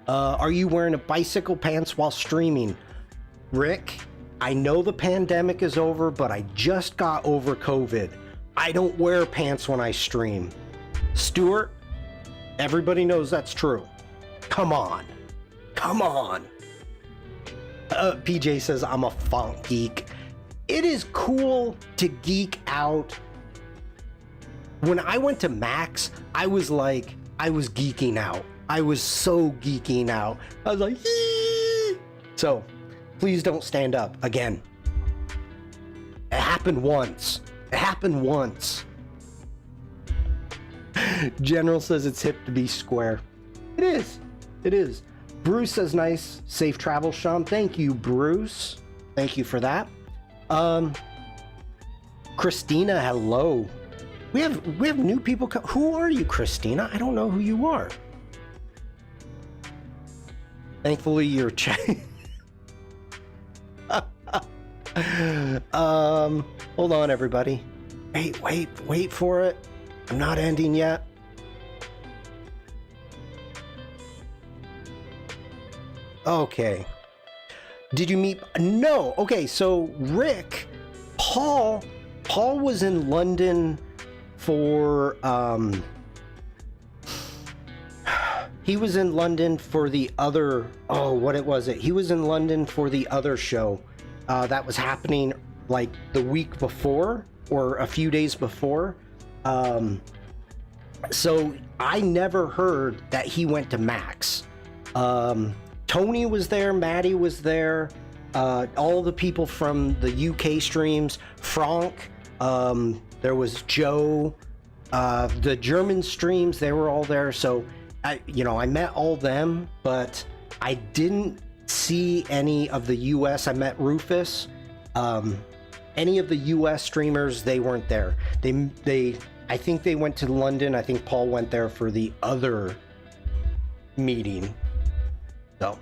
Are you wearing a bicycle pants while streaming? Rick, I know the pandemic is over, but I just got over COVID. I don't wear pants when I stream. Stuart, everybody knows that's true. Come on. Come on. PJ says, I'm a font geek. It is cool to geek out. When I went to Max, I was geeking out. I was so geeking out. I was like, eee! So please don't stand up again. It happened once. It happened once. General says it's hip to be square. It is. It is. Bruce says, nice, safe travel, Shawn. Thank you, Bruce. Thank you for that. Christina, hello. We have new people. Who are you, Christina? I don't know who you are. Thankfully, you're hold on, everybody. Wait for it. I'm not ending yet. Okay. Did you meet? No. Okay, so Rick, Paul was in London for he was in London for the other, what was it? He was in London for the other show that was happening like the week before or a few days before. So I never heard that he went to Max. Tony was there, Maddie was there, all the people from the UK streams, Frank, There was Joe, the German streams, they were all there. So I met all them, but I didn't see any of the US. I met Rufus. Any of the US streamers, they weren't there. I think they went to London. I think Paul went there for the other meeting. So,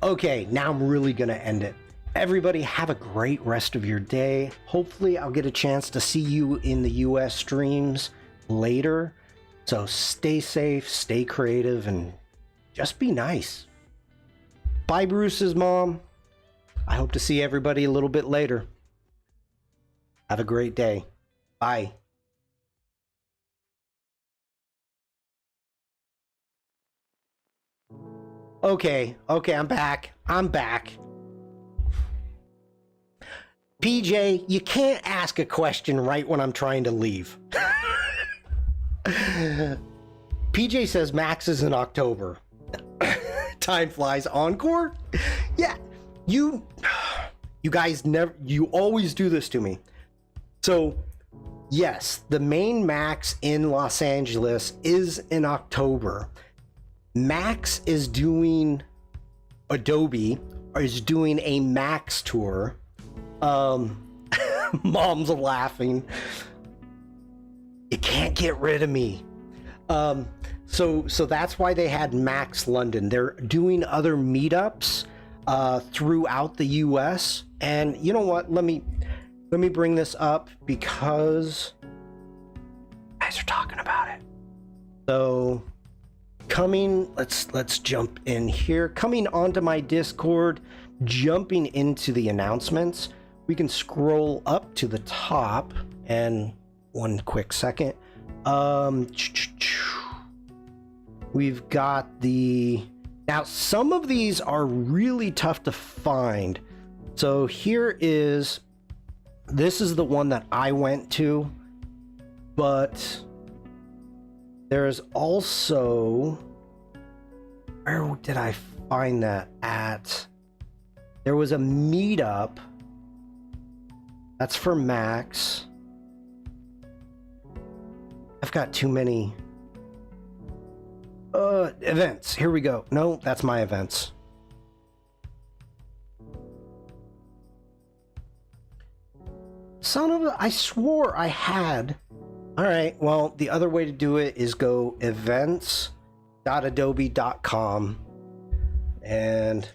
okay, now I'm really gonna end it. Everybody have a great rest of your day. Hopefully I'll get a chance to see you in the US streams later. So stay safe, stay creative, and just be nice. Bye, Bruce's mom. I hope to see everybody a little bit later. Have a great day. Bye. Okay, I'm back. PJ, you can't ask a question right when I'm trying to leave. PJ says Max is in October. Time flies. Encore? Yeah, you guys you always do this to me. So, yes, the main Max in Los Angeles is in October. Max is doing, Adobe is doing a Max tour. Mom's laughing. You can't get rid of me. So that's why they had Max London. They're doing other meetups throughout the US. And you know what? Let me bring this up because guys are talking about it. So let's jump in here. Coming onto my Discord, jumping into the announcements, we can scroll up to the top, and one quick second. We've got now some of these are really tough to find. So this is the one that I went to, but there's also, where did I find that at? There was a meetup that's for Max. I've got too many events. Here we go. No, that's my events. Son of a, I swore I had. All right, well, the other way to do it is go events.adobe.com and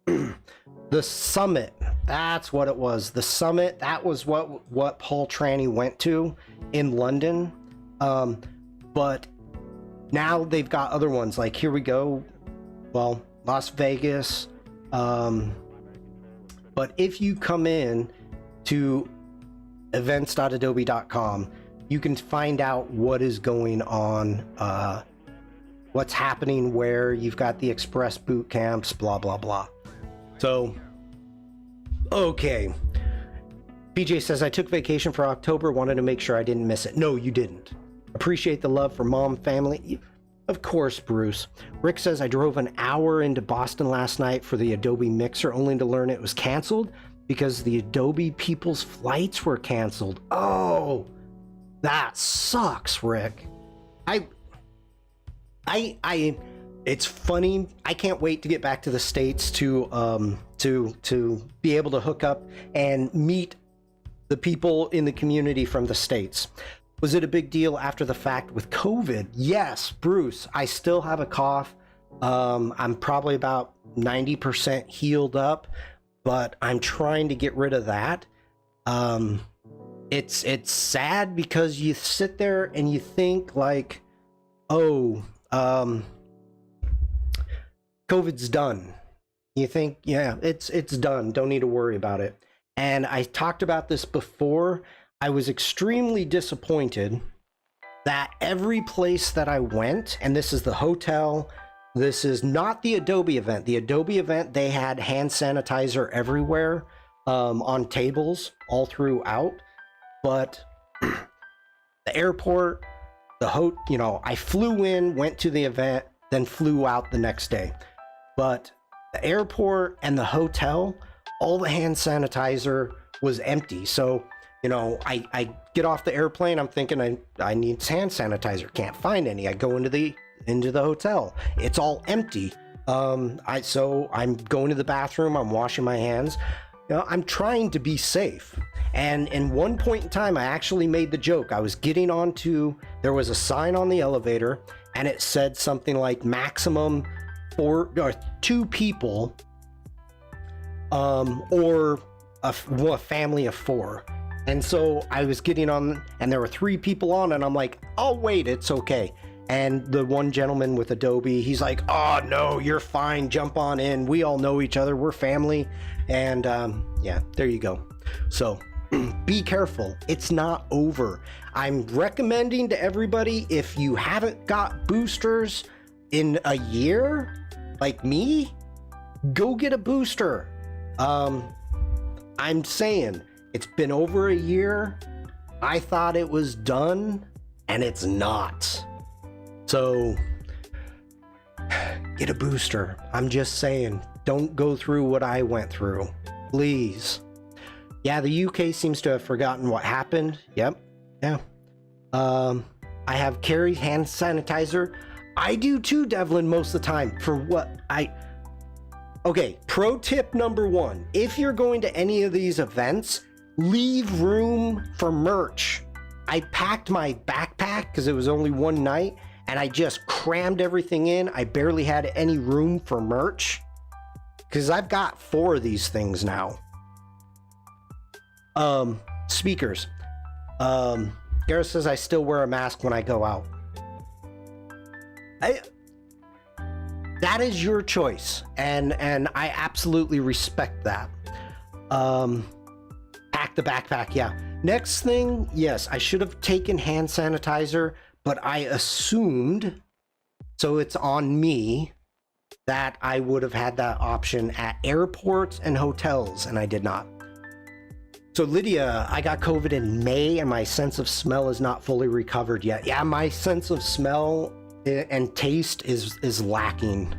the summit. That's what it was. The summit, that was what Paul Tranny went to in London. But now they've got other ones, like here we go. Well, Las Vegas. But if you come in to events.adobe.com, you can find out what is going on, what's happening, where you've got the express boot camps, blah, blah, blah. So, okay. PJ says, I took vacation for October, wanted to make sure I didn't miss it. No, you didn't. Appreciate the love for mom, family. Of course, Bruce. Rick says, I drove an hour into Boston last night for the Adobe Mixer, only to learn it was canceled because the Adobe people's flights were canceled. Oh, that sucks, Rick. It's funny. I can't wait to get back to the States to be able to hook up and meet the people in the community from the States. Was it a big deal after the fact with COVID? Yes, Bruce, I still have a cough. I'm probably about 90% healed up, but I'm trying to get rid of that. It's sad because you sit there and you think like, oh, COVID's done. You think, yeah, it's done. Don't need to worry about it. And I talked about this before. I was extremely disappointed that every place that I went, and this is the hotel, this is not the Adobe event. The Adobe event, they had hand sanitizer everywhere, on tables all throughout. But the airport, I flew in, went to the event, then flew out the next day. But the airport and the hotel, all the hand sanitizer was empty. So You know, I get off the airplane, I'm thinking I need hand sanitizer. Can't find any. I go into the hotel. It's all empty. So I'm going to the bathroom, I'm washing my hands. You know, I'm trying to be safe. And in one point in time, I actually made the joke. I was getting onto, there was a sign on the elevator, and it said something like maximum 2 people, or a family of 4. And so I was getting on, and there were 3 people on, and I'm like, I'll wait, it's okay. And the one gentleman with Adobe, he's like, oh no, you're fine, jump on in. We all know each other, we're family. And yeah, there you go. So be careful, it's not over. I'm recommending to everybody, if you haven't got boosters in a year, like me, go get a booster. I'm saying, it's been over a year. I thought it was done, and it's not. So, get a booster. I'm just saying, don't go through what I went through. Please. Yeah, the UK seems to have forgotten what happened. Yep. Yeah. I have carry hand sanitizer. I do too, Devlin, most of the time. For what Okay, pro tip number 1. If you're going to any of these events, leave room for merch. I packed my backpack because it was only one night, and I just crammed everything in. I barely had any room for merch because I've got 4 of these things now. Speakers. Gareth says I still wear a mask when I go out. That is your choice, and I absolutely respect that. Pack the backpack, yeah. Next thing, yes, I should have taken hand sanitizer, but I assumed, so it's on me, that I would have had that option at airports and hotels, and I did not. So Lydia, I got COVID in May, and my sense of smell is not fully recovered yet. Yeah, my sense of smell and taste is lacking.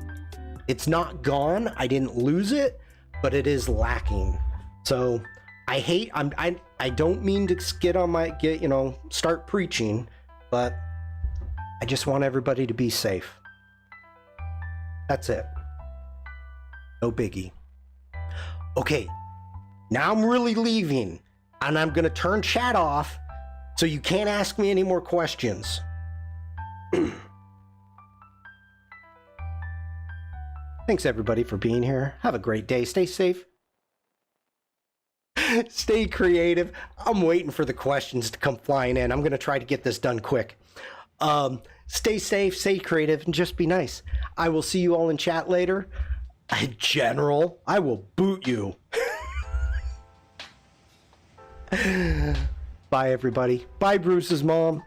It's not gone. I didn't lose it, but it is lacking. So I don't mean to start preaching, but I just want everybody to be safe. That's it. No biggie. Okay, now I'm really leaving, and I'm gonna turn chat off so you can't ask me any more questions. Thanks everybody for being here. Have a great day. Stay safe. Stay creative. I'm waiting for the questions to come flying in. I'm going to try to get this done quick. Stay safe, stay creative, and just be nice. I will see you all in chat later. General, I will boot you. Bye everybody. Bye Bruce's mom.